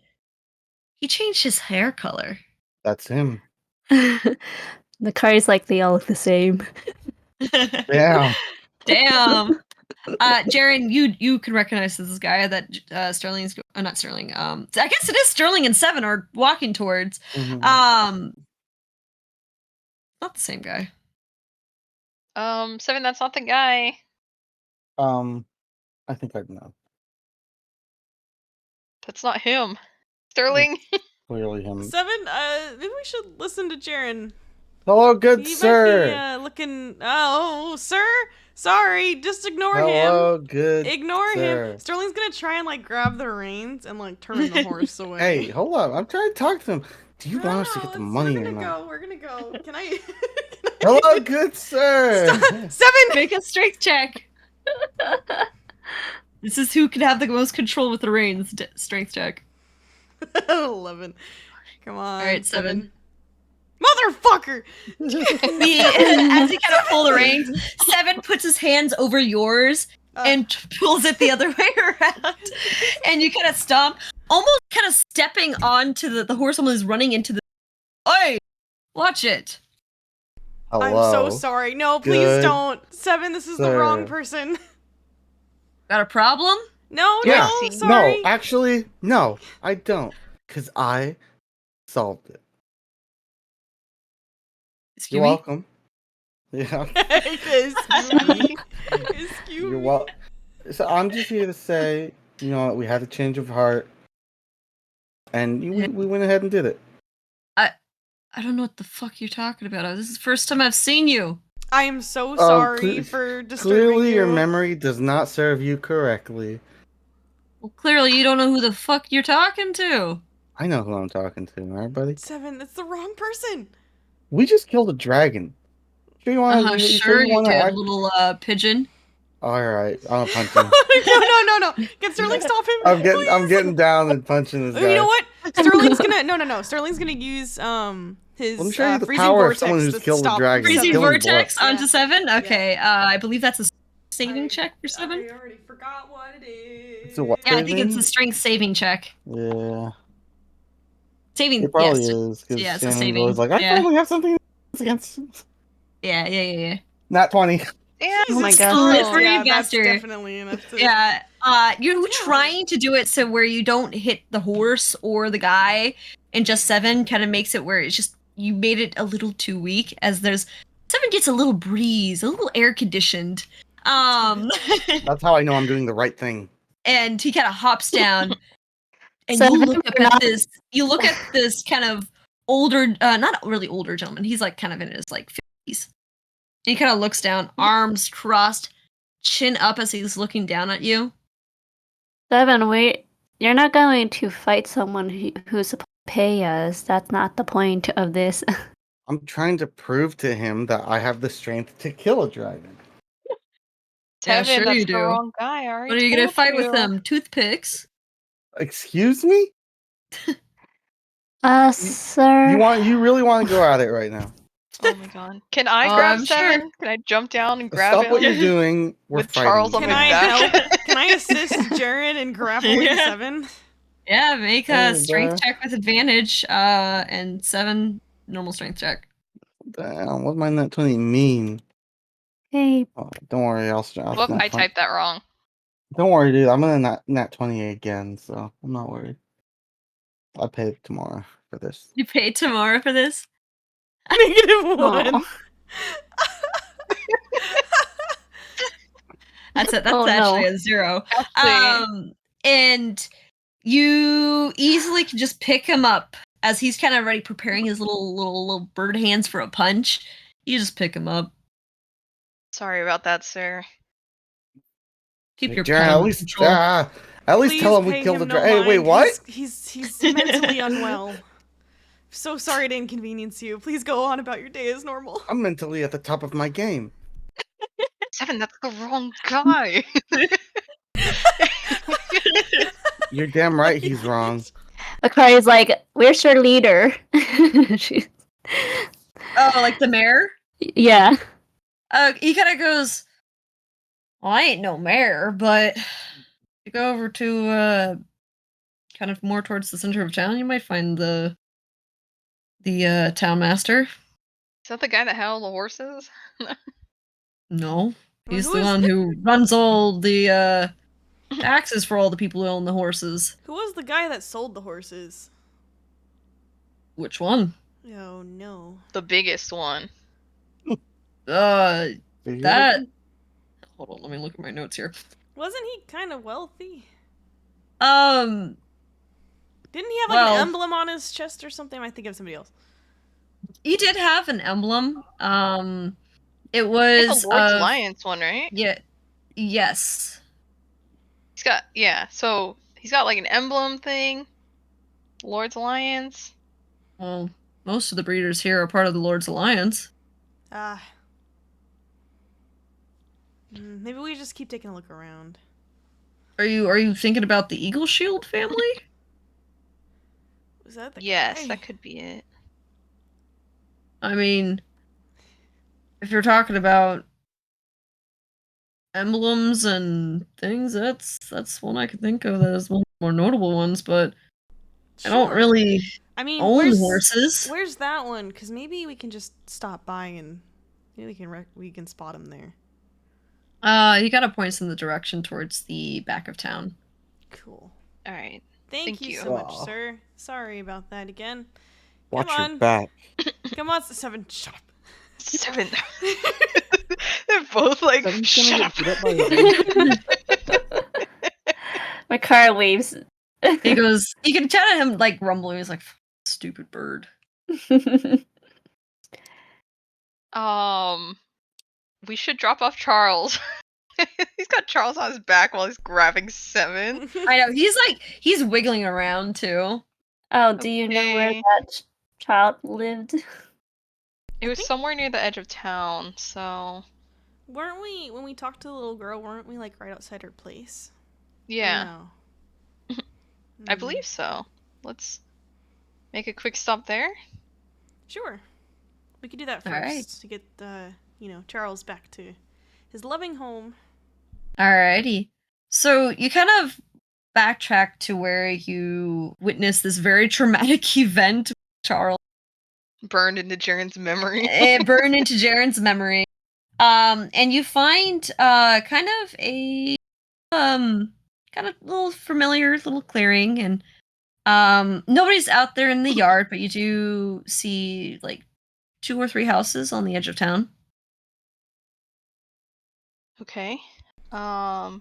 he changed his hair color. That's him. The car's like they all look the same. Yeah. Damn. Jaren, you can recognize this guy that Sterling's not Sterling. I guess it is Sterling and 7 are walking towards. Mhm. Not the same guy. 7, that's not the guy. I think I know. That's not him. Sterling. Clearly him. 7, maybe we should listen to Jaren. Hello, good He sir. might be looking. Oh, sir, Sorry, just ignore Hello, him. good Ignore sir. him. Sterling's gonna try and like grab the reins and like turn the horse away. Hey, hold up. I'm trying to talk to him. Do you No, want us to get the let's- money or We're gonna not? go. We're gonna go. Can I? Hello, good sir. Stop. 7. Make a strength check. This is who can have the most control with the reins. Strength check. 11. Come on. All right, 7. Motherfucker! As you kind of pull the reins, 7 puts his hands over yours and pulls it the other way around. And you kind of stomp, almost kind of stepping onto the horse, almost running into the. Oi! Watch it. Hello. I'm so sorry. No, please Good don't. 7, this is the sir. wrong person. Got a problem? No, Yeah. no, sorry. No, actually, no, I don't. Because I solved it. Excuse You're me? welcome. Yeah. Excuse me. Excuse You're me. welcome. So I'm just here to say, you know, we had a change of heart. And we went ahead and did it. I don't know what the fuck you're talking about. This is the first time I've seen you. I am so sorry for disturbing Clearly, you. your memory does not serve you correctly. Well, clearly you don't know who the fuck you're talking to. I know who I'm talking to, alright, buddy? 7, that's the wrong person. We just killed a dragon. Sure you want to? Sure you wanna did, act? little pigeon. All right, I'm gonna punch him. No. Can Sterling stop him? I'm getting down and punching this guy. You know what? Sterling's gonna no. Sterling's gonna use his Let me show you the freezing power of vortex someone who's to killed a stop dragon. Freezing Killing vortex blood. onto 7? Okay, I believe that's a saving check for 7. I already forgot what it is. It's a what? Yeah, I think it's Saving? a strength saving check. Yeah, Saving, it probably yes. is. Because Yeah, it's a Shannon's saving. always like, I Yeah. finally have something against. Yeah. Not 20. Yeah, Oh my it's gosh. still- Slippery Yeah, that's bastard. definitely enough to... Yeah, you're trying to do it so where you don't hit the horse or the guy, and just 7 kind of makes it where it's just, you made it a little too weak, as 7 gets a little breeze, a little air conditioned. That's how I know I'm doing the right thing. And he kind of hops down, and So you if look we're up at not- this. You look at this kind of older, not really older gentleman. He's like kind of in his like 50s. And he kind of looks down, arms crossed, chin up as he's looking down at you. 7, you're not going to fight someone who's supposed to pay us. That's not the point of this. I'm trying to prove to him that I have the strength to kill a dragon. Yeah, Tevin, sure that's you the do. wrong guy. I already What are you gonna told fight with you. them? Toothpicks? Excuse me? Sir. You really want to go at it right now? Oh my god. Can I Oh, grab I'm 7? sure. Can I jump down and grab Stop him? what you're doing. We're With fighting. Charles on Can my I back. help? Can I assist Jaren in grappling Yeah. 7? Yeah, make Oh, a strength check with advantage, and 7 normal strength check. Damn, what might that 20 mean? Hey, Oh, don't worry, I'll Whoop, I typed that wrong. Don't worry, dude. I'm gonna nat 20 again, so I'm not worried. I'll pay it tomorrow for this. You pay tomorrow for this? -1. Aw. That's Oh, actually no. a 0. Actually, And you easily can just pick him up as he's kind of already preparing his little bird hands for a punch. You just pick him up. sorry about that, sir. Keep your Jared, pen at under least, control. at least Please tell him we pay killed the him no dragon. Hey, wait, mind. what? He's mentally unwell. So sorry to inconvenience you. Please go on about your day as normal. I'm mentally at the top of my game. 7, that's the wrong guy. You're damn right he's wrong. Akari's like, where's your leader? She's- Oh, like the mayor? yeah. He kind of goes, well, I ain't no mayor, but you go over to kind of more towards the center of town, you might find the town master. Is that the guy that had all the horses? No, he's Who the is- one who runs all the taxes for all the people who own the horses. Who was the guy that sold the horses? Which one? Oh no. The biggest one. That. Hold on, let me look at my notes here. Wasn't he kind of wealthy? Um, Didn't he have like Well- an emblem on his chest or something? I think of somebody else. he did have an emblem. It It's was the Lord's Alliance one, right? Yeah. Yes. He's got so he's got like an emblem thing. Lord's Alliance. Well, most of the breeders here are part of the Lord's Alliance. Maybe we just keep taking a look around. Are you thinking about the Eagle Shield family? Was that the Yes, guy? that could be it. I mean, if you're talking about emblems and things, that's one I could think of that is one of the more notable ones, but I don't Sure. really I mean, own horses. Where's that one? Because maybe we can just stop by and maybe we can spot him there. He kind of points in the direction towards the back of town. Cool. All right. Thank you so much, sir. Sorry about that again. Watch Come your on. back. Come on, 7. Shut up. 7. They're both like, Seven's shut gonna up. get beat up by My car waves. He goes, you can chat at him like rumbling. He's like, stupid bird. We should drop off Charles. He's got Charles on his back while he's grabbing 7. I know, he's wiggling around too. Oh, do you know where Okay. that child lived? It was somewhere near the edge of town, so Weren't we, when we talked to the little girl, weren't we like right outside her place? yeah, No. I believe so. Let's make a quick stop there. Sure. We could do that first Alright. to get Charles back to his loving home. Alrighty. So you kind of backtrack to where you witnessed this very traumatic event, Charles. Burned into Jaren's memory. It burned into Jaren's memory. And you find kind of a kind of little familiar little clearing, and nobody's out there in the yard, but you do see like 2 or 3 houses on the edge of town. Okay. The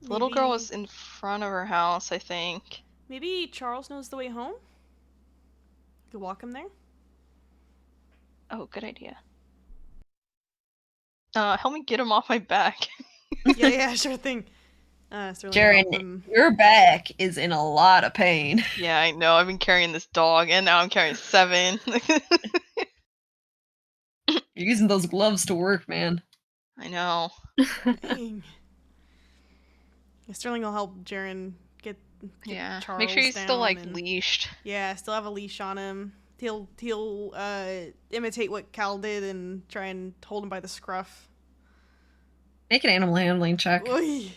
little girl was in front of her house, I think. Maybe Charles knows the way home? You could walk him there? Oh, good idea. Help me get him off my back. Yeah, sure thing. Sterling, Jaren, your back is in a lot of pain. Yeah, I know. I've been carrying this dog, and now I'm carrying 7. You're using those gloves to work, man. I know. Dang. Yeah, Sterling will help Jaren get Charles Make sure he's still like down and- leashed. Yeah, still have a leash on him. He'll imitate what Cal did and try and hold him by the scruff. Make an animal handling check. Oy.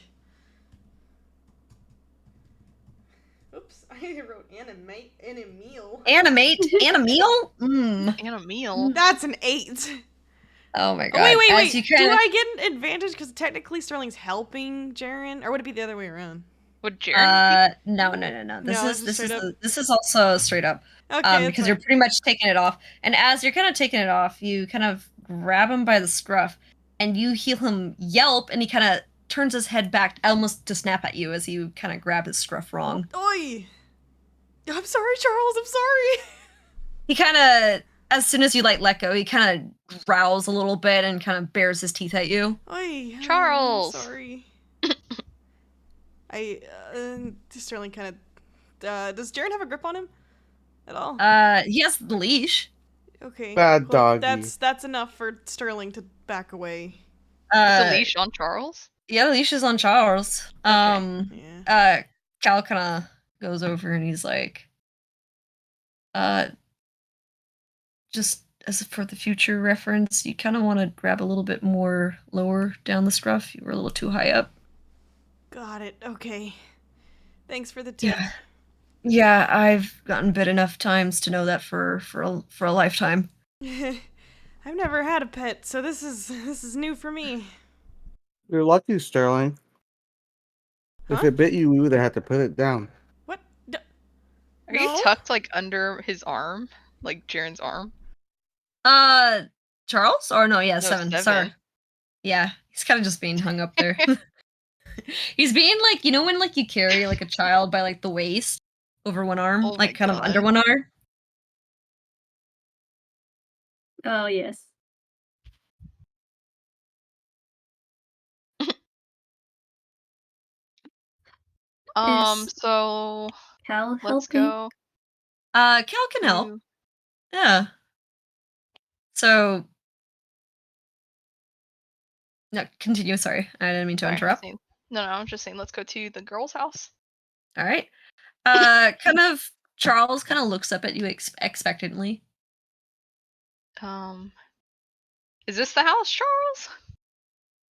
Oops, I wrote animate. Animate? Animal? And a meal. That's an 8. Oh my god. Oh, wait. As you Do kinda- I get an advantage because technically Sterling's helping Jaren, or would it be the other way around? Would Jaren? No. This is also straight up. Okay, Because you're pretty much taking it off, and as you're kind of taking it off, you kind of grab him by the scruff, and you hear him yelp, and he kind of turns his head back, almost to snap at you as you kind of grab his scruff wrong. Oi! I'm sorry, Charles. I'm sorry. He kind of, as soon as you like let go, he kind of growls a little bit and kind of bares his teeth at you. Oi, Charles! I'm sorry. Sterling kind of. Does Jaren have a grip on him at all? He has the leash. Okay. Bad doggy. That's enough for Sterling to back away. The leash on Charles? Yeah, the leash is on Charles. Yeah. Cal kind of goes over and he's like, just as for the future reference, you kind of want to grab a little bit more lower down the scruff. You were a little too high up. Got it. Okay. Thanks for the tip. Yeah, I've gotten bit enough times to know that for a lifetime. I've never had a pet, so this is new for me. You're lucky, Sterling. If Huh? it bit you, we would have had to put it down. What? Are you tucked like under his arm? Like Jaren's arm? Charles? Or no, yeah, No, 7. 7. Sorry. Yeah, he's kind of just being hung up there. He's being like, you know when like you carry like a child by like the waist over one arm, Oh my like kind of God. under one arm? Oh, yes. So Cal let's helping? go. Cal can help. to- Yeah. So no, continue. Sorry, I didn't mean to sorry, interrupt. No, I'm just saying. Let's go to the girl's house. All right. Charles kind of looks up at you expectantly. Is this the house, Charles?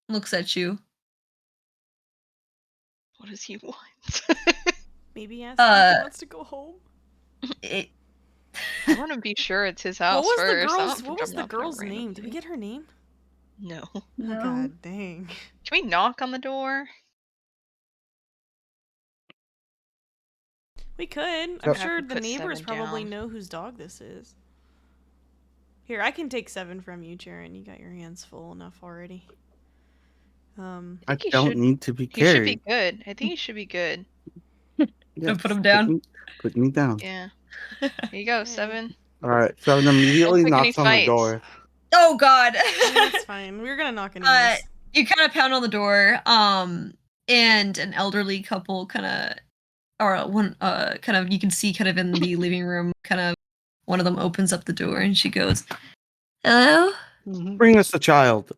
Looks at you. What does he want? Maybe ask if he wants to go home. I want to be sure it's his house What was first. What was the girl's name? Did we get her name? No. No. Oh, God dang. Can we knock on the door? We could. I'm sure the neighbors probably know whose dog this is. Here, I can take 7 from you, Jaren. You got your hands full enough already. I don't need to be carried. He should be good. I think he should be good. Yeah, put him down. Put me down. Yeah. Here you go, 7. All right. 7 immediately knocks on the door. Oh God. That's fine. We were gonna knock anyways. You kind of pound on the door. And an elderly couple kind of, you can see kind of in the living room, kind of one of them opens up the door and she goes, "Hello? Bring us a child."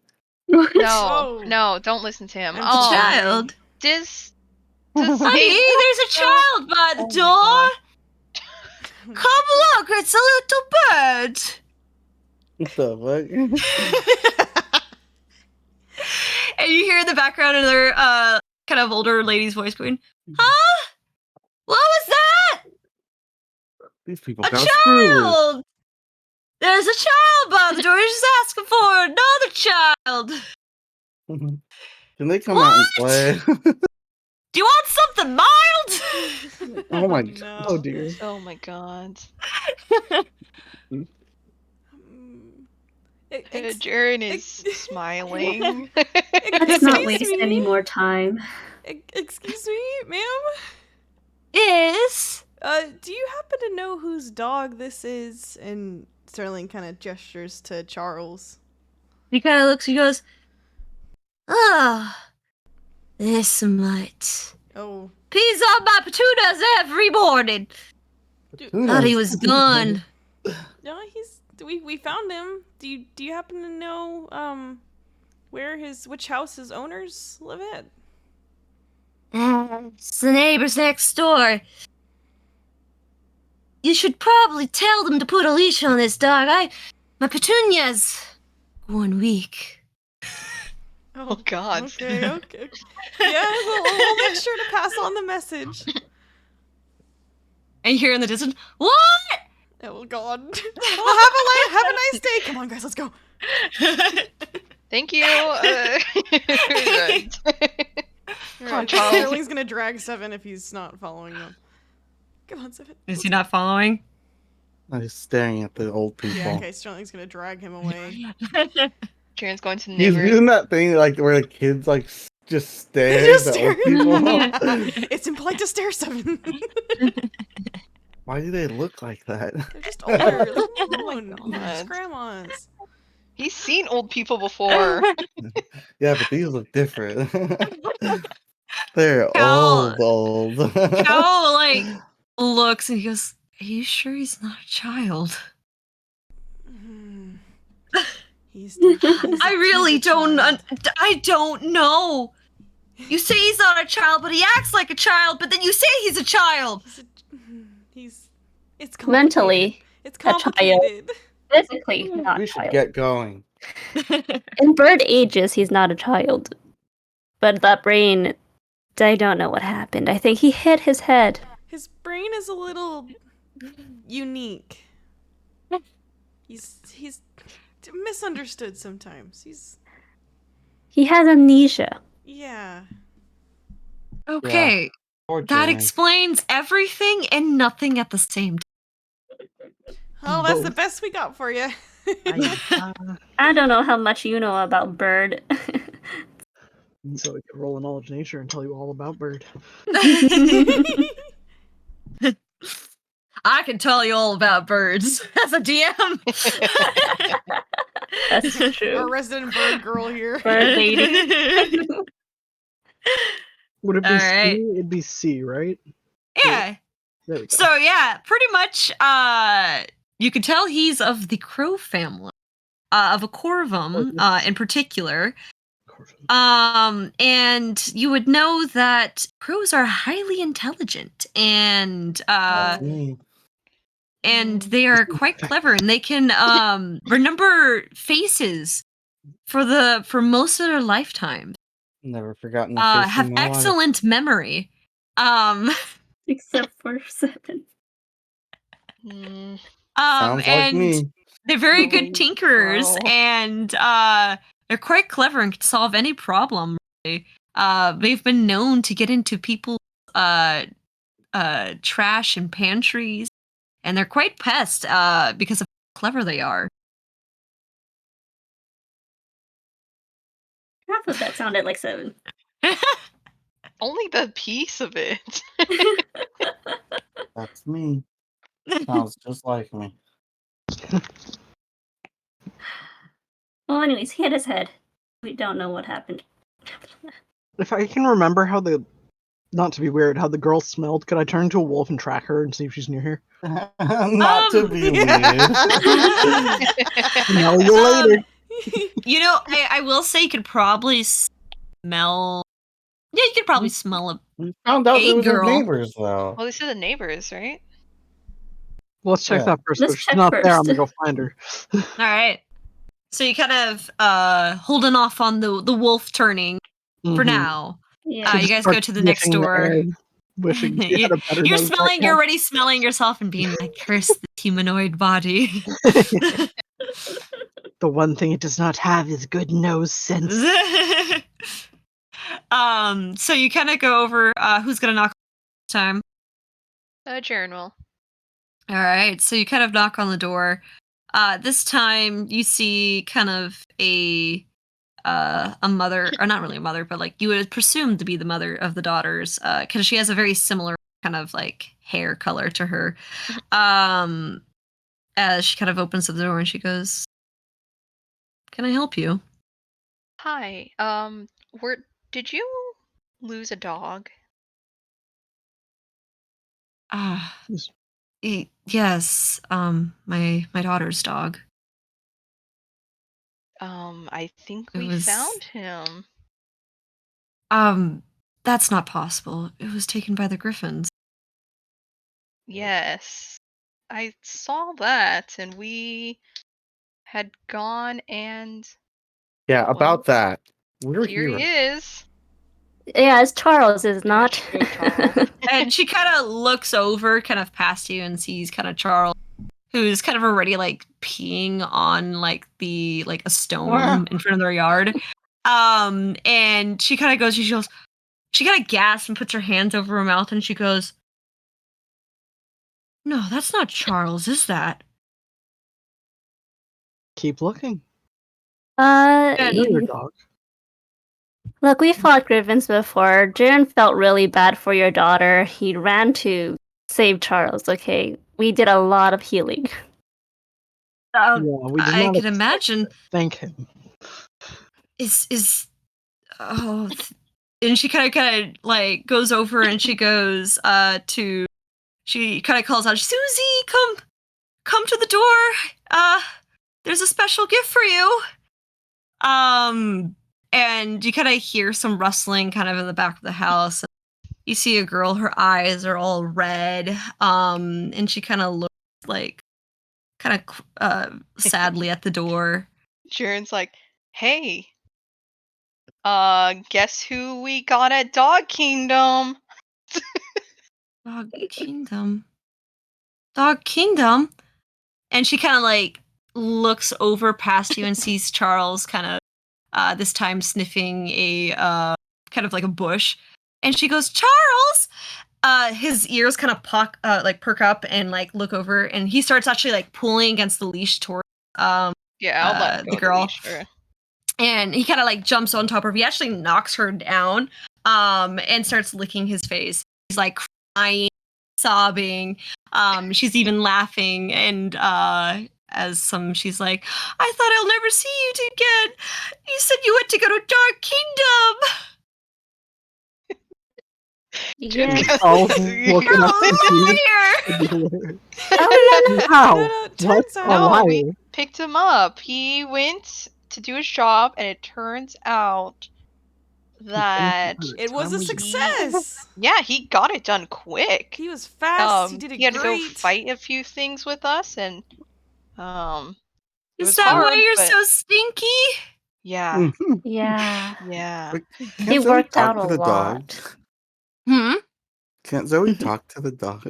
No, don't listen to him. Oh, child. Honey, there's a child by the door. Come look, it's a little bird. What the fuck? And you hear in the background another kind of older lady's voice going, "Huh? What was that? These people A got screwed. child! There's a child by the door. You're just asking for another child. Can they come out and play? Do you want something mild?" Oh my No. god. Oh dear. Oh my god. Jaren is smiling. Let's not waste any more time. Excuse me, ma'am? Yes? Do you happen to know whose dog this is? And Sterling kind of gestures to Charles. He kind of looks, he goes, "Oh, this mutt. Oh. Peas on my petunias every morning. Thought he was gone." No, we found him. Do you happen to know which house his owners live at? It's the neighbors next door. You should probably tell them to put a leash on this dog. My petunias going weak. Oh god. Okay. Yeah, we'll make sure to pass on the message. And you hear in the distance, "What?" Oh god. Well, have a nice day. Come on, guys, let's go. Thank you. Right. Come on, Charles. Sterling's gonna drag 7 if he's not following them. Come on, 7. Is he not following? I'm just staring at the old people. Yeah, okay, Sterling's gonna drag him away. Jaren's going to the He's neighbors. doing that thing like where the kids like just stare at the old people. It's impolite to stare, 7. Why do they look like that? They're just older. Leave them alone. Just grandmas. He's seen old people before. Yeah, but these look different. They're Cal- old. Cal, like, looks and he goes, "Are you sure he's not a child?" I really don't. I don't know. You say he's not a child, but he acts like a child. But then you say he's a child. It's mentally it's a complicated. child. Physically, not We a should child. get going. In bird ages, he's not a child. But that brain, I don't know what happened. I think he hit his head. His brain is a little unique. He's misunderstood sometimes. He has amnesia. Yeah. Okay, that explains everything and nothing at the same time. Oh, that's the best we got for you. I don't know how much you know about bird. So we can roll a knowledge nature and tell you all about bird. I can tell you all about birds as a DM. That's true. Our resident bird girl here. Bird lady. Would it be All C? right. It'd be C, right? Yeah. There we go. So yeah, pretty much you could tell he's of the crow family. Of a corvum in particular. And you would know that crows are highly intelligent and they are quite clever, and they can remember faces for most of their lifetime. Never forgotten a face Have in my life. excellent memory. Except for 7. Sounds like And me. they're very good tinkerers, Wow. and they're quite clever and can solve any problem. Really. They've been known to get into people's trash and pantries, and they're quite pests because of how clever they are. Half of that sounded like 7. Only the piece of it. That's me. Sounds just like me. Well, anyways, he hit his head. We don't know what happened. If I can remember how not to be weird, how the girl smelled, could I turn into a wolf and track her and see if she's near here? Not to be weird. Smell you later. You know, I will say you could probably smell. Yeah, you could probably smell a. We found out Hey, it was our girl. neighbors, though. Well, they said the neighbors, right? Let's check Yeah. that first. Let's If she's check not there, I'm first. gonna go find her. All right. So you kind of holding off on the wolf turning for Mhm. now. Yeah. You guys go to the next Sniffing the door. air, wishing she had a better You're nose right smelling. now. You're already smelling yourself and being like, "Curse the humanoid body." The one thing it does not have is good nose sense. So you kind of go over. Who's gonna knock this time? Jaren will. All right. So you kind of knock on the door. This time you see kind of a mother, or not really a mother, but like you would presume to be the mother of the daughters, because she has a very similar kind of like hair color to her. As she kind of opens up the door and she goes, "Can I help you?" Hi. Did you lose a dog? Ah, Yes. yes. My daughter's dog. I think It we was- found him. That's not possible. It was taken by the griffins. Yes. I saw that, and we had gone, and Yeah, about that. We're here here. he is. Yeah, it's Charles, is not. Show Charles. And she kind of looks over, kind of past you, and sees kind of Charles, who's kind of already like peeing on like a stone in front of their yard. And she kind of goes, she kind of gasps and puts her hands over her mouth, and she goes, "No, that's not Charles, is that?" Keep looking. Uh, You're your dog. Look, we fought griffins before. Jaren felt really bad for your daughter. He ran to save Charles, okay? We did a lot of healing. Yeah, we did I not can expect imagine. to thank him. And she kind of like goes over and she goes she kind of calls out, "Susie, come to the door. There's a special gift for you." And you kind of hear some rustling kind of in the back of the house. You see a girl, her eyes are all red. And she kind of looks like kind of sadly at the door. Jaren's like, hey, guess who we got at Dog Kingdom? Dog Kingdom. Dog Kingdom? And she kind of like looks over past you and sees Charles kind of this time sniffing a kind of like a bush. And she goes, "Charles!" His ears kind of perk up and like look over, and he starts actually like pulling against the leash towards Yeah, I'll let go the of girl. leash, sure. And he kind of like jumps on top of her. He actually knocks her down and starts licking his face. He's like crying, sobbing. She's even laughing, and she's like, "I thought I'll never see you again. You said you went to go to Dark Kingdom." Yes. Oh, You- looking up Liar! confused. Oh, Wow. No, What turns a out- No, liar. we picked him up. He went to do his job, and it turns out that It was a Time was- success. yeah, he got it done quick. He was fast. He did it He had to go great. fight a few things with us, and it Is was that hard, why you're but so stinky? yeah, yeah. yeah. Can't It Zoe worked talk out to a the dog? lot. Hmm? Can't Zoe talk to the dog?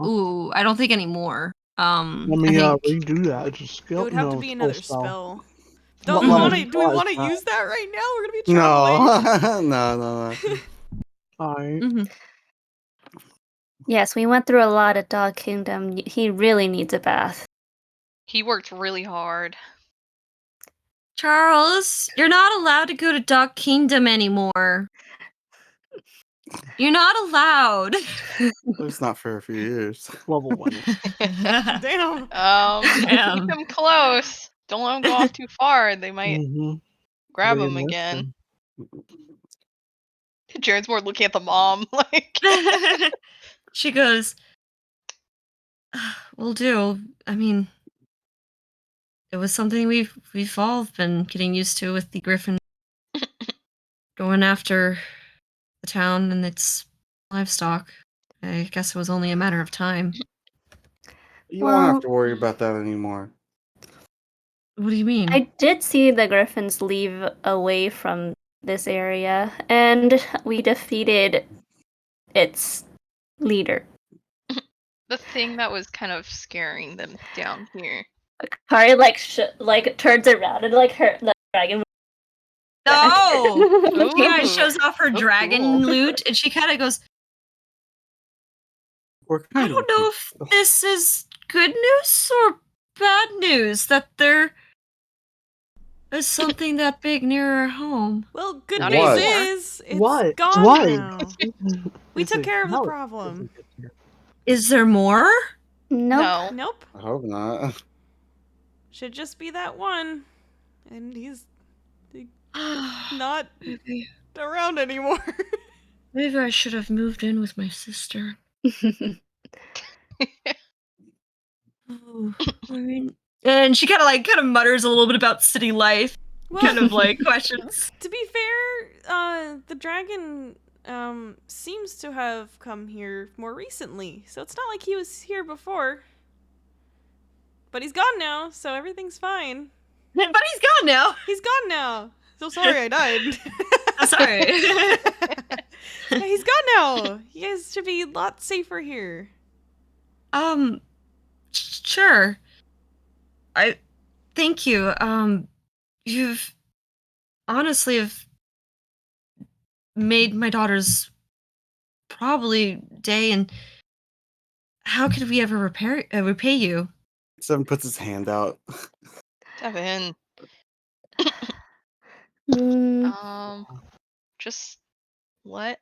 Ooh, I don't think anymore. Let I me think redo that. It's a It skill. would have to no, be it's another spell. spell. What Do we level want do to? you Do we realize want to that? use that right now? We're gonna be traveling. No. Alright. Mhm. Yes, we went through a lot at Dog Kingdom. He really needs a bath. He worked really hard. Charles, you're not allowed to go to Duck Kingdom anymore. You're not allowed. It's not for a few years. Level 1. Damn. Damn. Keep him close. Don't let him go off too far. They might Mm-hmm. grab him again. Jared's more looking at the mom, like. She goes, "We'll do. I mean, it was something we've all been getting used to with the Griffin going after the town and its livestock. I guess it was only a matter of time." You won't have Well- to worry about that anymore. What do you mean? I did see the Griffins leave away from this area, and we defeated its leader. The thing that was kind of scaring them down here. Kari turns around and the dragon. No! She Ooh. shows off her Oh, dragon cool. loot and she kind of goes, We're I kind don't of know if this is good news or bad news that there is something that big near our home. Well, good Not news anymore. is it's What? gone What? now. We Is took it- care of the no, it problem. doesn't get here. Is there more? Nope. No. Nope. I hope not. Should just be that one. And he's not maybe, around anymore. maybe I should have moved in with my sister. Oh, I mean, and she kind of mutters a little bit about city life, Well, kind of like questions. to be fair, the dragon seems to have come here more recently, so it's not like he was here before. But he's gone now, so everything's fine. But he's gone now. He's gone now. So sorry I died. I'm sorry. Yeah, he's gone now. You guys should be a lot safer here. Sure. Thank you. You've honestly have made my daughter's probably day, and how could we ever repay you? Seven puts his hand out. Devin. Mm, Just what?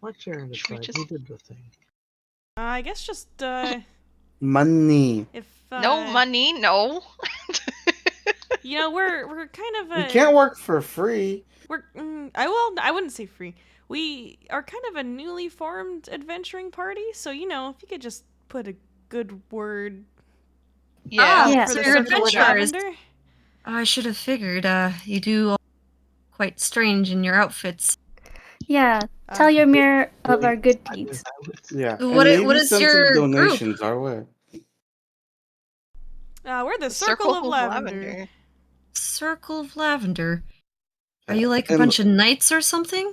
Let Sharon Should we decide. just- He did the thing. I guess just Money. if No money, no. You know, we're kind of You can't work for free. I wouldn't say free. We are kind of a newly formed adventuring party, so you know, if you could just put a good word Yeah. Yeah. for So the you're Circle of adventurers. Lavender. I should have figured. You do all quite strange in your outfits. yeah. Tell your mirror of our good deeds. Yeah. What and i- what maybe is send your some group? donations our way. We're the Circle of Lavender. Circle of Lavender. Are you like a And- bunch of knights or something?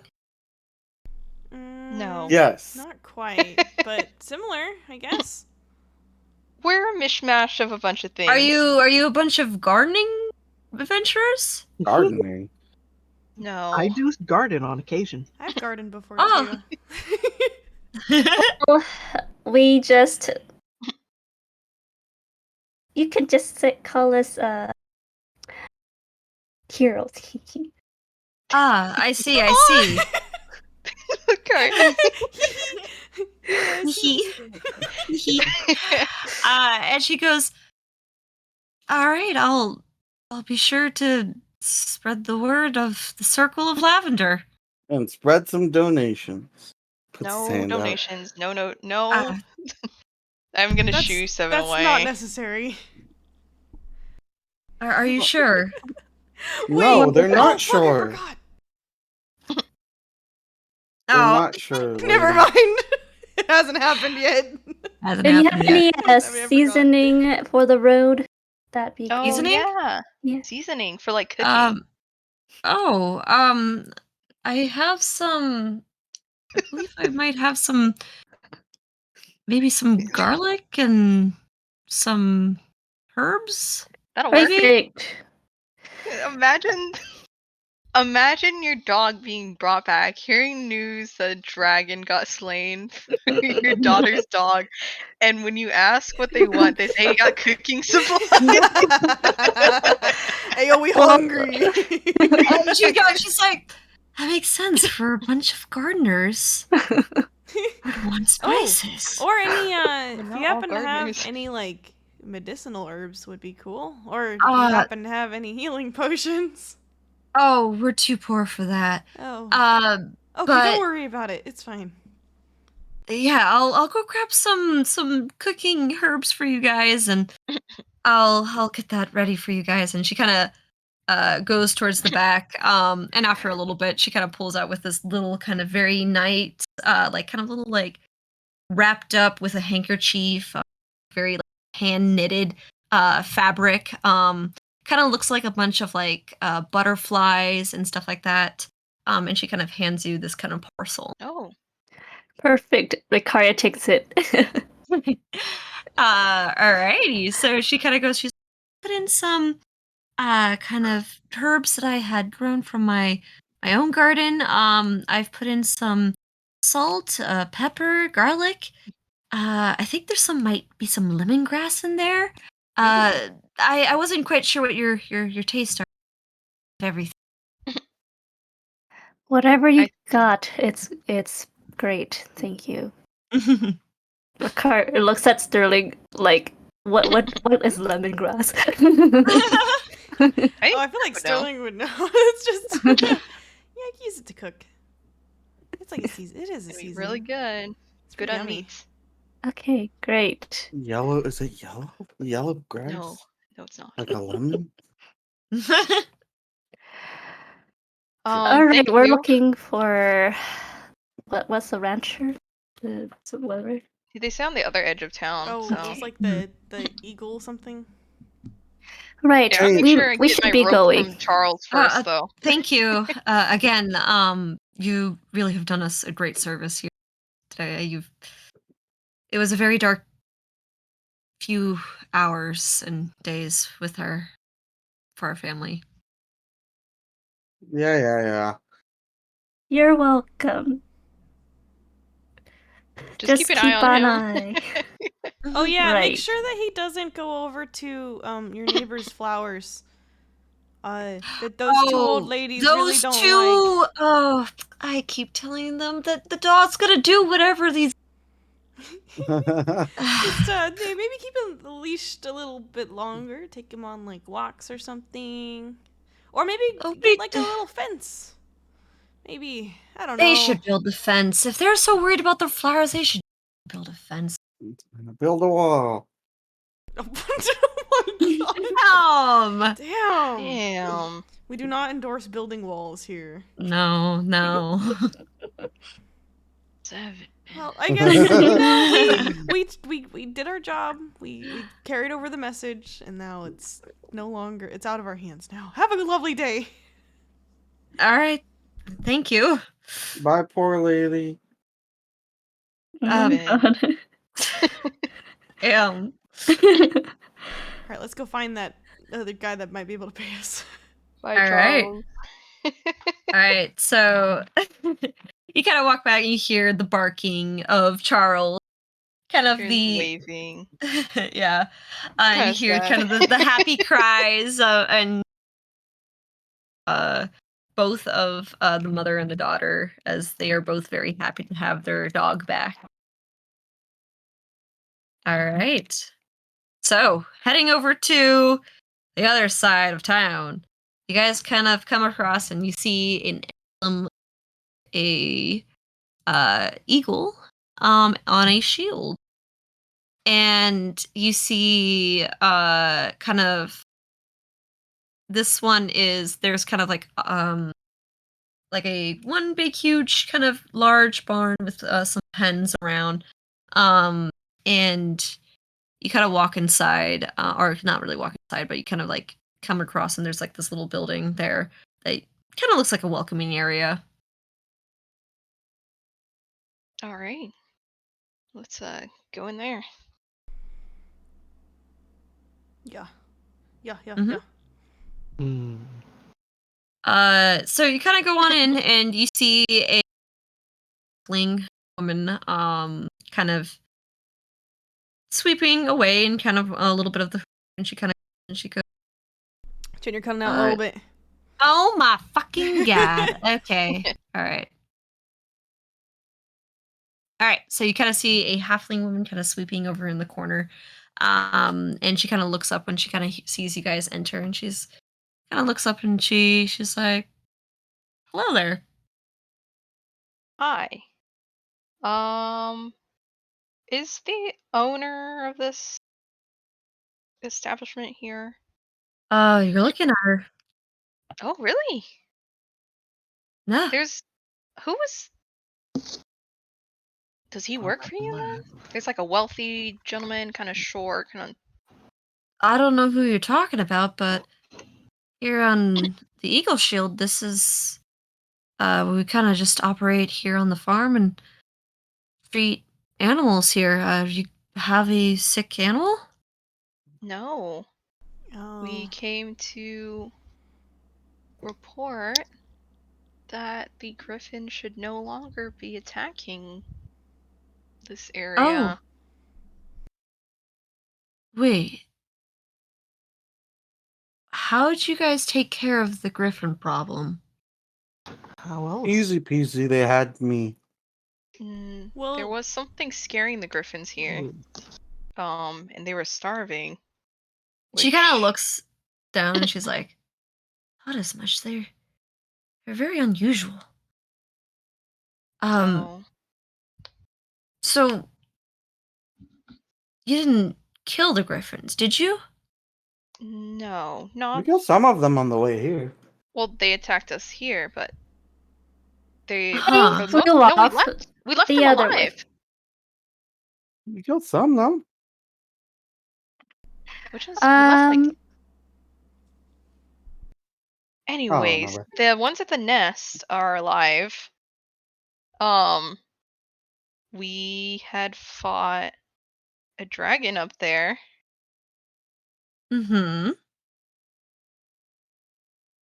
No. Yes. Not quite, but similar, I guess. We're a mishmash of a bunch of things. Are you a bunch of gardening adventurers? Gardening. No. I do garden on occasion. I've gardened before Oh. too. Well, we just. You could just call us heroes. I see. Okay. And she goes, all right, I'll be sure to spread the word of the Circle of Lavender. And spread some donations. Puts his No hand out. donations. No. Uh, I'm gonna That's shoo Seven that's away. not necessary. are you sure? No, Wait, they're not fuck, sure. I forgot. They're Oh, not sure. Never lady. mind. It hasn't happened yet. hasn't Do you have happened yet. any I forgot. seasoning for the road? That'd be Oh great. Seasoning? yeah, Yeah. seasoning for like cooking. I have some. I believe I might have some. Maybe some garlic and some herbs. That'll work. Perfect. Imagine your dog being brought back, hearing news that a dragon got slain, your daughter's dog, and when you ask what they want, they say you got cooking supplies. Hey, yo, we Well, hungry. She's like, that makes sense for a bunch of gardeners. Would want spices. Or any if not you all happen to have gardeners. any like medicinal herbs would be cool. Or if you Uh, happen to have any healing potions. Oh, we're too poor for that. Oh. Okay, Okay, but don't worry about it. It's fine. yeah, I'll go grab some cooking herbs for you guys, and I'll get that ready for you guys. And she kind of goes towards the back. And after a little bit, she kind of pulls out with this little kind of very nice, like kind of little like wrapped up with a handkerchief, very like, hand knitted fabric. Kind of looks like a bunch of like butterflies and stuff like that. And she kind of hands you this kind of parcel. Oh, Perfect. Rikaria takes it. Alrighty. So she kind of goes, she's put in some kind of herbs that I had grown from my own garden. I've put in some salt, pepper, garlic. I think there's might be some lemongrass in there. I wasn't quite sure what your taste are of everything. Whatever you I- got, it's great. Thank you. Rikaria looks at Sterling like, what is lemongrass? I feel like would know. Sterling would know. It's just yeah, use it to cook. It's like a season. It is a it'd be season. really good. It's Good pretty on yummy. meats. Okay, great. Yellow? Is it yellow? Yellow grass? No, it's not. Like a lemon? All right, Thank we're you. looking for what's the rancher? Whatever. They say on the other edge of town. Oh, so. it was like the eagle something. Right, Yeah, I'll make sure and we get should my be rope going. from Charles first, though. Thank you again. You really have done us a great service here today. It was a very dark few hours and days with her for our family. Yeah. You're welcome. Just keep an eye on him. Oh yeah, Right. make sure that he doesn't go over to your neighbor's flowers. That those two old ladies really don't like. Oh, I keep telling them that the dog's gonna do whatever these. Just maybe keep him leashed a little bit longer. Take him on like walks or something, or maybe get like a little fence. Maybe I don't know. They should build a fence. If they're so worried about the flowers, they should build a fence. Build a wall. Oh my god! Damn! Damn. We do not endorse building walls here. No. Seven. Well, I guess we did our job. We carried over the message, and now it's no longer. It's out of our hands now. Have a lovely day. All right. Thank you. Bye, poor lady. Oh, God. All right, let's go find that other guy that might be able to pay us. Bye, All right. Charles. All right. So you kind of walk back and you hear the barking of Charles. Kind of Here's the waving. yeah. And you Kinda hear sad. kind of the happy cries and both of the mother and the daughter, as they are both very happy to have their dog back. All right. So, heading over to the other side of town, you guys kind of come across and you see an emblem a eagle on a shield. And you see kind of this one is there's kind of like a one big huge kind of large barn with some hens around. And you kind of walk inside, or not really walk inside, but you kind of like come across and there's like this little building there that kind of looks like a welcoming area. All right. Let's go in there. Yeah. Yeah. Mhm. Hmm. So you kind of go on in and you see a fling woman, kind of sweeping away and kind of a little bit of the, and she goes, Jen, you're cutting out a little bit. "Oh my fucking god!" Okay, all right. All right, so you kind of see a halfling woman kind of sweeping over in the corner, and she kind of looks up when she kind of sees you guys enter, and she's kind of looks up and she's like, "Hello there." Hi. Is the owner of this establishment here? You're looking at her. Oh, really? No, There's who was Does he work for you then? There's like a wealthy gentleman, kind of short, kind of. I don't know who you're talking about, but here on the Eagle Shield, this is we kind of just operate here on the farm and treat animals here. You have a sick animal? No, Oh. we came to report that the griffin should no longer be attacking this Oh, area. wait. How'd you guys take care of the griffin problem? How else? Easy peasy. They had me. There Well, was something scaring the griffins here. And they were starving. She kind of which- looks down and she's like, "Not as much. They're very unusual." Oh, So you didn't kill the griffins, did you? no, We not. killed some of them on the way here. Well, they attacked us here, but they. Huh. for Flew most, no, off we left the them other way. alive, We killed some, though. which is we left like. Um, Anyways, remember. the ones at the nest are alive. We had fought a dragon up there, Mm-hmm.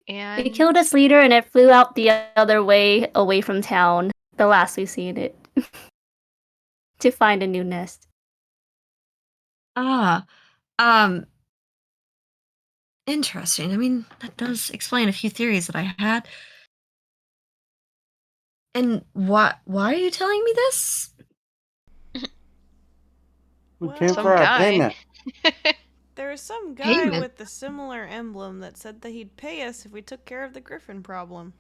and we killed its leader and it flew out the other way away from town. The last we seen it. To find a new nest. Ah, interesting. I mean, that does explain a few theories that I had. And why are you telling me this? We Well, came some for our guy. payment. there was some guy Payment? with the similar emblem that said that he'd pay us if we took care of the griffin problem.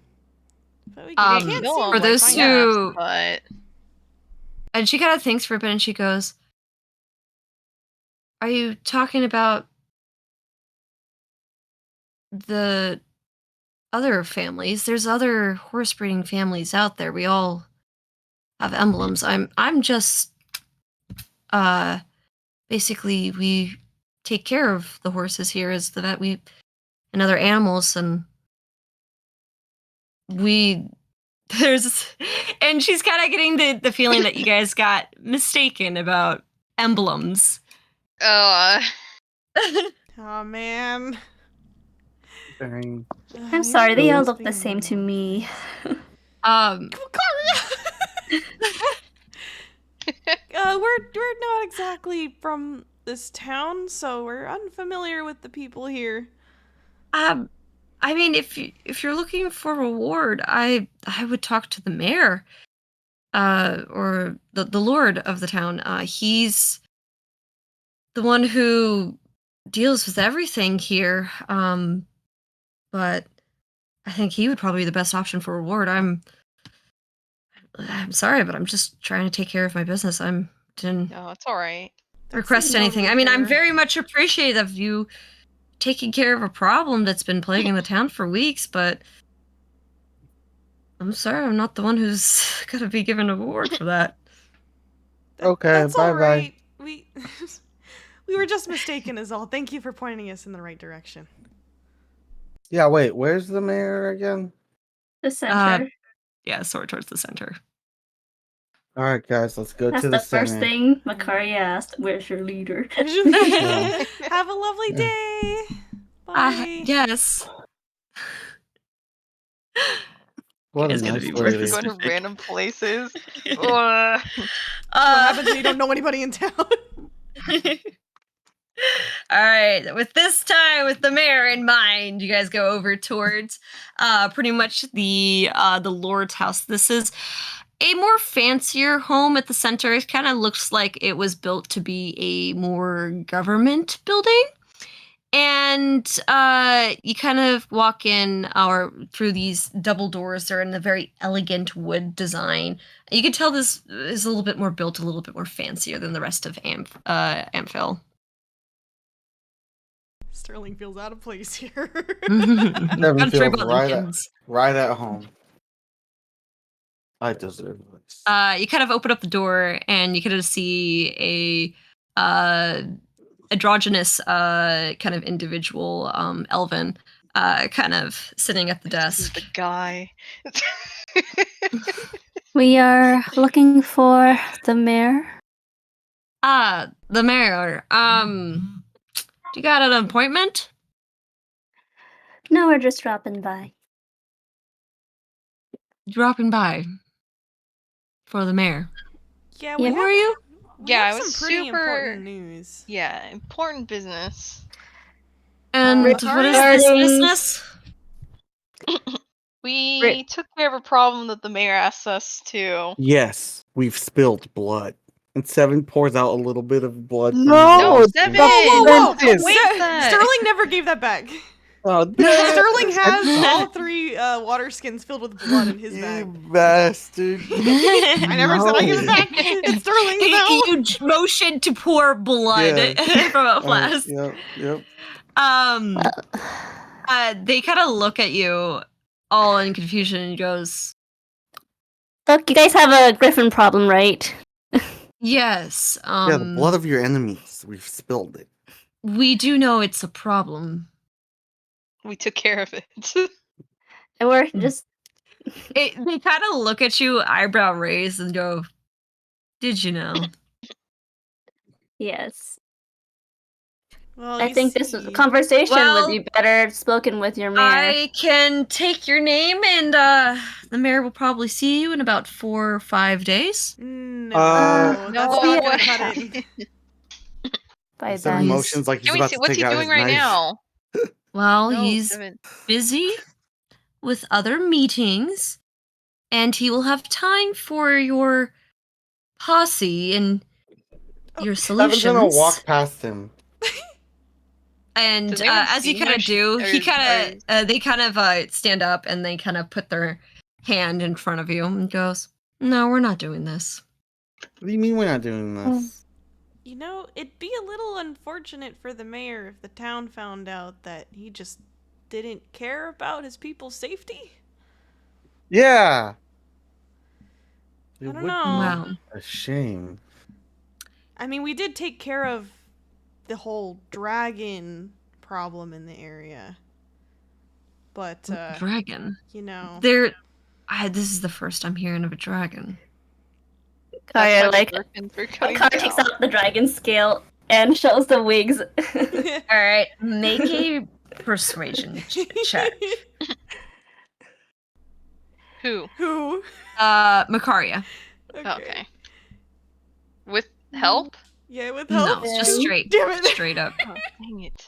But we Um, can't kill seem for him, to those find yeah, out. who- but And she kind of thinks for a bit and she goes, "Are you talking about the other families? There's other horse breeding families out there. We all have emblems. I'm just basically we take care of the horses here as the vet and other animals, and we there's and she's kind of getting the feeling that you guys got mistaken about emblems." Oh man. Dang. I'm sorry, they Usually all it's look the being same to normal. me. We're not exactly from this town, so we're unfamiliar with the people here. I mean, if you're looking for reward, I would talk to the mayor, or the lord of the town. He's the one who deals with everything here. But I think he would probably be the best option for reward. I'm sorry, but I'm just trying to take care of my business. Didn't No, it's all right. request anything. I mean, I'm very much appreciative of you taking care of a problem that's been plaguing the town for weeks, but I'm sorry, I'm not the one who's gonna be given an award for that. Okay, That's all bye-bye. right. We were just mistaken is all. Thank you for pointing us in the right direction. Yeah, wait, where's the mayor again? The center. Yeah, sort of towards the center. All right, guys, let's go That's to the the first center. thing Makari asked. Where's your leader? Yeah. Have a lovely Yeah. day. Bye. Yes. What a Guys gotta nice be more lady. Going to specific. random places. Ugh. What happens when you don't know anybody in town? All right, with the mayor in mind, you guys go over towards pretty much the Lord's house. This is a more fancier home at the center. It kind of looks like it was built to be a more government building. And you kind of walk in through these double doors. They're in a very elegant wood design. You can tell this is a little bit more built, a little bit more fancier than the rest of Amphil. Sterling feels out of place here. Devin Got 3 feels Butlingtons. right at home. I deserve this. You kind of open up the door and you kind of see a androgynous kind of individual, Elvin, kind of sitting at the This is desk. the guy. We are looking for the mayor. The mayor. You got an appointment? No, we're just dropping by. Dropping by for the mayor. Yeah, Yeah. we Who are you? Yeah, have it was some pretty super- important news. Yeah, important business. And what is Sorry. this Regarding- business? We took care of a problem that the mayor asked us to. Yes, we've spilled blood. And Seven pours out a little bit of blood. from No, his Seven! mouth. Whoa! Vintage. Wait, that. Sterling never gave that back. Oh, Sterling has all 3 water skins filled with blood in his you bag. bastard. I never said I gave it back. It's Sterling's now. You motioned to pour blood Yeah. from a flask. Yep. They kind of look at you all in confusion and goes, Look, you guys have a griffin problem, right? yes, Yeah, the blood of your enemies. We've spilled it. we do know it's a problem. We took care of it. And we're just They kind of look at you, eyebrow raised, and go, did you know? yes. Well, I you think this see. conversation Well, would be better spoken with your mayor. I can take your name, and the mayor will probably see you in about 4 or 5 days. No, Uh, that's No, not what gonna cut it. By Seven then. motions like he's Can we about see to what's take he out doing his right knife. now? Well, No, he's Seven. busy with other meetings, and he will have time for your posse and your Seven's solutions. gonna walk past him. And Does anyone as you see kind her? of do, he Or- kind of they kind of stand up and they kind of put their hand in front of you and goes, "No, we're not doing this." What do you mean we're not doing this? You know, it'd be a little unfortunate for the mayor if the town found out that he just didn't care about his people's safety. Yeah. It I don't would know. Wow. be a shame. I mean, we did take care of the whole dragon problem in the area. But, Dragon. you know. This is the first I'm hearing of a dragon. Kaya, That's why like, the Griffins were cutting Makari takes down. out the dragon scale and shows the wigs. All right, make a persuasion check. Who? Who? Macaria. Okay. With help? Yeah, with help. No, just straight. Damn it. Straight up. Oh, dang it.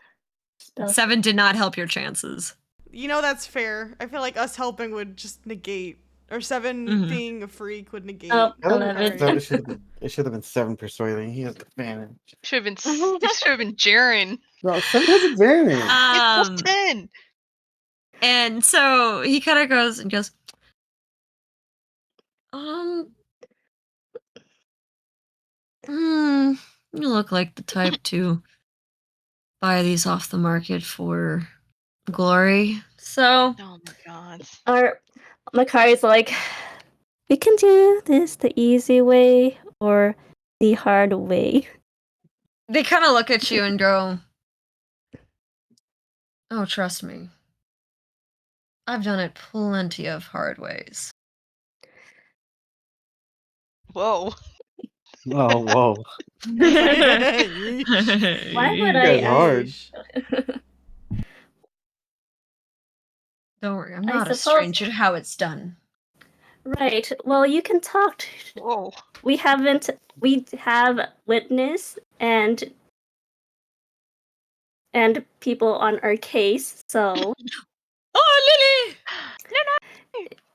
7 did not help your chances. You know, that's fair. I feel like us helping would just negate. Or 7 being a freak would negate. Oh, I don't 11. know, it should have been 7 persuading. He has advantage. Should have been Jaren. No, 7 has advantage. He's plus 10. And so he kind of goes, You look like the type to buy these off the market for glory. So, Oh my god. Our Makari's like, we can do this the easy way or the hard way. they kind of look at you and go, "Oh, trust me. I've done it plenty of hard ways." Whoa. Oh, whoa. Why would You I guys hard. Yeesh. Don't worry, I'm I not a suppose- stranger to how it's done. Right. Well, you can talk. Whoa. We have witness and people on our case, so Oh, Lily!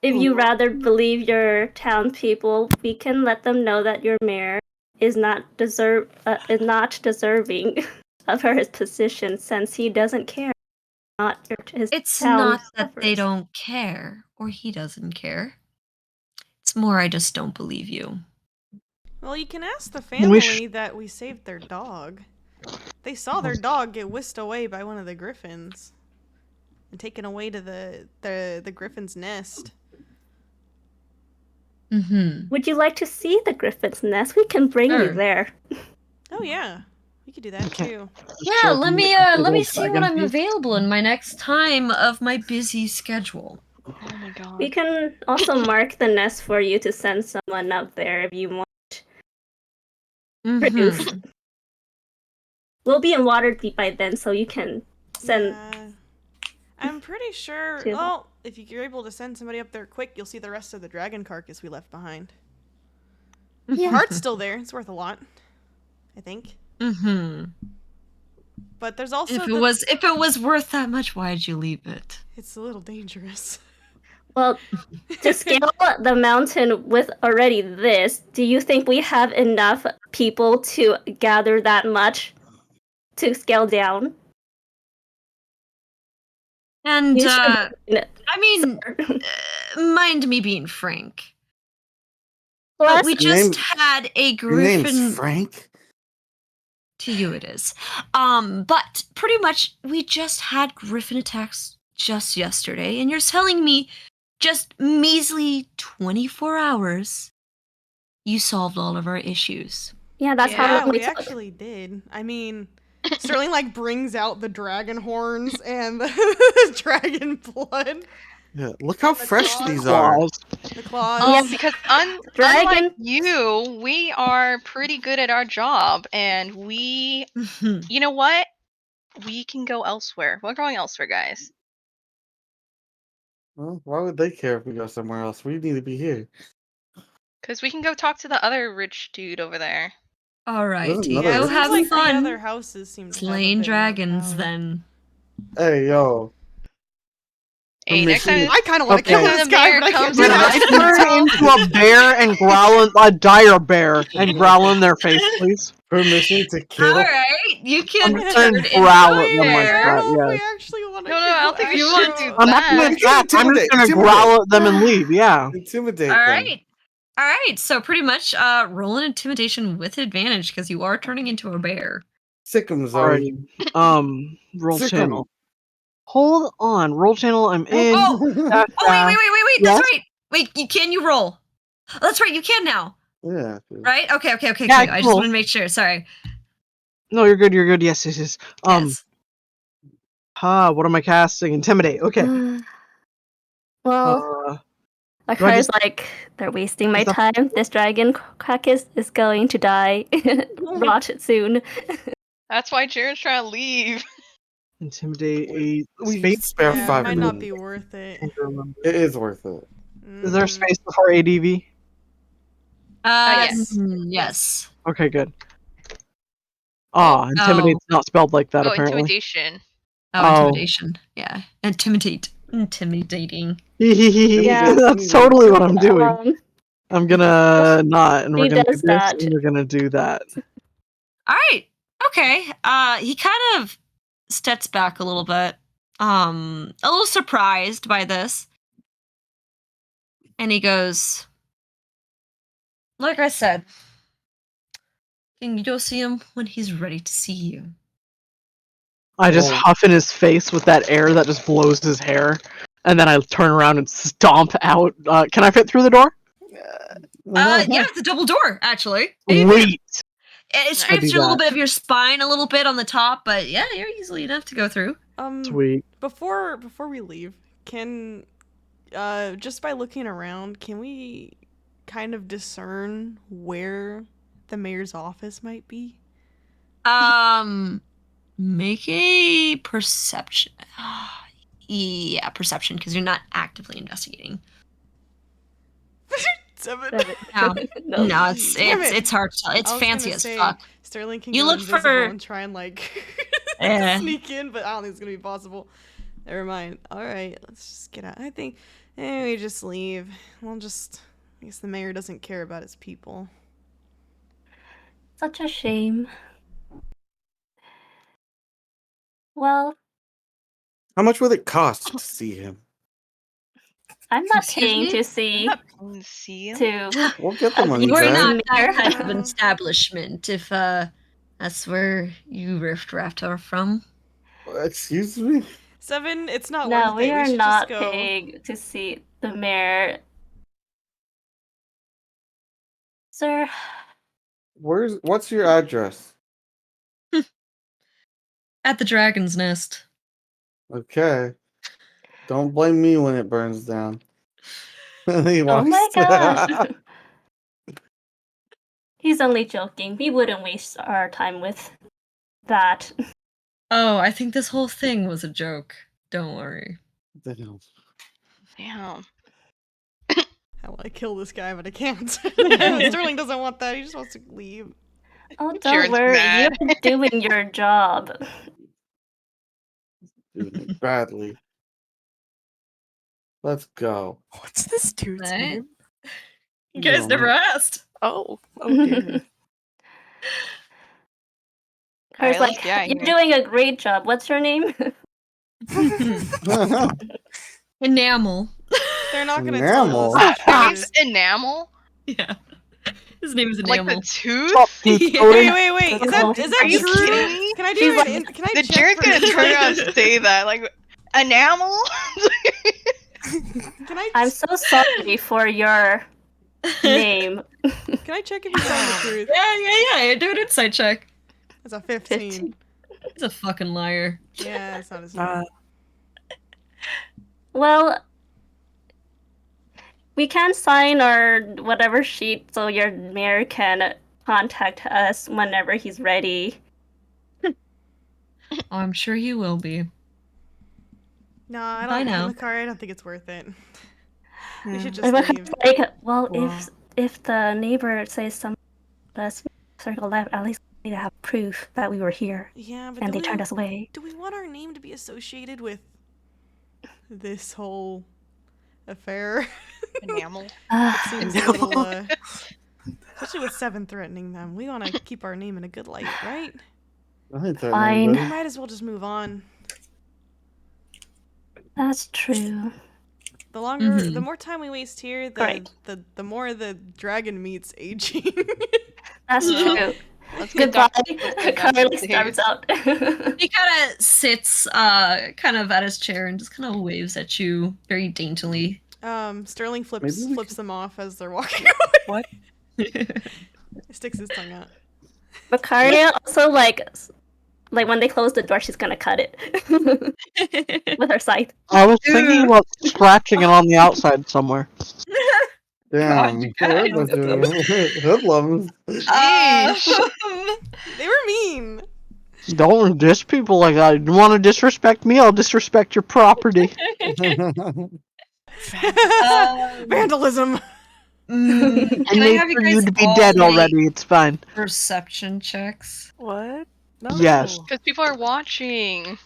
if you rather believe your townspeople, we can let them know that your mayor is not deserving of his position, since he doesn't care. Not his It's town not that they suffers. don't care, or he doesn't care. It's more I just don't believe you. Well, you can ask the Then we family that we saved their dog. They saw their dog get whisked away by one of the griffins and taken away to the griffin's nest. Mm-hmm. Would you like to see the griffin's nest? We can bring you Sure. there. Oh yeah, we could do that Okay. too. Yeah, Show let them me the let me little see what dragon I'm piece. available in my next time of my busy schedule. Oh my god. We can also mark the nest for you to send someone up there if you want. Produce. Mhm. We'll be in Waterdeep by then, so you can send. Yeah. I'm pretty sure. To- Well, if you're able to send somebody up there quick, you'll see the rest of the dragon carcass we left behind. The heart's still there. It's worth a lot, I think. Mhm. But there's also If it was worth that much, why'd you leave it? It's a little dangerous. Well, to scale the mountain with already this, do you think we have enough people to gather that much to scale down? And You should- I mean, mind me being frank, Plus, but we Your just name- had a Your name's griffin. Frank? To you it is. But pretty much we just had griffin attacks just yesterday, and you're telling me just measly 24 hours you solved all of our issues. yeah, that's how Yeah, long we took. actually did. I mean, Sterling like brings out the dragon horns and the dragon blood, Yeah. Look how The fresh claws. these are. Claws. the claws. Yeah. Because Dragon- unlike you, we are pretty good at our job, and we, you know what? We can go elsewhere. We're going elsewhere, guys. Well, why would they care if we go somewhere else? We need to be here. Because we can go talk to the other rich dude over there. All right, There's you another go one. Seems have like the fun other houses seem to have a slaying bit more dragons power. then. Hey, yo. Hey, next Permission time, I kind of want to Okay. kill When this the guy, mayor but I can't comes do When to I that. turn into a bear and growl in a dire bear and growl in their face, please. Permission to kill? All right, you can I'm turn gonna into growl a at them like bear. I that. don't know if Yes. we actually want to No, I don't think we You should want do to- I'm not gonna that. attack. I'm just gonna Intimidate. growl at them and leave. Yeah. Intimidate All them. right. All right, so pretty much roll an intimidation with advantage because you are turning into a bear. Sick 'em, Zoe. Alrighty. Roll Sick 'em. channel. Hold on. Roll channel. I'm in. Oh, Da- Oh, wait, yes? that's right. Wait, can you roll? Oh, that's right, you can now. Yeah. Right? Okay. Yeah, I I can just roll. want to make sure. Sorry. No, you're good. You're good. Yes. Yes. What am I casting? Intimidate. Okay. Well, I Akari's just- like, they're wasting my Is that- time. This dragon carcass is going to die. Rot soon. That's why Jaren's trying to leave. Intimidate a We space. spare Yeah, it 5 might not minutes. be worth it. It is worth it. Is there Mm. space before ADV? Yes. Yes. Okay, good. Intimidate's not spelled like that Oh, apparently. intimidation. Oh, Oh. intimidation. Yeah. Intimidating. Yeah. That's totally what I'm doing. Um, I'm gonna not, and we're He gonna do does this, that. and we're gonna do that. All right. Okay. He kind of steps back a little bit. A little surprised by this. And he goes, like I said, you can go see him when he's ready to see you. I just Well- huff in his face with that air that just blows his hair, and then I turn around and stomp out. Can I fit through the door? Yeah, it's a double door, actually. Sweet. It scrapes do through a little that. bit of your spine, a little bit on the top, but yeah, you're easily enough to go through. Sweet. Before we leave, can just by looking around, can we kind of discern where the mayor's office might be? Make a perception. Yeah, perception, because you're not actively investigating. 7. No, No. it's hard to tell. It's I was fancy gonna as say, fuck. Sterling can You go look invisible for- and try and like Eh. sneak in, but I don't think it's gonna be possible. Never mind. All right, let's just get out. I think we just leave. I guess the mayor doesn't care about his people. Such a shame. Well, How much would it cost to see him? I'm not Excuse paying me? to see Let's see him. to. We'll get the money We're back. not that back. type of an establishment, if that's where you riffraff are from. Excuse me? 7. It's not No, worth we it. are should not just go. paying to see the mayor. Sir, What's your address? At the Dragon's Nest. Okay. Don't blame me when it burns down. He oh my walks- gosh. He's only joking. We wouldn't waste our time with that. Oh, I think this whole thing was a joke. Don't worry. Damn. Damn. How will I kill this guy? But I can't. Sterling doesn't want that. He just wants to leave. Oh, don't Jared's worry. mad. You're doing your job. Doing it badly. Let's go. What's this dude's Right. name? You guys never asked. Oh dear. Car's Alright, let's like, get out of you're here. doing a great job. What's your name? Enamel. They're not gonna Enamel? tell us. the His truth. name's Enamel? Yeah. His name is Like Enamel. the tooth? Top tooth Yeah. coating. Wait. Is that Are you true? kidding me? Can I She's do like- it? Can I The check Jared's for gonna this? turn around and say that. Like, enamel? Can I? I'm so sorry for your name. Can I check if he's telling the truth? Yeah. Do an insight check. It's a 15. 15. He's a fucking liar. Yeah, it's not as Well, we can sign our whatever sheet so your mayor can contact us whenever he's ready. Oh, I'm sure he will be. No, I I don't. know. Makari, I don't think it's worth it. We should And just we're leave. like, well, Wow. if the neighbor says something to us, circle left, at least we need to have proof that we were here Yeah, but and do they we, turned us away. do we want our name to be associated with this whole affair? Enamel. Seems a little, especially with 7 threatening them. We want to keep our name in a good light, right? I think that Fine. anybody. Might as well just move on. That's true. The longer, Mhm. the more time we waste here, Right. the more the dragon meat's aging. That's Well, true. Let's get Goodbye. Dr. Carly upstairs. starts out. He kind of sits kind of at his chair and just kind of waves at you very daintily. Sterling Maybe we flips them off as they're walking away. He sticks his tongue out. Macaria also like when they close the door, she's gonna cut it with her scythe. I was thinking about scratching it on the outside somewhere. Damn. you We're a guys. bunch of hoodlums. They were mean. Don't diss people like that. You want to disrespect me? I'll disrespect your property. Vandalism. I Can I made have you for guys you to be all dead make already. It's fine. perception checks? What? No. Yes. Because people are watching.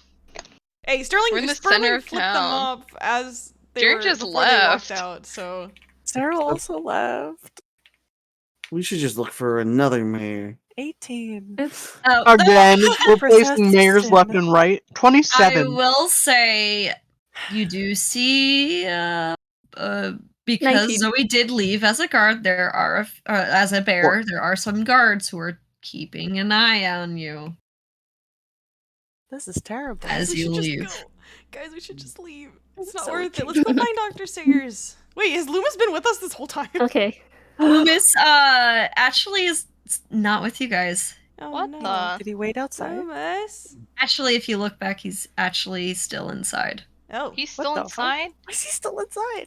Hey, Sterling, We're in the Sterling center of flipped them town. off as they Jared were just before they walked left. out. So Sarah also left. We should just look for another mayor. 18. Oops. Oh, Again, replacing Processed mayors left sin. and right. I 27. will say you do see Because 19. Zoe did leave as a guard, there are as a bear. There are some guards who are keeping an eye on you This is terrible. as we you should leave. just go. Guys, we should just leave. It's not So worth it. cute. Let's go find Dr. Sayers. Wait, has Loomis been with us this whole time? Okay. Loomis actually is not with you guys. Oh, What no. the? Did he wait outside? Loomis? Actually, if you look back, he's actually still inside. Oh. He's What still the fuck? inside? Why is he still inside?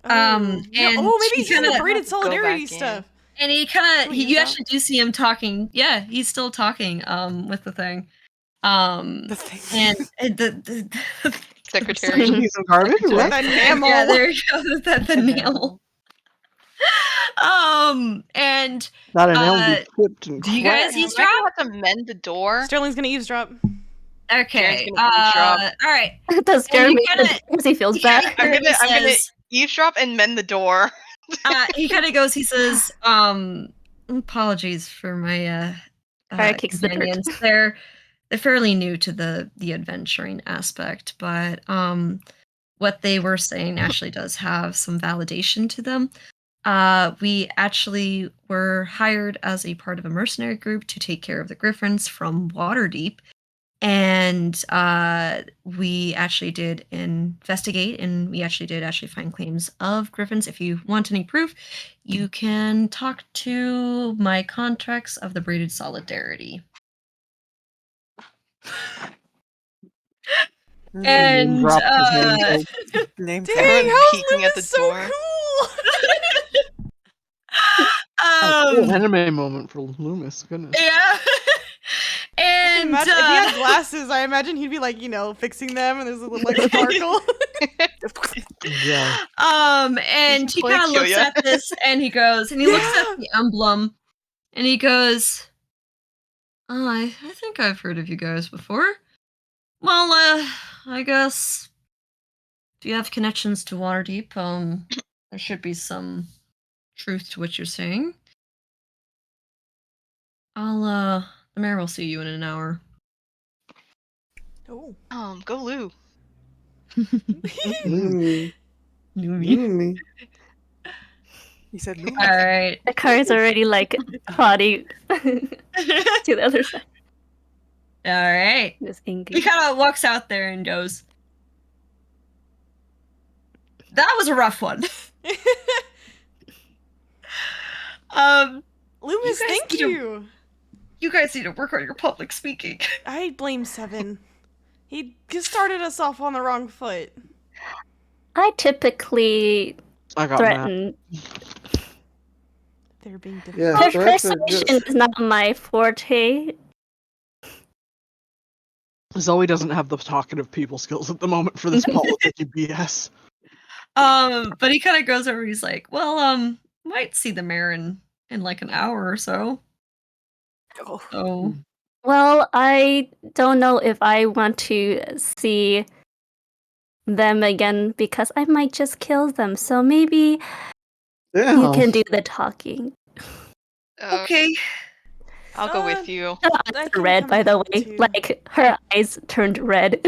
No. and Oh, maybe he he's in the kinda- braided Go solidarity back in. stuff. And he Can kind of we use you that? actually do see him talking. Yeah, he's still talking with the thing. The thing. And the Secretary. Piece of garbage. What? That enamel. yeah, there you go. The nail. And That analogy is clipped and do you guys cracked. Am I eavesdrop? gonna have to mend the door? Sterling's gonna eavesdrop. Okay. gonna eavesdrop. All right. Does And you Jeremy kinda- because he feels Yeah, bad? I'm gonna says- eavesdrop and mend the door. he kind of goes. He says, "Apologies for my Kara kicks the dirt. companions. They're fairly new to the adventuring aspect, but what they were saying actually does have some validation to them. We actually were hired as a part of a mercenary group to take care of the Griffins from Waterdeep. And we actually did investigate, and we actually did find claims of Griffins. If you want any proof, you can talk to my contracts of the Braided Solidarity. And Drop his name. Name Dang, Everyone's how's peeking at Loomis the so door. cool? Cool anime moment for Loomis. Goodness. Yeah. And Imagine, if he had glasses, I imagine he'd be like, fixing them, and there's a little like sparkle. Yeah. And He's he playing kind of looks Kyoya. at this, and he goes, and he looks at the emblem, and he goes, "Oh, I think I've heard of you guys before. Well, I guess if you have connections to Waterdeep, there should be some truth to what you're saying. The mayor will see you in an hour." Oh. Go Lou. Mm, All mm. He said no. right. The car is already like prodding to the other side. All right. Just He angry. kind of walks out there and goes, "That was a rough one." Loomis, guys thank need to- you. You guys need to work on your public speaking. I blame Seven. He started us off on the wrong foot. I typically I got mad. threaten. They're being difficult. Yeah, But threats are persuasion good. is not my forte. Zoe doesn't have the talkative people skills at the moment for this politicky BS. But he kind of goes over. He's like, "Well, might see the mayor in like an hour or so." Oh, So Well, I don't know if I want to see them again because I might just kill them. So maybe Yeah. you can do the talking. okay. I'll go with you. Her I eyes can are red, come by the with way. you too. Like her eyes turned red.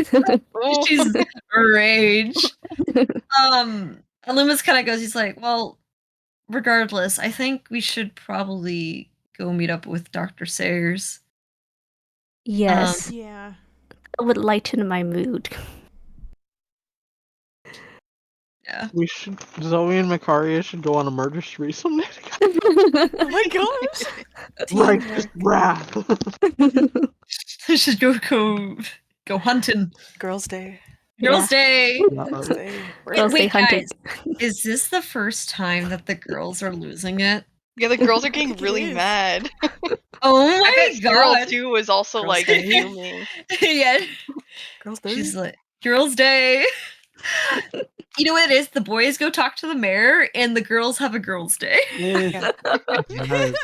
She's rage. And Loomis kind of goes. He's like, "Well, regardless, I think we should probably go meet up with Dr. Sayers." Yes, Yeah. that would lighten my mood. Yeah. We should. Zoe and Makaria should go on a murder spree someday. Oh my gosh. Righteous wrath. We should go hunting. Girls' Day. Girls' Day. Girls' Day. Girls Wait, Day hunting. guys, is this the first time that the girls are losing it? Yeah, the girls are getting think it really is. mad. Oh I my bet Girl god! too was also Girls' like Day. fuming. Yeah, Girls' Day. she's like, "Girls' Day." You know what it is? The boys go talk to the mayor, and the girls have a girls' day. Yeah. Nice.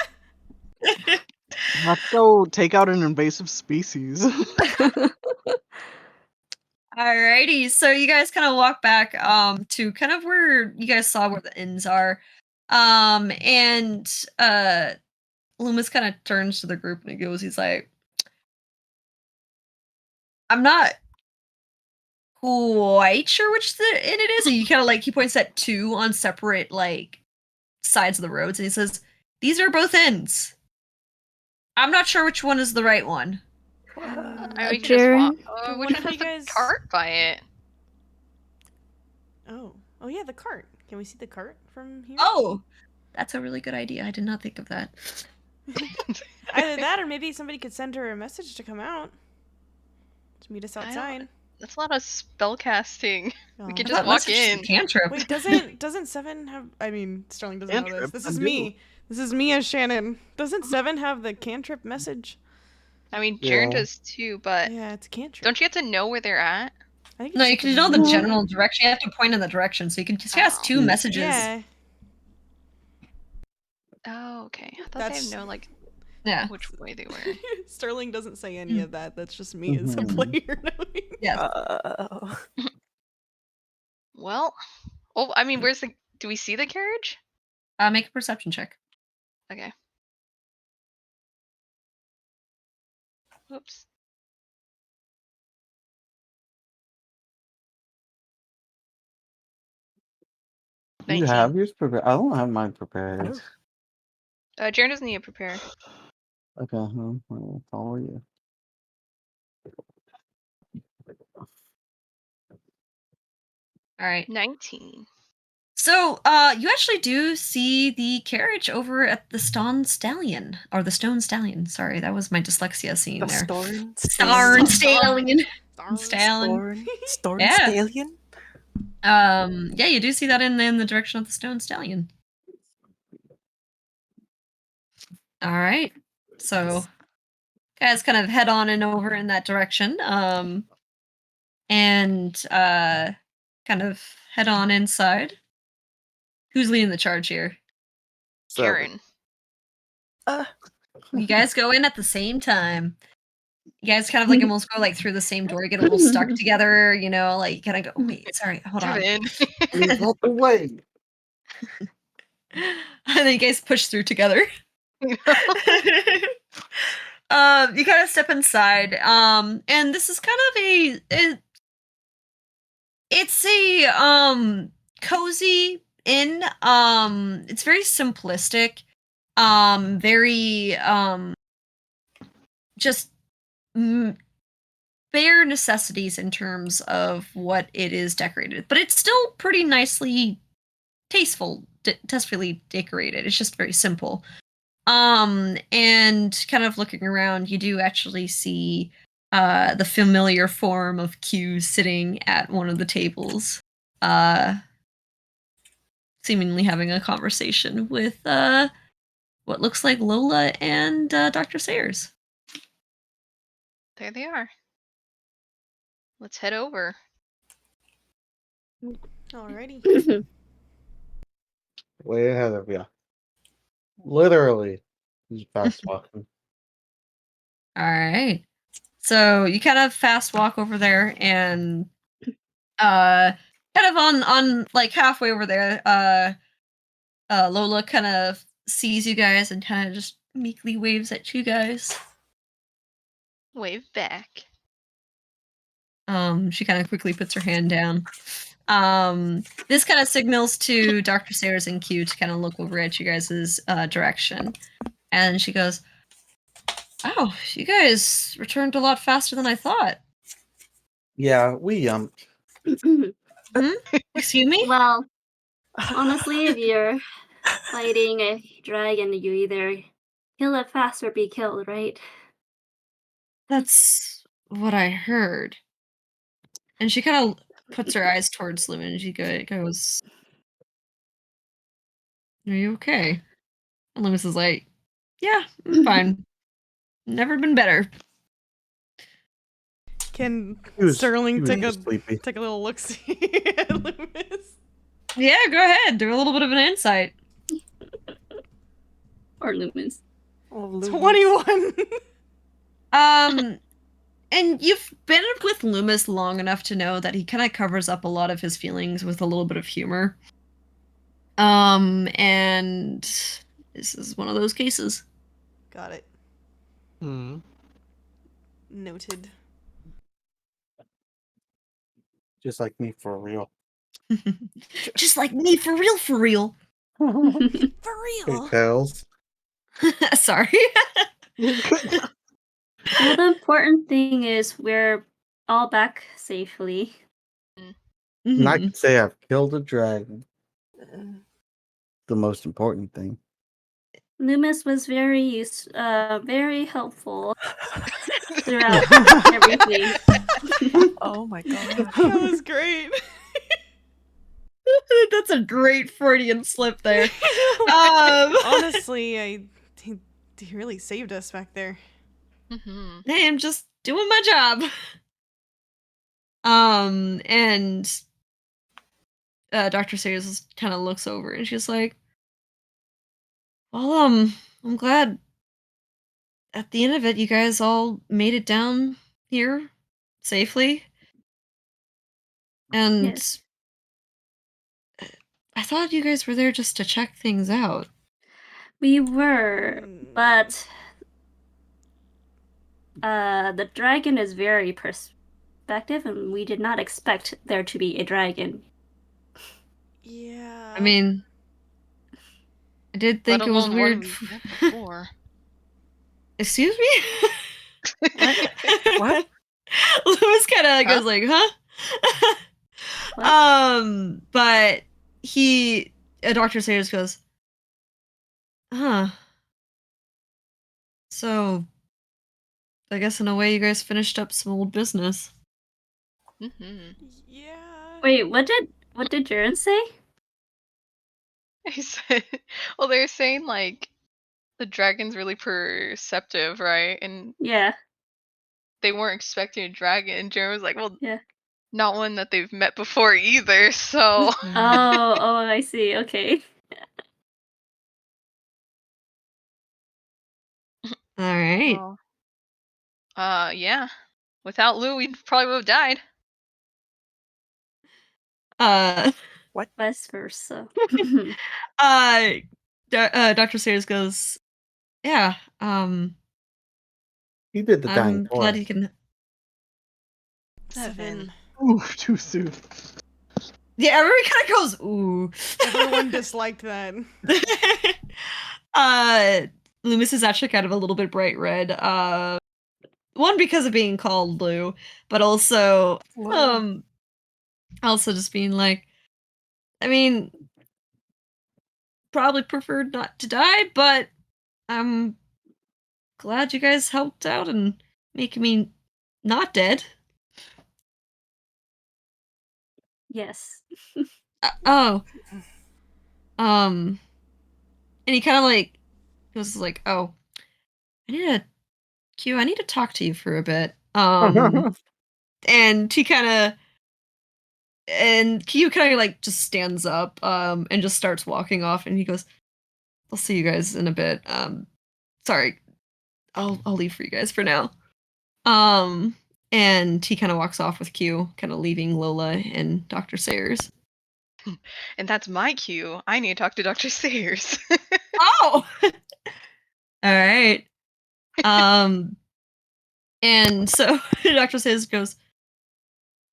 Let's go take out an invasive species. Alrighty, so you guys kind of walk back to kind of where you guys saw where the inns are. And Loomis kind of turns to the group and he's like, "I'm not quite sure which inn it is. And you kind of like, he points at 2 on separate like sides of the roads, and he says, "These are both inns. I'm not sure which one is the right one." I mean, we can just walk. But Which what one if has you the guys- cart by it? Oh yeah, the cart. Can we see the cart from here? Oh, that's a really good idea. I did not think of that. Either that, or maybe somebody could send her a message to come out to meet us I don't- outside. That's a lot of spell casting. We Oh. could I just thought walk message is a in. cantrip. Wait, doesn't Seven have? I mean, Sterling doesn't know this. Cantrip? This I is do. me. This is me as Shannon. Doesn't Seven have the cantrip message? I mean, Jaren Yeah. does too, but Yeah, it's a cantrip. don't you have to know where they're at? I think No, just you have can to know the know. general direction. You have to point in the direction, so you can just cast Oh. 2 messages. Yeah, Oh, okay. I thought That's- they know like Yeah. which way they were. Sterling doesn't say any of that. That's just me as a player knowing. Yes. Well, oh, I mean, where's the? Do we see the carriage? Make a perception check. Okay. Whoops. You 19. have yours prepared. I don't have mine prepared. Jaren doesn't need to prepare. Okay, I'll follow you. All right. 19. So, you actually do see the carriage over at the Stone Stallion, or the Stone Stallion. Sorry, that was my dyslexia scene The there. Storn Starn Stallion. Darn. Stallion. Storn Yeah. Stallion? Yeah, you do see that in the direction of the Stone Stallion. All right. So, guys kind of head on and over in that direction. And kind of head on inside. Who's leading the charge here? Jaren. You guys go in at the same time. You guys kind of like almost go like through the same door, get a little stuck together, you know, like kind of go, wait, sorry, hold on. Kevin. Move out the way. And then you guys push through together. You kind of step inside. And this is kind of it's a cozy inn. It's very simplistic. Very just bare necessities in terms of what it is decorated, but it's still pretty nicely tastefully decorated. It's just very simple. And kind of looking around, you do actually see the familiar form of Q sitting at one of the tables, seemingly having a conversation with what looks like Lola and Dr. Sayers. There they are. Let's head over. Alrighty. Way ahead of you. Literally. He's fast walking. All right. So you kind of fast walk over there and kind of on like halfway over there, Lola kind of sees you guys and kind of just meekly waves at you guys. Wave back. She kind of quickly puts her hand down. This kind of signals to Dr. Sayers and Q to kind of look over at you guys' direction. And she goes, "Oh, you guys returned a lot faster than I thought." Yeah, we jumped. Excuse me? Well, honestly, if you're fighting a dragon, you either kill it fast or be killed, right? That's what I heard. And she kind of puts her eyes towards Lumen and she goes, "Are you okay?" And Loomis is like, "Yeah, I'm fine. Never been better." Can He was Sterling take just sleepy. a little look see at Loomis? Yeah, go ahead. Do a little bit of an insight. Or Lumens. Oh, Lumens. 21. And you've been with Loomis long enough to know that he kind of covers up a lot of his feelings with a little bit of humor. And this is one of those cases. Got it. Hmm. Noted. Just like me for real. Just like me, for real, for real. For Hey, real. Tails. Sorry. Well, the important thing is we're all back safely. And I Mhm. could say I've killed a dragon. Mm. The most important thing. Loomis was very helpful throughout everything. Oh my god. That was great. That's a great Freudian slip there. Honestly, he really saved us back there. Mm-hmm. Hey, I'm just doing my job. And Dr. Sayers kind of looks over and she's like, well, I'm glad at the end of it you guys all made it down here safely. And Yes. I thought you guys were there just to check things out. We were, but the dragon is very perspective, and we did not expect there to be a dragon. Yeah. I mean, I did think Let it was alone one weird. we've met before. Excuse me? What? Lewis kind of goes Huh? like, huh? What? But Dr. Sayers goes, huh. So, I guess in a way you guys finished up some old business. Mm-hmm. Yeah. Wait, what did Jaren say? He said, well, they're saying like the dragon's really perceptive, right? And Yeah, they weren't expecting a dragon. And Jeremy was like, well, yeah. not one that they've met before either. So Oh, I see. Okay. All right. well, yeah. Without Lou, we probably would have died. Vice versa. Dr. Sayers goes, yeah, You did the dying I'm for glad us. you can. 7. Ooh, too soon. Yeah, everybody kind of goes, ooh. Everyone disliked that. Loomis is actually kind of a little bit bright red. One because of being called Lou, but also just being like, I mean, probably preferred not to die, but I'm glad you guys helped out and making me not dead. Yes. Oh. And he kind of like goes like, oh, I need to talk to you for a bit. And he kind of, and Q kind of like just stands up, and just starts walking off, and he goes, I'll see you guys in a bit. Sorry, I'll leave for you guys for now. And he kind of walks off with Q, kind of leaving Lola and Dr. Sayers. And that's my cue. I need to talk to Dr. Sayers. Oh! All right. And so Dr. Sayers goes,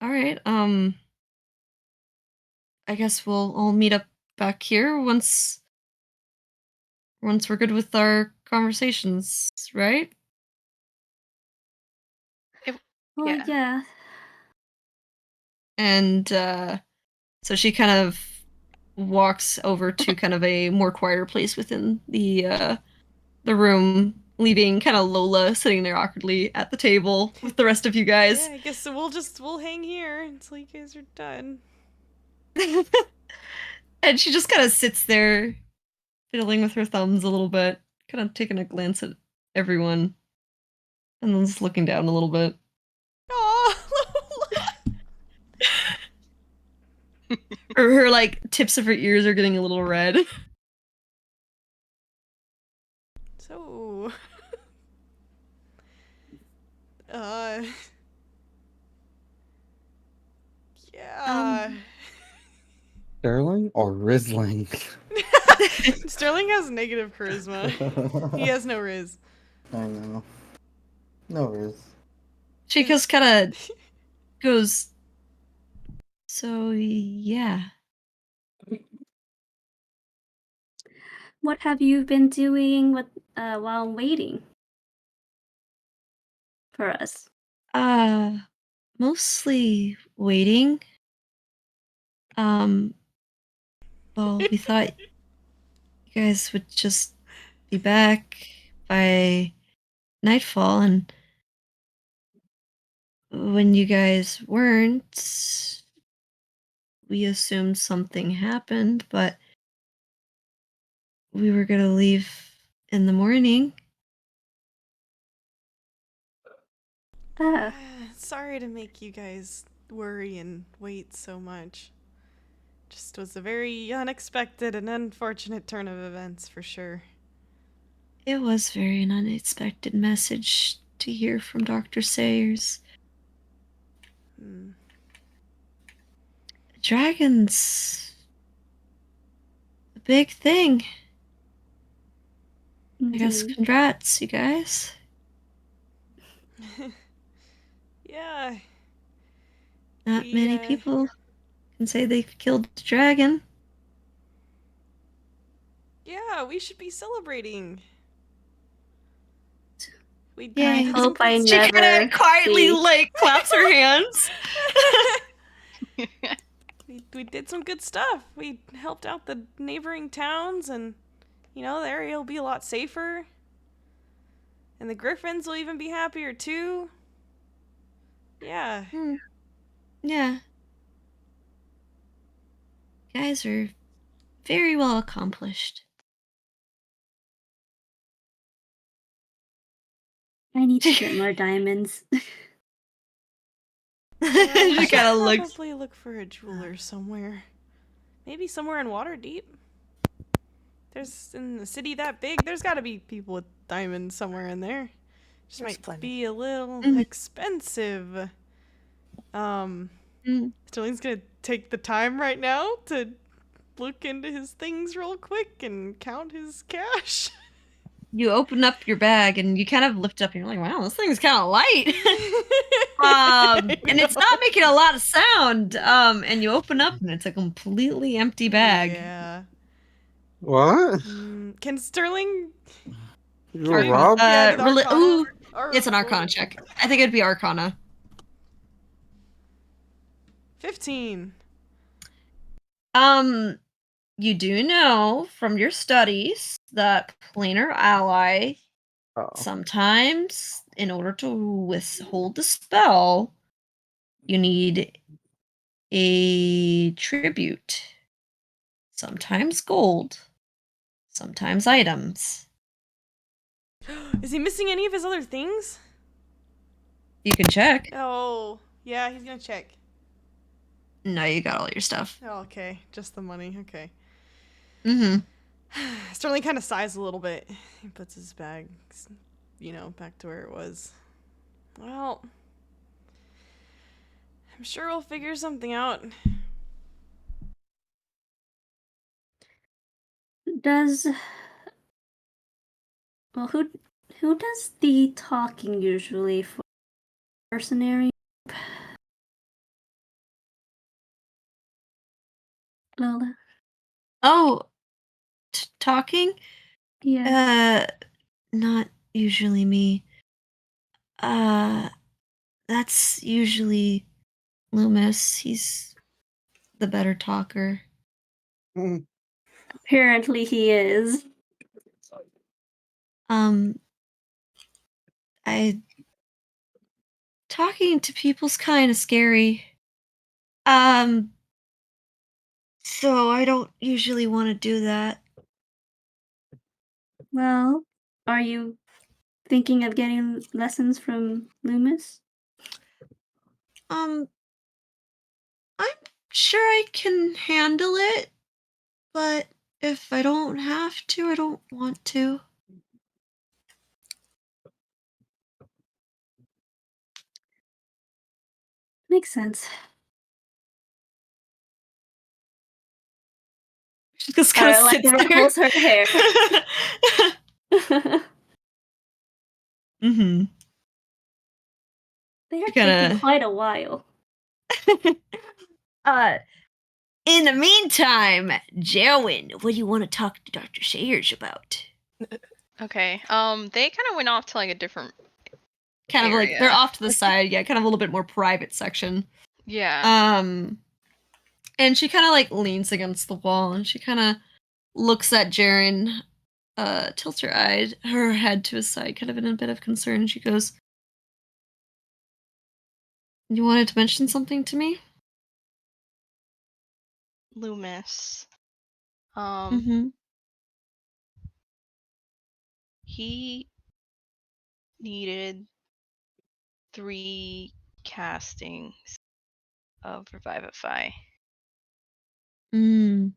all right, I guess we'll all meet up back here once we're good with our conversations, right? Well, Yeah. yeah. And so she kind of walks over to kind of a more quieter place within the room, leaving kind of Lola sitting there awkwardly at the table with the rest of you guys. Yeah, I guess so we'll hang here until you guys are done. And she just kind of sits there, fiddling with her thumbs a little bit, kind of taking a glance at everyone, and then just looking down a little bit. Aw, Her like tips of her ears are getting a little red. So, yeah. Sterling or Rizzling? Sterling has negative charisma. He has no riz. I know. No Riz. She just kind of goes, So, yeah. What have you been doing while waiting for us? Mostly waiting. Well, we thought you guys would just be back by nightfall, and when you guys weren't, we assumed something happened, but we were gonna leave in the morning. Ah, Sorry to make you guys worry and wait so much. Just was a very unexpected and unfortunate turn of events for sure. It was very an unexpected message to hear from Dr. Sayers. Hmm. Dragons. A big thing. I guess indeed. congrats, you guys. Yeah. Not We, many people can say they've killed a dragon. Yeah, we should be celebrating. We Yay. I did hope I good She stuff. kind never of quietly, see. like, claps her hands. We did some good stuff. We helped out the neighboring towns, and the area will be a lot safer. And the Griffins will even be happier too. Yeah. Yeah. You guys are very well accomplished. I need to get more diamonds. We She should kind of looks. probably look for a jeweler somewhere. Maybe somewhere in Waterdeep. There's in the city that big. There's got to be people with diamonds somewhere in there. Just There's might plenty. be a little Mhm. expensive. Mm. Sterling's gonna take the time right now to look into his things real quick and count his cash. You open up your bag and you kind of lift up and you're like, wow, this thing's kind of light. And it's not making a lot of sound. And you open up and it's a completely empty bag. Yeah. What? Can Sterling? You were robbed? Yeah, did Arcana Ooh, or it's an Arcana check. I think it'd be Arcana. 15. You do know from your studies that planar ally Oh. sometimes, in order to withhold the spell, you need a tribute. Sometimes gold, sometimes items. Is he missing any of his other things? You can check. Oh, yeah, he's gonna check. No, you got all your stuff. Oh, okay, just the money. Okay. Mm-hmm. Sterling kind of sighs a little bit. He puts his bag, back to where it was. Well, I'm sure we'll figure something out. Who does the talking usually for mercenary? Lola? Oh, talking? Yeah. Not usually me. That's usually Loomis. He's the better talker. Apparently he is. Talking to people's kind of scary. So I don't usually want to do that. Well, are you thinking of getting lessons from Loomis? I'm sure I can handle it, but if I don't have to, I don't want to. Makes sense. She just kind of sits ruffles her hair. Mm-hmm. They are Kinda- taking quite a while. In the meantime, Jowen, what do you want to talk to Dr. Sayers about? Okay. They kind of went off to like a different Kind of like they're area. off to the side, yeah, kind of a little bit more private section. Yeah. And she kind of like leans against the wall and she kind of looks at Jaren, tilts her head to his side, kind of in a bit of concern. She goes, "You wanted to mention something to me?" Loomis. Mm-hmm. He needed 3 castings of Revivify. Mm.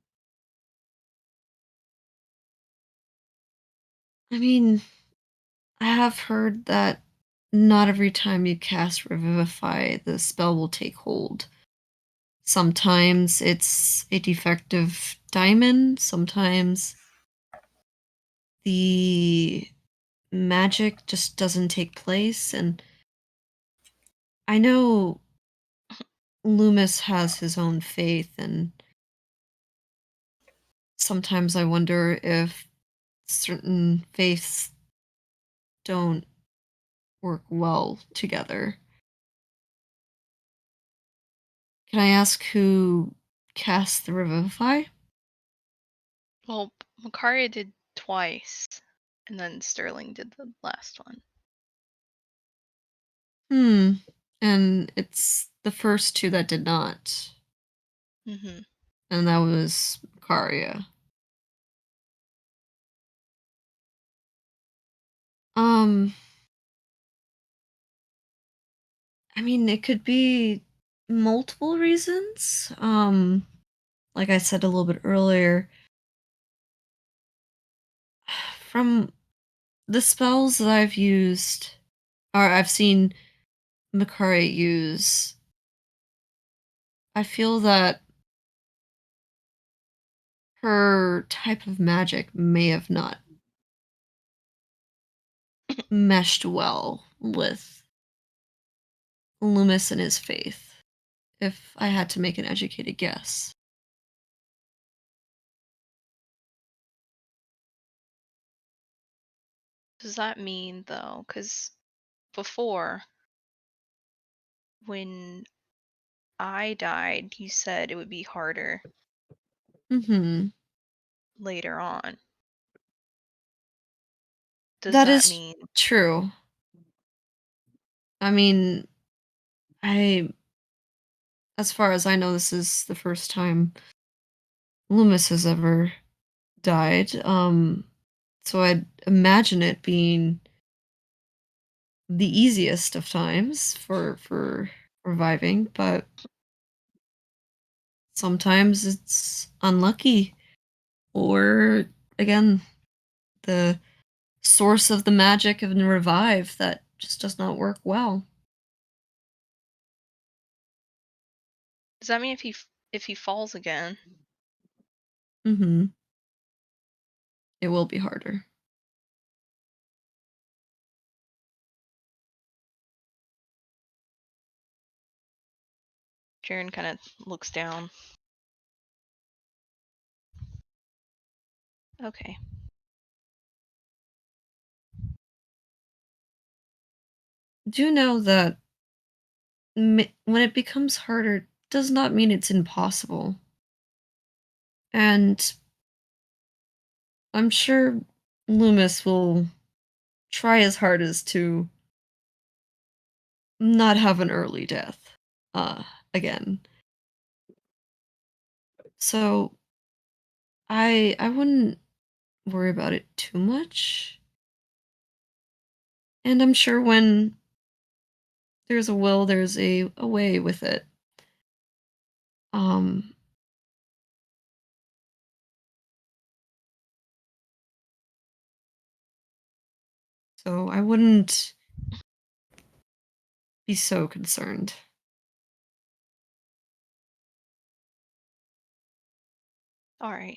I mean, I have heard that not every time you cast Revivify, the spell will take hold. Sometimes it's a defective diamond, sometimes the magic just doesn't take place, and I know Loomis has his own faith, and sometimes I wonder if certain faiths don't work well together. Can I ask who cast the Revivify? Well, Makaria did twice, and then Sterling did the last one. And it's the first two that did not. Mm-hmm. And that was Makaria. Um, I mean, it could be multiple reasons. Like I said a little bit earlier, from the spells that I've used, or I've seen Makaria use, I feel that her type of magic may have not meshed well with Loomis and his faith, if I had to make an educated guess. Does that mean though? Because before, when I died, you said it would be harder Mm-hmm. later on. Does That that is mean true. I mean, I, as far as I know, this is the first time Loomis has ever died. So I'd imagine it being the easiest of times for reviving, but sometimes it's unlucky, or again, the source of the magic of the revive that just does not work well. does that mean if he falls again? Mm-hmm. It will be harder. Jaren kind of looks down. Okay. Do know that when it becomes harder, does not mean it's impossible. And I'm sure Loomis will try his hardest to not have an early death again. So I wouldn't worry about it too much. And I'm sure when there's a will, there's a way with it. Um so I wouldn't be so concerned. All right.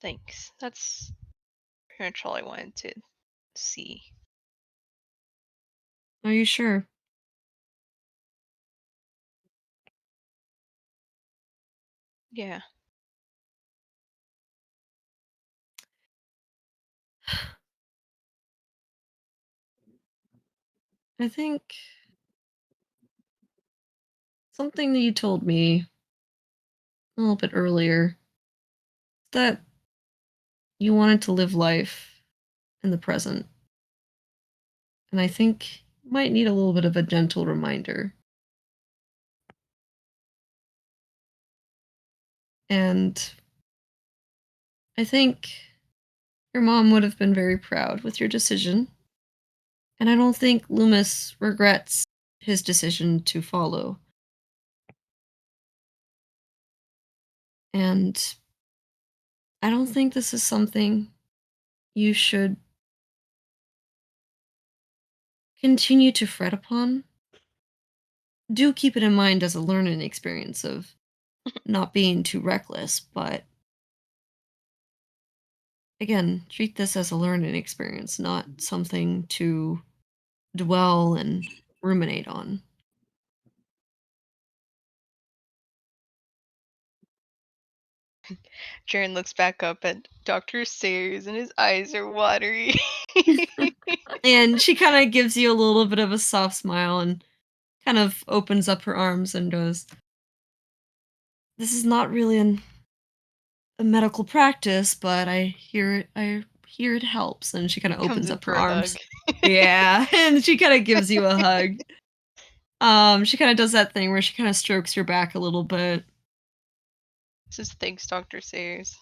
Thanks. That's pretty much all I wanted to see. Are you sure? Yeah. I think something that you told me a little bit earlier, that you wanted to live life in the present. And I think you might need a little bit of a gentle reminder. And I think your mom would have been very proud with your decision. And I don't think Loomis regrets his decision to follow. And I don't think this is something you should continue to fret upon. Do keep it in mind as a learning experience of not being too reckless, but again, treat this as a learning experience, not something to dwell and ruminate on. Jaren looks back up at Dr. Sayers and his eyes are watery. And she kind of gives you a little bit of a soft smile and kind of opens up her arms and goes, "This is not really a medical practice, but I hear it helps." And she kind of Comes opens in up for her a arms. hug. Yeah, and she kind of gives you a hug. She kind of does that thing where she kind of strokes your back a little bit. Says thanks, Dr. Sayers.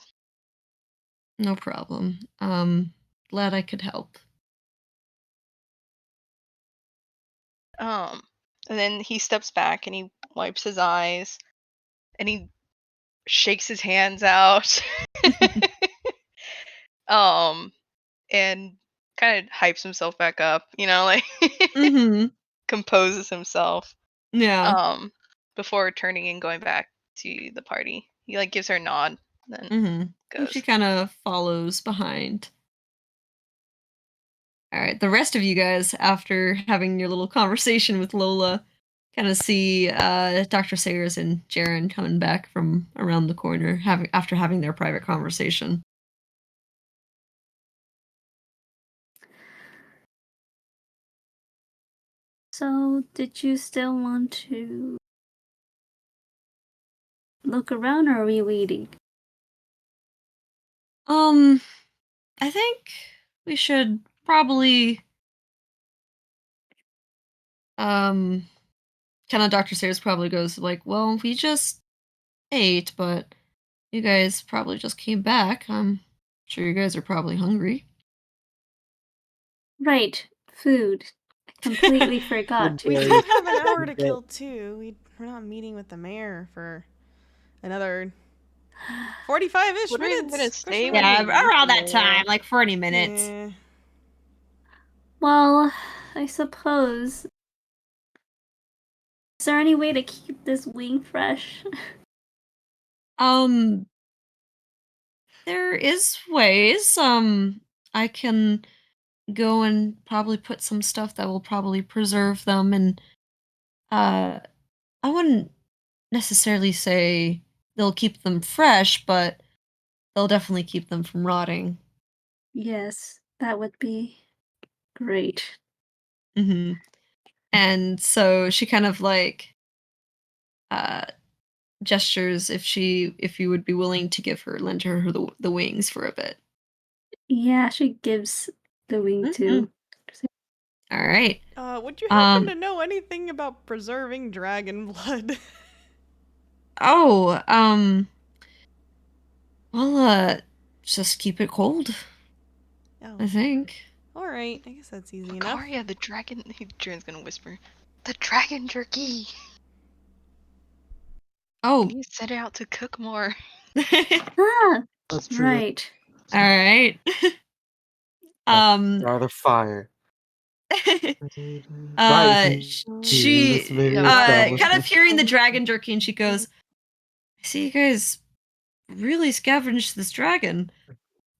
No problem. Glad I could help. And then he steps back and he wipes his eyes and he shakes his hands out. And kind of hypes himself back up, like Mm-hmm. composes himself. Yeah. Before turning and going back to the party. He like gives her a nod, then Mm-hmm. And she goes. kind of follows behind. All right, the rest of you guys, after having your little conversation with Lola, kind of see Dr. Sayers and Jaren coming back from around the corner, after having their private conversation. So, did you still want to look around, or are we waiting? I think we should probably kind of Dr. Sayers probably goes like, "Well, we just ate, but you guys probably just came back. I'm sure you guys are probably hungry." Right, food. I completely forgot. We Boy. do have an hour to Good. kill too. We're not meeting with the mayor for another 45-ish What are we even minutes. gonna say Question when mark. Yeah, we meet around the that time, mayor? like 40 minutes. Yeah. Well, I suppose. Is there any way to keep this wing fresh? Um, there is ways. I can go and probably put some stuff that will probably preserve them, and uh, I wouldn't necessarily say they'll keep them fresh, but they'll definitely keep them from rotting. Yes, that would be great. Hmm. And so she kind of like uh gestures if you would be willing to lend her the wings for a bit. Yeah, she gives the wing Mhm. to. All right. Would you happen Um. to know anything about preserving dragon blood? Oh. Well. Just keep it cold. Oh, I think. all right. I guess that's easy enough. Macaria, the dragon. Jaren's gonna whisper, "The dragon jerky. Oh. You set it out to cook more." Ah, That's true. right. All right. um. Rather fire. Right. This She very No, right. kind of establishment. hearing the dragon jerky, and she goes, "I see you guys really scavenged this dragon.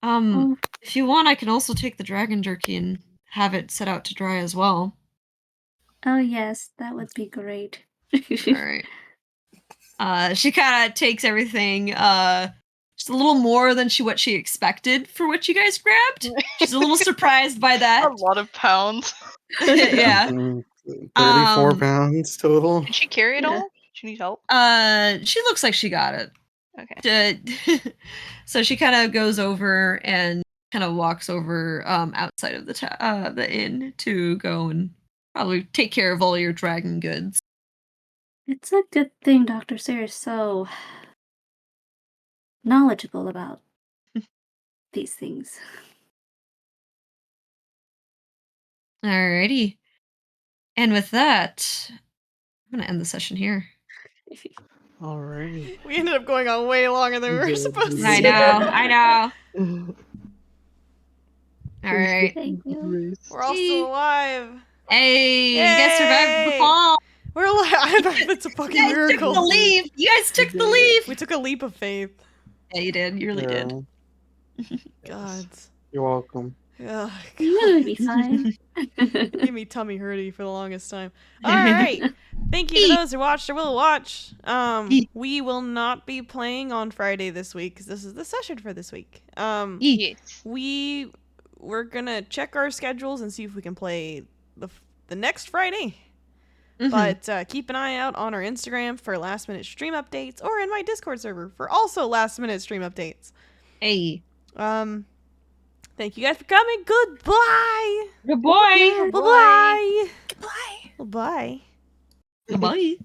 Oh, If you want, I can also take the dragon jerky and have it set out to dry as well." oh yes, that would be great. All right. She kind of takes everything just a little more than what she expected for what you guys grabbed. She's a little surprised by that. A lot of pounds. Yeah. 34 pounds total. Did she carry it Yeah. all? She needs help. She looks like she got it. Okay. So she kind of goes over and kind of walks over outside of the inn to go and probably take care of all your dragon goods. It's a good thing Dr. Sayre is so knowledgeable about these things. Alrighty. And with that, I'm gonna end the session here. Alrighty. We ended up going on way longer than we were did, supposed we to. I did. know. Alright. Thank you. We're all still alive. Hey, you guys survived the Yay! fall. We're alive. It's a You fucking guys miracle. took the leap. You guys took the leap. We took a leap of faith. Yeah, you did. You really did. God. You're welcome. Oh, You're gonna be fine. Give me tummy hurty for the longest time. All right. Thank you to those who watched or will watch. We will not be playing on Friday this week because this is the session for this week. Yes. We're gonna check our schedules and see if we can play the next Friday. But keep an eye out on our Instagram for last minute stream updates, or in my Discord server for also last minute stream updates. Hey. Thank you guys for coming. Goodbye. Good boy. Bye-bye. Goodbye. Bye. Bye.